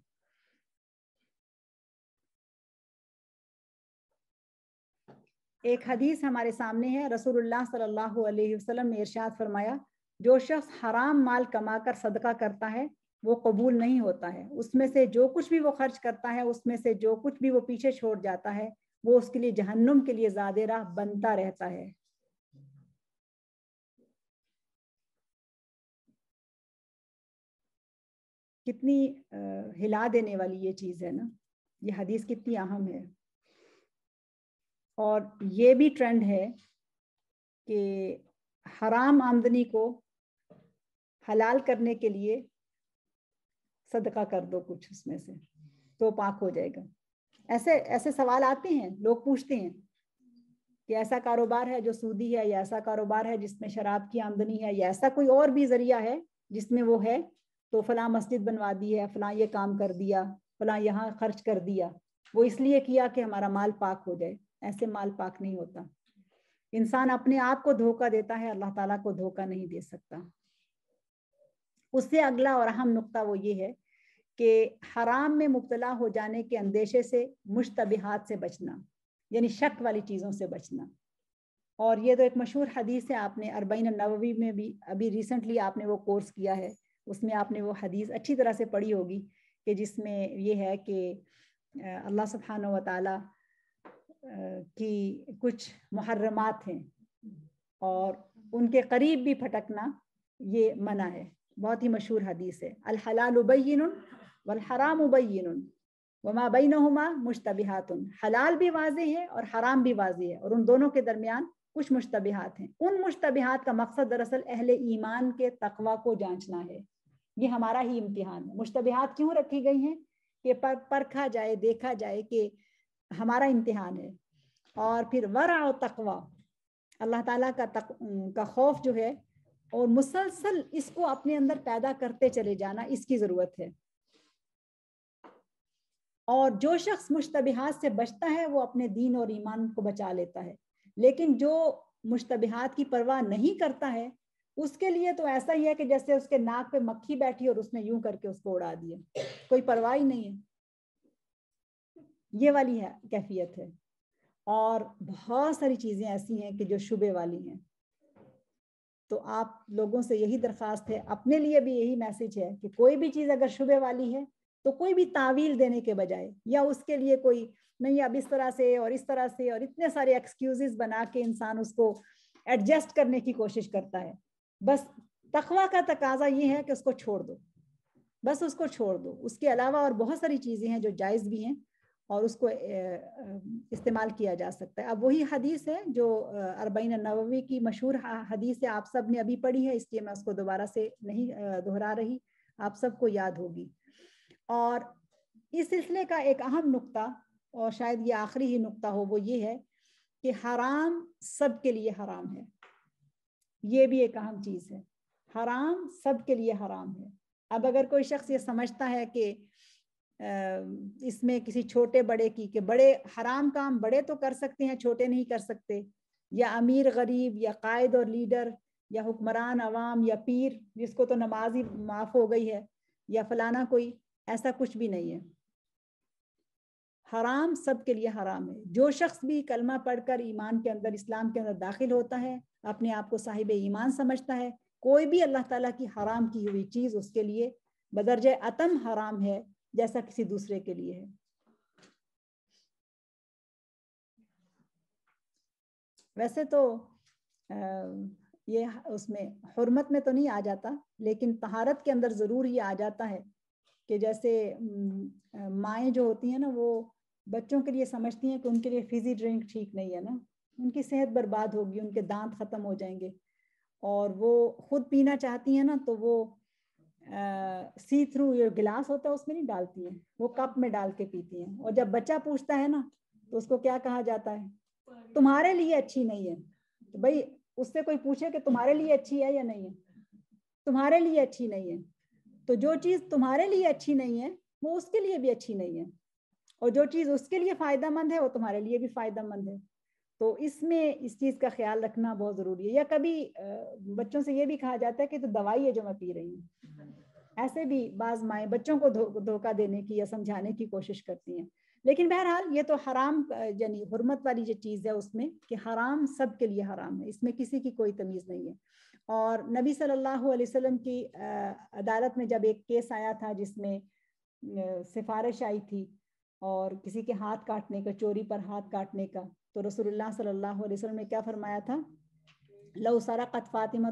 ایک حدیث ہمارے سامنے ہے. رسول اللہ صلی اللہ علیہ وسلم نے ارشاد فرمایا, جو شخص حرام مال کما کر صدقہ کرتا ہے وہ قبول نہیں ہوتا ہے. اس میں سے جو کچھ بھی وہ خرچ کرتا ہے, اس میں سے جو کچھ بھی وہ پیچھے چھوڑ جاتا ہے, وہ اس کے لیے جہنم کے لیے زاد راہ بنتا رہتا ہے. کتنی ہلا دینے والی یہ چیز ہے نا, یہ حدیث کتنی اہم ہے. اور یہ بھی ٹرینڈ ہے کہ حرام آمدنی کو حلال کرنے کے لیے صدقہ کر دو کچھ اس میں سے تو پاک ہو جائے گا. ایسے سوال آتے ہیں, لوگ پوچھتے ہیں کہ ایسا کاروبار ہے جو سودی ہے, یا ایسا کاروبار ہے جس میں شراب کی آمدنی ہے, یا ایسا کوئی اور بھی ذریعہ ہے جس میں وہ ہے, تو فلاں مسجد بنوا دی ہے, فلاں یہ کام کر دیا, فلاں یہاں خرچ کر دیا, وہ اس لیے کیا کہ ہمارا مال پاک ہو جائے. ایسے مال پاک نہیں ہوتا. انسان اپنے آپ کو دھوکہ دیتا ہے, اللہ تعالیٰ کو دھوکہ نہیں دے سکتا. اس سے اگلا اور اہم نقطہ وہ یہ ہے کہ حرام میں مبتلا ہو جانے کے اندیشے سے مشتبہات سے بچنا, یعنی شک والی چیزوں سے بچنا. اور یہ تو ایک مشہور حدیث ہے, آپ نے 40 النووی میں بھی ابھی ریسنٹلی آپ نے وہ کورس کیا ہے, اس میں آپ نے وہ حدیث اچھی طرح سے پڑھی ہوگی کہ جس میں یہ ہے کہ اللہ سبحانہ و تعالیٰ کی کچھ محرمات ہیں اور ان کے قریب بھی پھٹکنا یہ منع ہے. بہت ہی مشہور حدیث ہے، الحلال بین والحرام بین وما بینہما مشتبہات. حلال بھی واضح ہے اور حرام بھی واضح ہے، اور ان دونوں کے درمیان کچھ مشتبہات ہیں. ان مشتبہات کا مقصد دراصل اہل ایمان کے تقوی کو جانچنا ہے. یہ ہمارا ہی امتحان ہے. مشتبہات کیوں رکھی گئی ہیں؟ کہ پرکھا جائے، دیکھا جائے کہ ہمارا امتحان ہے. اور پھر ورع و تقوی، اللہ تعالیٰ کا خوف جو ہے اور مسلسل اس کو اپنے اندر پیدا کرتے چلے جانا، اس کی ضرورت ہے. اور جو شخص مشتبہات سے بچتا ہے وہ اپنے دین اور ایمان کو بچا لیتا ہے. لیکن جو مشتبہات کی پرواہ نہیں کرتا ہے اس کے لیے تو ایسا ہی ہے کہ جیسے اس کے ناک پہ مکھی بیٹھی اور اس نے یوں کر کے اس کو اڑا دیا، کوئی پرواہ ہی نہیں ہے. یہ والی ہے کیفیت ہے. اور بہت ساری چیزیں ایسی ہیں کہ جو شبہ والی ہیں. تو آپ لوگوں سے یہی درخواست ہے، اپنے لیے بھی یہی میسج ہے کہ کوئی بھی چیز اگر شبہ والی ہے تو کوئی بھی تعویل دینے کے بجائے یا اس کے لیے کوئی نہیں اب اس طرح سے اور اس طرح سے اور اتنے سارے ایکسکیوزز بنا کے انسان اس کو ایڈجسٹ کرنے کی کوشش کرتا ہے. بس تقویٰ کا تقاضا یہ ہے کہ اس کو چھوڑ دو، بس اس کو چھوڑ دو. اس کے علاوہ اور بہت ساری چیزیں ہیں جو جائز بھی ہیں اور اس کو استعمال کیا جا سکتا ہے. اب وہی حدیث ہے جو اربعین النووی کی مشہور حدیث ہے، آپ سب نے ابھی پڑھی ہے، اس لیے میں اس کو دوبارہ سے نہیں دہرا رہی، آپ سب کو یاد ہوگی. اور اس سلسلے کا ایک اہم نقطہ، اور شاید یہ آخری ہی نقطہ ہو، وہ یہ ہے کہ حرام سب کے لیے حرام ہے. یہ بھی ایک اہم چیز ہے، حرام سب کے لیے حرام ہے. اب اگر کوئی شخص یہ سمجھتا ہے کہ اس میں کسی چھوٹے بڑے کی، کہ بڑے حرام کام بڑے تو کر سکتے ہیں چھوٹے نہیں کر سکتے، یا امیر غریب یا قائد اور لیڈر یا حکمران عوام یا پیر جس کو تو نماز ہی معاف ہو گئی ہے یا فلانا کوئی، ایسا کچھ بھی نہیں ہے. حرام سب کے لیے حرام ہے. جو شخص بھی کلمہ پڑھ کر ایمان کے اندر، اسلام کے اندر داخل ہوتا ہے، اپنے آپ کو صاحب ایمان سمجھتا ہے، کوئی بھی اللہ تعالیٰ کی حرام کی ہوئی چیز اس کے لیے بدرجہ اتم حرام ہے جیسا کسی دوسرے کے لیے ہے. ویسے تو یہ اس میں حرمت میں تو نہیں آ جاتا، لیکن طہارت کے اندر ضرور یہ آ جاتا ہے کہ جیسے مائیں جو ہوتی ہیں نا، وہ بچوں کے لیے سمجھتی ہیں کہ ان کے لیے فیزی ڈرنک ٹھیک نہیں ہے نا، ان کی صحت برباد ہوگی، ان کے دانت ختم ہو جائیں گے، اور وہ خود پینا چاہتی ہیں نا تو وہ سی تھرو یہ گلاس ہوتا ہے اس میں نہیں ڈالتی ہیں، وہ کپ میں ڈال کے پیتی ہیں. اور جب بچہ پوچھتا ہے نا تو اس کو کیا کہا جاتا ہے؟ تمہارے لیے اچھی نہیں ہے. تو بھائی اس سے کوئی پوچھے کہ تمہارے لیے اچھی ہے یا نہیں ہے؟ تمہارے لیے اچھی نہیں ہے. تو جو چیز تمہارے لیے اچھی نہیں ہے وہ اس کے لیے بھی اچھی نہیں ہے، اور جو چیز اس کے لیے فائدہ مند ہے وہ تمہارے لیے بھی فائدہ مند ہے. تو اس میں اس چیز کا خیال رکھنا بہت ضروری ہے. یا کبھی بچوں سے یہ بھی کہا جاتا ہے کہ تو دوائی ہے جو میں پی رہی ہوں. ایسے بھی بعض مائیں بچوں کو دھوکہ دینے کی یا سمجھانے کی کوشش کرتی ہیں. لیکن بہرحال یہ تو حرام یعنی حرمت والی جو چیز ہے اس میں کہ حرام سب کے لیے حرام ہے، اس میں کسی کی کوئی تمیز نہیں ہے. اور نبی صلی اللہ علیہ وسلم کی عدالت میں جب ایک کیس آیا تھا جس میں سفارش آئی تھی اور کسی کے ہاتھ کاٹنے کا، چوری پر ہاتھ کاٹنے کا، تو رسول اللہ صلی اللہ علیہ وسلم نے کیا فرمایا تھا؟ لو سرقت فاطمہ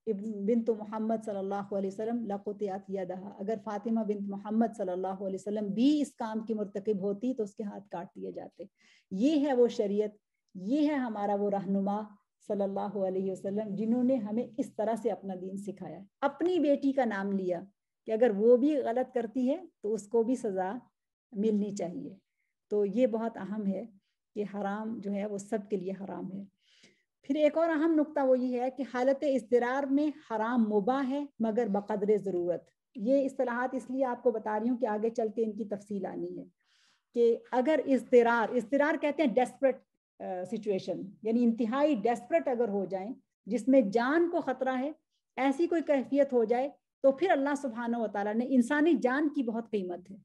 بنت محمد صلی اللہ علیہ وسلم لقطعت یدہا، اگر فاطمہ بنت محمد صلی اللہ علیہ وسلم بھی اس کام کی مرتکب ہوتی تو اس کے ہاتھ کاٹ دیے جاتے. یہ ہے وہ شریعت، یہ ہے ہمارا وہ رہنما صلی اللہ علیہ وسلم جنہوں نے ہمیں اس طرح سے اپنا دین سکھایا. اپنی بیٹی کا نام لیا کہ اگر وہ بھی غلط کرتی ہے تو اس کو بھی سزا ملنی چاہیے. تو یہ بہت اہم ہے کہ حرام جو ہے وہ سب کے لیے حرام ہے. پھر ایک اور اہم نقطہ وہ یہ ہے کہ حالت اضطرار میں حرام مباح ہے مگر بقدر ضرورت. یہ اصطلاحات اس لیے آپ کو بتا رہی ہوں کہ آگے چل کے ان کی تفصیل آنی ہے. کہ اگر اضطرار کہتے ہیں ڈیسپریٹ سچویشن، یعنی انتہائی ڈیسپریٹ اگر ہو جائیں جس میں جان کو خطرہ ہے، ایسی کوئی کیفیت ہو جائے تو پھر اللہ سبحانہ و تعالیٰ نے، انسانی جان کی بہت قیمت ہے،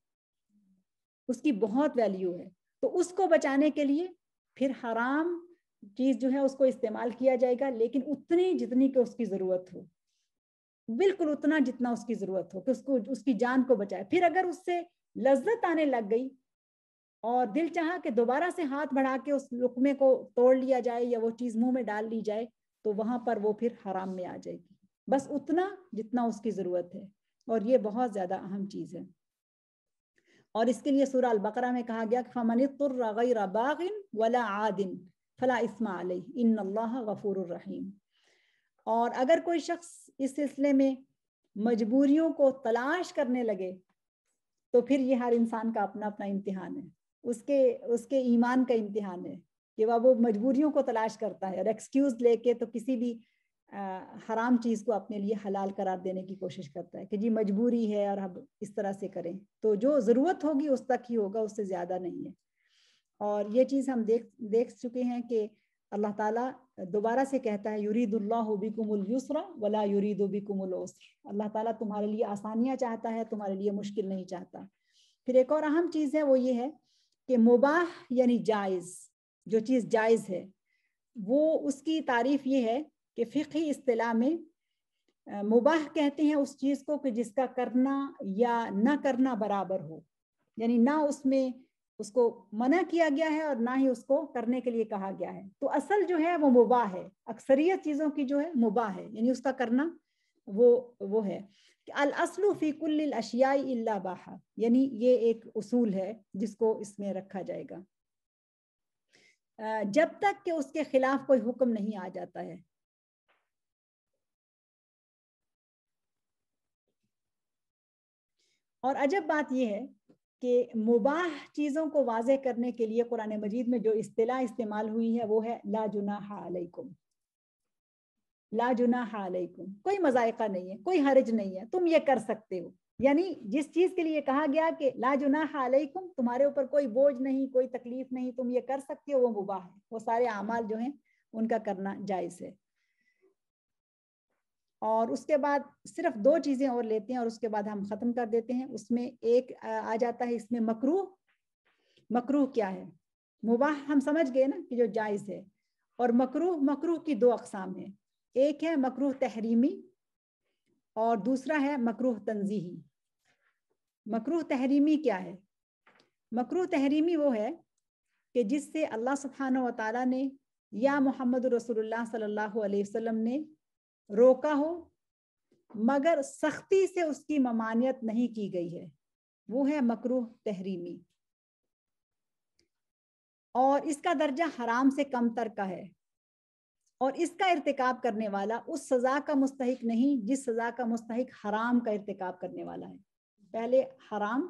اس کی بہت ویلیو ہے، تو اس کو بچانے کے لیے پھر حرام چیز جو ہے اس کو استعمال کیا جائے گا، لیکن اتنی جتنی کہ اس کی ضرورت ہو. بالکل اتنا جتنا اس کی ضرورت ہو، کہ اس کی جان کو بچائے. پھر اگر اس سے لذت آنے لگ گئی اور دل چاہا کہ دوبارہ سے ہاتھ بڑھا کے اس لقمے کو توڑ لیا جائے یا وہ چیز منہ میں ڈال لی جائے، تو وہاں پر وہ پھر حرام میں آ جائے گی. بس اتنا جتنا اس کی ضرورت ہے، اور یہ بہت زیادہ اہم چیز ہے. اور اس کے لیے سورہ البقرہ میں کہا گیا کہ فَمَنِ اضْطُرَّ غَيْرَ بَاغٍ وَلَا عَادٍ فَلَا إِثْمَ عَلَيْهِ إِنَّ اللَّهَ غَفُورٌ رَحِيمٌ. اور اگر کوئی شخص اس سلسلے میں مجبوریوں کو تلاش کرنے لگے تو پھر یہ ہر انسان کا اپنا اپنا امتحان ہے. اس کے ایمان کا امتحان ہے کہ وہ مجبوریوں کو تلاش کرتا ہے اور ایکسکیوز لے کے تو کسی بھی حرام چیز کو اپنے لیے حلال قرار دینے کی کوشش کرتا ہے کہ جی مجبوری ہے اور اب اس طرح سے کریں. تو جو ضرورت ہوگی اس تک ہی ہوگا، اس سے زیادہ نہیں ہے. اور یہ چیز ہم دیکھ چکے ہیں کہ اللہ تعالیٰ دوبارہ سے کہتا ہے یرید اللہ بکم الیسر ولا یرید بکم العسر. اللہ تعالیٰ تمہارے لیے آسانیاں چاہتا ہے، تمہارے لیے مشکل نہیں چاہتا. پھر ایک اور اہم چیز ہے، وہ یہ ہے کہ مباح یعنی جائز، جو چیز جائز ہے وہ اس کی تعریف یہ ہے کہ فقہی اصطلاح میں مباح کہتے ہیں اس چیز کو کہ جس کا کرنا یا نہ کرنا برابر ہو، یعنی نہ اس میں اس کو منع کیا گیا ہے اور نہ ہی اس کو کرنے کے لیے کہا گیا ہے. تو اصل جو ہے وہ مباح ہے. اکثریت چیزوں کی جو ہے مباح ہے، یعنی اس کا کرنا وہ ہے. الاصل فی کل الاشیاء الا باحا، یعنی یہ ایک اصول ہے جس کو اس میں رکھا جائے گا جب تک کہ اس کے خلاف کوئی حکم نہیں آ جاتا ہے. اور عجب بات یہ ہے کہ مباح چیزوں کو واضح کرنے کے لیے قرآن مجید میں جو اصطلاح استعمال ہوئی ہے وہ ہے لا جناح علیکم. لا جناح علیکم، کوئی مذائقہ نہیں ہے، کوئی حرج نہیں ہے، تم یہ کر سکتے ہو. یعنی جس چیز کے لیے کہا گیا کہ لا جناح علیکم، تمہارے اوپر کوئی بوجھ نہیں، کوئی تکلیف نہیں، تم یہ کر سکتے ہو، وہ مباح ہے. وہ سارے اعمال جو ہیں ان کا کرنا جائز ہے. اور اس کے بعد صرف 2 چیزیں اور لیتے ہیں اور اس کے بعد ہم ختم کر دیتے ہیں. اس میں ایک آ جاتا ہے اس میں مکروہ. مکروہ کیا ہے؟ مباح ہم سمجھ گئے نا کہ جو جائز ہے. اور مکروہ کی 2 اقسام ہیں. ایک ہے مکروہ تحریمی اور دوسرا ہے مکروہ تنزیہی. مکروہ تحریمی کیا ہے؟ مکروہ تحریمی وہ ہے کہ جس سے اللہ سبحانہ و تعالیٰ نے یا محمد رسول اللہ صلی اللہ علیہ وسلم نے روکا ہو مگر سختی سے اس کی ممانعت نہیں کی گئی ہے، وہ ہے مکروہ تحریمی. اور اس کا درجہ حرام سے کم تر کا ہے، اور اس کا ارتکاب کرنے والا اس سزا کا مستحق نہیں جس سزا کا مستحق حرام کا ارتکاب کرنے والا ہے. پہلے حرام،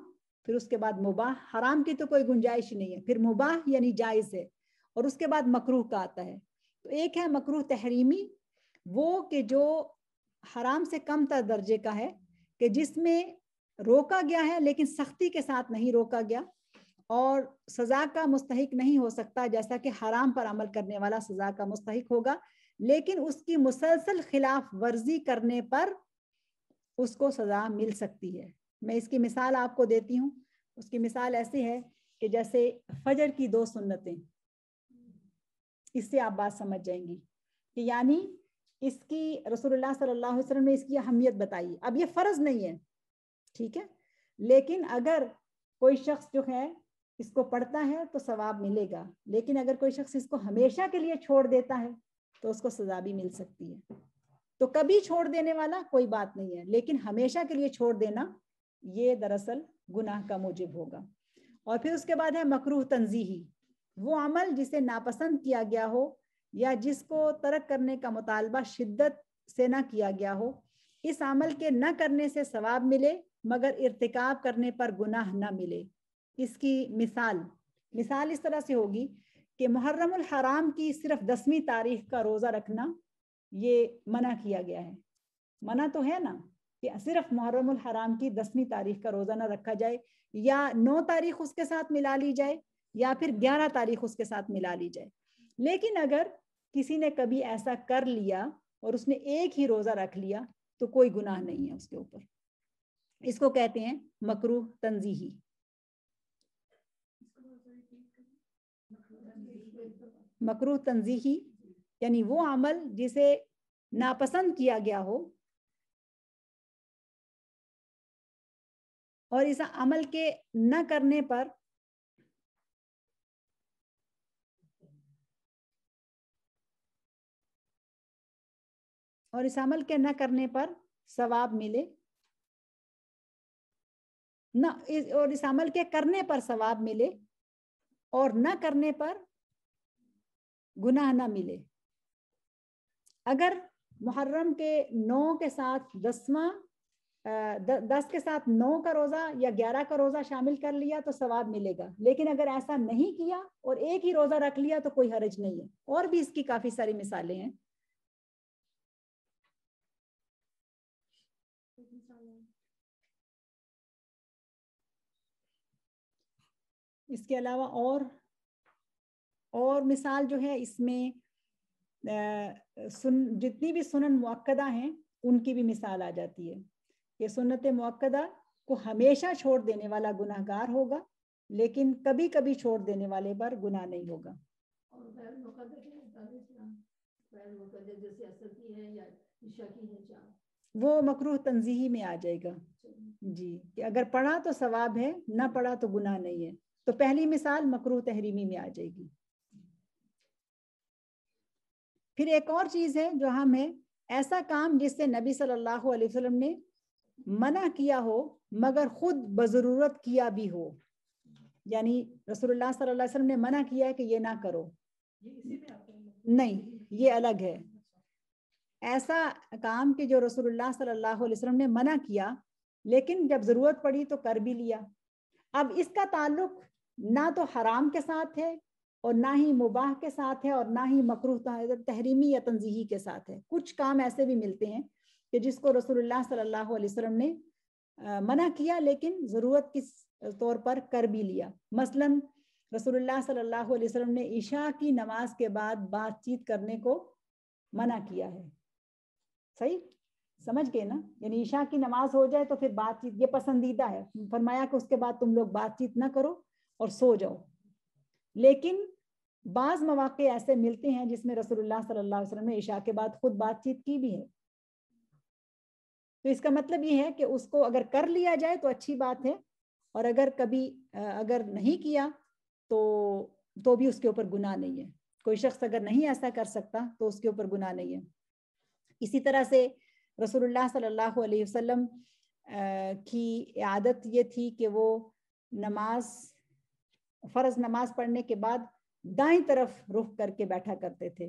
پھر اس کے بعد مباح. حرام کی تو کوئی گنجائش نہیں ہے، پھر مباح یعنی جائز ہے، اور اس کے بعد مکروہ کا آتا ہے. تو ایک ہے مکروہ تحریمی، وہ کہ جو حرام سے کم تر درجے کا ہے، کہ جس میں روکا گیا ہے لیکن سختی کے ساتھ نہیں روکا گیا، اور سزا کا مستحق نہیں ہو سکتا جیسا کہ حرام پر عمل کرنے والا سزا کا مستحق ہوگا، لیکن اس کی مسلسل خلاف ورزی کرنے پر اس کو سزا مل سکتی ہے. میں اس کی مثال آپ کو دیتی ہوں. اس کی مثال ایسی ہے کہ جیسے فجر کی 2 سنتیں، اس سے آپ بات سمجھ جائیں گی کہ یعنی اس کی رسول اللہ صلی اللہ علیہ وسلم نے اس کی اہمیت بتائی. اب یہ فرض نہیں ہے، ٹھیک ہے، لیکن اگر کوئی شخص جو ہے اس کو پڑھتا ہے تو ثواب ملے گا، لیکن اگر کوئی شخص اس کو ہمیشہ کے لیے چھوڑ دیتا ہے تو اس کو سزا بھی مل سکتی ہے. تو کبھی چھوڑ دینے والا کوئی بات نہیں ہے، لیکن ہمیشہ کے لیے چھوڑ دینا یہ دراصل گناہ کا موجب ہوگا. اور پھر اس کے بعد ہے مکروہ تنزیہی، وہ عمل جسے ناپسند کیا گیا ہو یا جس کو ترک کرنے کا مطالبہ شدت سے نہ کیا گیا ہو. اس عمل کے نہ کرنے سے ثواب ملے مگر ارتکاب کرنے پر گناہ نہ ملے. اس کی مثال اس طرح سے ہوگی کہ محرم الحرام کی صرف 10ویں تاریخ کا روزہ رکھنا یہ منع کیا گیا ہے. منع تو ہے نا کہ صرف محرم الحرام کی 10ویں تاریخ کا روزہ نہ رکھا جائے، یا 9 تاریخ اس کے ساتھ ملا لی جائے، یا پھر 11 تاریخ اس کے ساتھ ملا لی جائے. لیکن اگر کسی نے کبھی ایسا کر لیا اور اس نے ایک ہی روزہ رکھ لیا تو کوئی گناہ نہیں ہے اس کے اوپر. اس کو کہتے ہیں مکروہ تنزیہی. مکروہ تنزیہی یعنی وہ عمل جسے ناپسند کیا گیا ہو اور اس عمل کے نہ کرنے پر ثواب ملے نہ، اور اس عمل کے کرنے پر ثواب ملے اور نہ کرنے پر گناہ نہ ملے۔ اگر محرم کے 9 کے ساتھ 10 کے ساتھ 9 کا روزہ یا 11 کا روزہ شامل کر لیا تو ثواب ملے گا، لیکن اگر ایسا نہیں کیا اور ایک ہی روزہ رکھ لیا تو کوئی حرج نہیں ہے۔ اور بھی اس کی کافی ساری مثالیں ہیں۔ اس کے علاوہ اور مثال جو ہے اس میں جتنی بھی سنن مؤکدہ ہیں ان کی بھی مثال آ جاتی ہے کہ سنت مؤکدہ کو ہمیشہ چھوڑ دینے والا گناہ گار ہوگا، لیکن کبھی کبھی چھوڑ دینے والے پر گناہ نہیں ہوگا۔ وہ مکروہ تنزیہی میں آ جائے گا جی، کہ اگر پڑھا تو ثواب ہے، نہ پڑھا تو گناہ نہیں ہے۔ تو پہلی مثال مکروہ تحریمی میں آ جائے گی۔ پھر ایک اور چیز ہے جو ہم ہے، ایسا کام جس سے نبی صلی اللہ علیہ وسلم نے منع کیا ہو مگر خود بضرورت کیا بھی ہو، یعنی رسول اللہ صلی اللہ علیہ وسلم نے منع کیا ہے کہ یہ نہ کرو، نہیں یہ الگ ہے۔ ایسا کام کہ جو رسول اللہ صلی اللہ علیہ وسلم نے منع کیا لیکن جب ضرورت پڑی تو کر بھی لیا۔ اب اس کا تعلق نہ تو حرام کے ساتھ ہے اور نہ ہی مباح کے ساتھ ہے اور نہ ہی مکروہ تحریمی یا تنزیہی کے ساتھ ہے۔ کچھ کام ایسے بھی ملتے ہیں کہ جس کو رسول اللہ صلی اللہ علیہ وسلم نے منع کیا لیکن ضرورت کے طور پر کر بھی لیا۔ مثلا رسول اللہ صلی اللہ علیہ وسلم نے عشاء کی نماز کے بعد بات چیت کرنے کو منع کیا ہے۔ صحیح سمجھ گئے نا؟ یعنی عشاء کی نماز ہو جائے تو پھر بات چیت یہ پسندیدہ ہے، فرمایا کہ اس کے بعد تم لوگ بات چیت نہ کرو اور سو جاؤ۔ لیکن بعض مواقع ایسے ملتے ہیں جس میں رسول اللہ صلی اللہ علیہ وسلم نے عشاء کے بعد خود بات چیت کی بھی ہے۔ تو اس کا مطلب یہ ہے کہ اس کو اگر کر لیا جائے تو اچھی بات ہے، اور اگر نہیں کیا تو بھی اس کے اوپر گناہ نہیں ہے۔ کوئی شخص اگر نہیں ایسا کر سکتا تو اس کے اوپر گناہ نہیں ہے۔ اسی طرح سے رسول اللہ صلی اللہ علیہ وسلم کی عادت یہ تھی کہ وہ فرض نماز پڑھنے کے بعد دائیں طرف رخ کر کے بیٹھا کرتے تھے،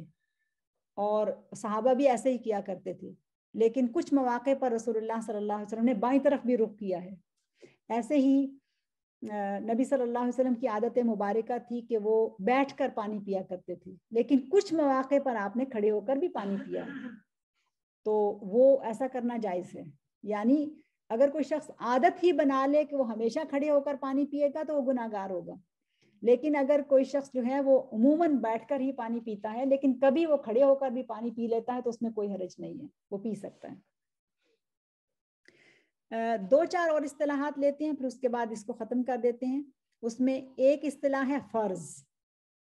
اور صحابہ بھی ایسے ہی کیا کرتے تھے، لیکن کچھ مواقع پر رسول اللہ صلی اللہ علیہ وسلم نے بائیں طرف بھی رخ کیا ہے۔ ایسے ہی نبی صلی اللہ علیہ وسلم کی عادت مبارکہ تھی کہ وہ بیٹھ کر پانی پیا کرتے تھے، لیکن کچھ مواقع پر آپ نے کھڑے ہو کر بھی پانی پیا، تو وہ ایسا کرنا جائز ہے۔ یعنی اگر کوئی شخص عادت ہی بنا لے کہ وہ ہمیشہ کھڑے ہو کر پانی پیے گا تو وہ گناہ گار ہوگا، لیکن اگر کوئی شخص جو ہے وہ عموماً بیٹھ کر ہی پانی پیتا ہے لیکن کبھی وہ کھڑے ہو کر بھی پانی پی لیتا ہے تو اس میں کوئی حرج نہیں ہے، وہ پی سکتا ہے۔ 2-4 اور اصطلاحات لیتے ہیں پھر اس کے بعد اس کو ختم کر دیتے ہیں۔ اس میں ایک اصطلاح ہے فرض،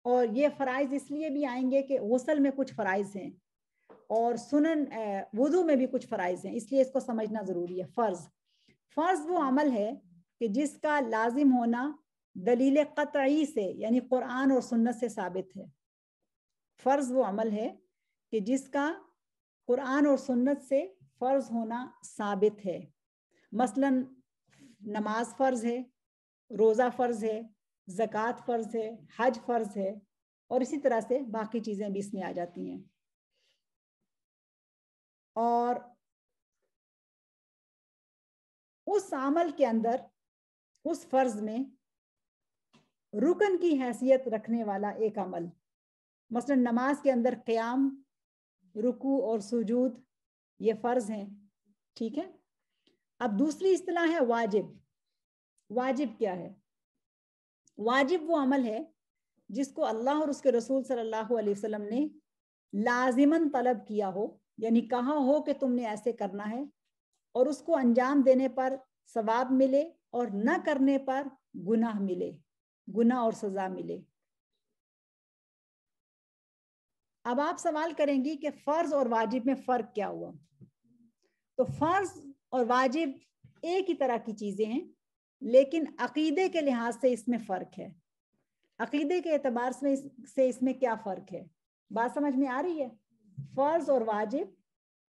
اور یہ فرائض اس لیے بھی آئیں گے کہ غسل میں کچھ فرائض ہیں اور سنن وضو میں بھی کچھ فرائض ہیں، اس لیے اس کو سمجھنا ضروری ہے۔ فرض وہ عمل ہے کہ جس کا لازم ہونا دلیل قطعی سے یعنی قرآن اور سنت سے ثابت ہے۔ فرض وہ عمل ہے کہ جس کا قرآن اور سنت سے فرض ہونا ثابت ہے۔ مثلا نماز فرض ہے، روزہ فرض ہے، زکوٰۃ فرض ہے، حج فرض ہے، اور اسی طرح سے باقی چیزیں بھی اس میں آ جاتی ہیں۔ اور اس عمل کے اندر اس فرض میں رکن کی حیثیت رکھنے والا ایک عمل، مثلا نماز کے اندر قیام، رکوع اور سجود یہ فرض ہیں، ٹھیک ہے۔ اب دوسری اصطلاح ہے واجب۔ واجب کیا ہے؟ واجب وہ عمل ہے جس کو اللہ اور اس کے رسول صلی اللہ علیہ وسلم نے لازماً طلب کیا ہو، یعنی کہا ہو کہ تم نے ایسے کرنا ہے، اور اس کو انجام دینے پر ثواب ملے اور نہ کرنے پر گناہ ملے، گناہ اور سزا ملے۔ اب آپ سوال کریں گی کہ فرض اور واجب میں فرق کیا ہوا؟ تو فرض اور واجب ایک ہی طرح کی چیزیں ہیں، لیکن عقیدے کے لحاظ سے اس میں فرق ہے. عقیدے کے اعتبار سے اس میں کیا فرق ہے؟ بات سمجھ میں آ رہی ہے؟ فرض اور واجب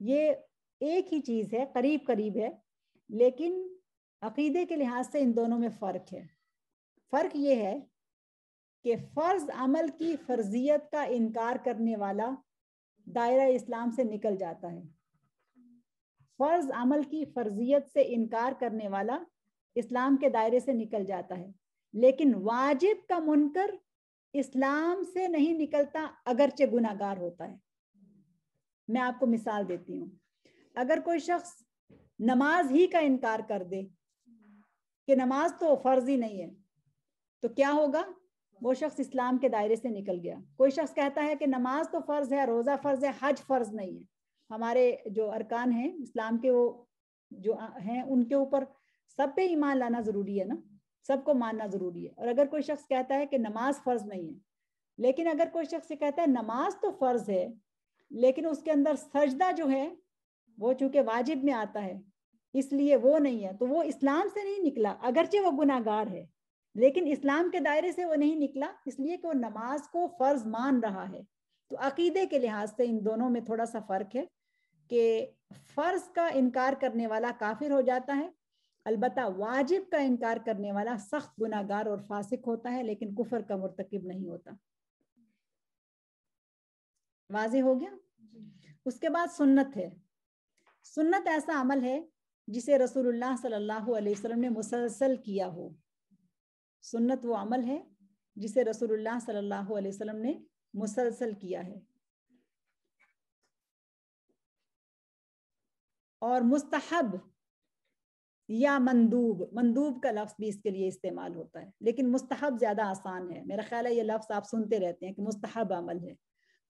یہ ایک ہی چیز ہے، قریب قریب ہے، لیکن عقیدے کے لحاظ سے ان دونوں میں فرق ہے. فرق یہ ہے کہ فرض عمل کی فرضیت کا انکار کرنے والا دائرہ اسلام سے نکل جاتا ہے. فرض عمل کی فرضیت سے انکار کرنے والا اسلام کے دائرے سے نکل جاتا ہے، لیکن واجب کا منکر اسلام سے نہیں نکلتا اگرچہ گناہگار ہوتا ہے. میں آپ کو مثال دیتی ہوں. اگر کوئی شخص نماز ہی کا انکار کر دے کہ نماز تو فرض ہی نہیں ہے، تو کیا ہوگا؟ وہ شخص اسلام کے دائرے سے نکل گیا. کوئی شخص کہتا ہے کہ نماز تو فرض ہے، روزہ فرض ہے، حج فرض نہیں ہے. ہمارے جو ارکان ہیں اسلام کے، وہ جو ہیں ان کے اوپر سب پہ ایمان لانا ضروری ہے نا، سب کو ماننا ضروری ہے. اور اگر کوئی شخص کہتا ہے کہ نماز فرض نہیں ہے، لیکن اگر کوئی شخص کہتا ہے نماز تو فرض ہے لیکن اس کے اندر سجدہ جو ہے وہ چونکہ واجب میں آتا ہے اس لیے وہ نہیں ہے، تو وہ اسلام سے نہیں نکلا اگرچہ وہ گناہگار ہے، لیکن اسلام کے دائرے سے وہ نہیں نکلا اس لیے کہ وہ نماز کو فرض مان رہا ہے. تو عقیدے کے لحاظ سے ان دونوں میں تھوڑا سا فرق ہے کہ فرض کا انکار کرنے والا کافر ہو جاتا ہے، البتہ واجب کا انکار کرنے والا سخت گناہگار اور فاسق ہوتا ہے لیکن کفر کا مرتکب نہیں ہوتا. واضح ہو گیا؟ اس کے بعد سنت ہے. سنت ایسا عمل ہے جسے رسول اللہ صلی اللہ علیہ وسلم نے مسلسل کیا ہو. سنت وہ عمل ہے جسے رسول اللہ صلی اللہ علیہ وسلم نے مسلسل کیا ہے. اور مستحب یا مندوب کا لفظ بھی اس کے لیے استعمال ہوتا ہے، لیکن مستحب زیادہ آسان ہے. میرا خیال ہے یہ لفظ آپ سنتے رہتے ہیں کہ مستحب عمل ہے.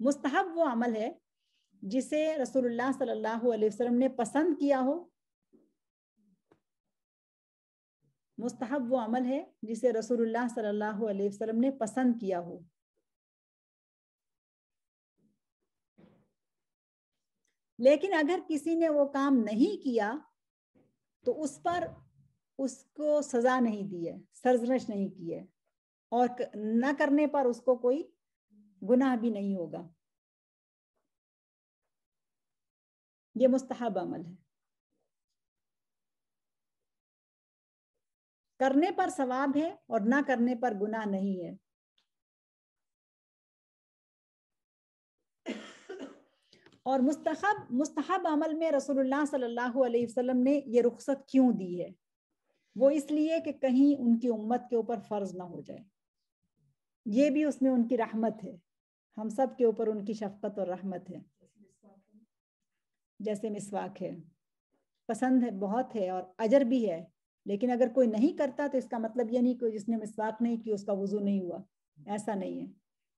مستحب وہ عمل ہے جسے رسول اللہ صلی اللہ علیہ وسلم نے پسند کیا ہو. مستحب وہ عمل ہے جسے رسول اللہ صلی اللہ علیہ وسلم نے پسند کیا ہو. لیکن اگر کسی نے وہ کام نہیں کیا تو اس پر اس کو سزا نہیں دی ہے، سرزنش نہیں کی ہے، اور نہ کرنے پر اس کو کوئی گناہ بھی نہیں ہوگا. یہ مستحب عمل ہے. کرنے پر ثواب ہے اور نہ کرنے پر گناہ نہیں ہے. اور مستحب عمل میں رسول اللہ صلی اللہ علیہ وسلم نے یہ رخصت کیوں دی ہے؟ وہ اس لیے کہ کہیں ان کی امت کے اوپر فرض نہ ہو جائے. یہ بھی اس میں ان کی رحمت ہے، ہم سب کے اوپر ان کی شفقت اور رحمت ہے. جیسے مسواک ہے، پسند ہے، بہت ہے اور اجر بھی ہے، لیکن اگر کوئی نہیں کرتا تو اس کا مطلب یہ نہیں کہ جس نے مسواک نہیں کی اس کا وضو نہیں ہوا، ایسا نہیں ہے.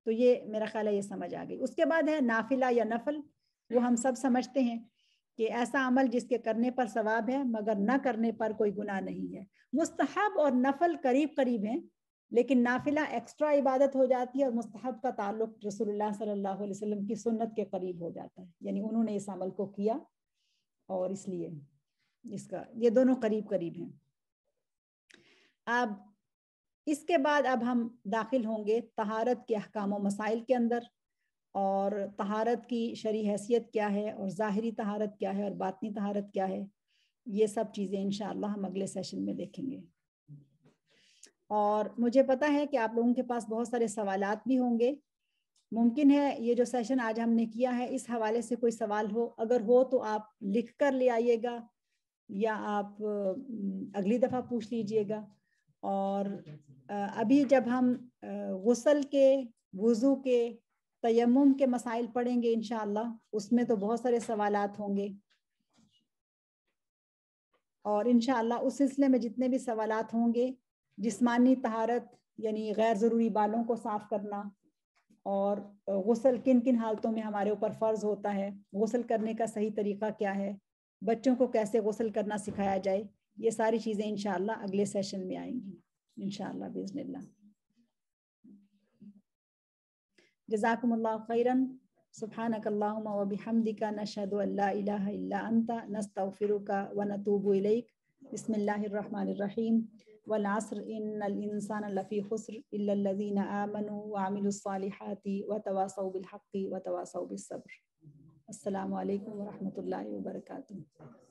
تو یہ میرا خیال ہے یہ سمجھ آ گئی. اس کے بعد ہے نافلہ یا نفل. وہ ہم سب سمجھتے ہیں کہ ایسا عمل جس کے کرنے پر ثواب ہے مگر نہ کرنے پر کوئی گناہ نہیں ہے. مستحب اور نفل قریب قریب ہیں، لیکن نافلہ ایکسٹرا عبادت ہو جاتی ہے اور مستحب کا تعلق رسول اللہ صلی اللہ علیہ وسلم کی سنت کے قریب ہو جاتا ہے، یعنی انہوں نے اس عمل کو کیا اور اس لیے اس کا یہ دونوں قریب قریب ہیں. اب اس کے بعد اب ہم داخل ہوں گے طہارت کے احکام و مسائل کے اندر، اور طہارت کی شرعی حیثیت کیا ہے اور ظاہری طہارت کیا ہے اور باطنی طہارت کیا ہے. یہ سب چیزیں انشاءاللہ ہم اگلے سیشن میں دیکھیں گے. اور مجھے پتا ہے کہ آپ لوگوں کے پاس بہت سارے سوالات بھی ہوں گے. ممکن ہے یہ جو سیشن آج ہم نے کیا ہے اس حوالے سے کوئی سوال ہو، اگر ہو تو آپ لکھ کر لے آئیے گا یا آپ اگلی دفعہ پوچھ لیجئے گا. اور ابھی جب ہم غسل کے، وضو کے، تیمم کے مسائل پڑھیں گے انشاءاللہ، اس میں تو بہت سارے سوالات ہوں گے، اور انشاءاللہ اس سلسلے میں جتنے بھی سوالات ہوں گے، جسمانی طہارت یعنی غیر ضروری بالوں کو صاف کرنا، اور غسل کن کن حالتوں میں ہمارے اوپر فرض ہوتا ہے، غسل کرنے کا صحیح طریقہ کیا ہے، بچوں کو کیسے غسل کرنا سکھایا جائے، یہ ساری چیزیں انشاءاللہ اگلے سیشن میں آئیں گی انشاءاللہ باذن اللہ. جزاکم اللہ خیرن. سبحانک اللہم و بحمدک نشہد ان لا الہ الا انت نستغفرک و نتوب الیک. بسم اللہ الرحمن الرحیم. والعصر ان الانسان لفی خسر الا الذین آمنوا وعملوا الصالحات وتواصوا بالحق وتواصوا بالصبر. السلام علیکم ورحمۃ اللہ وبرکاتہ.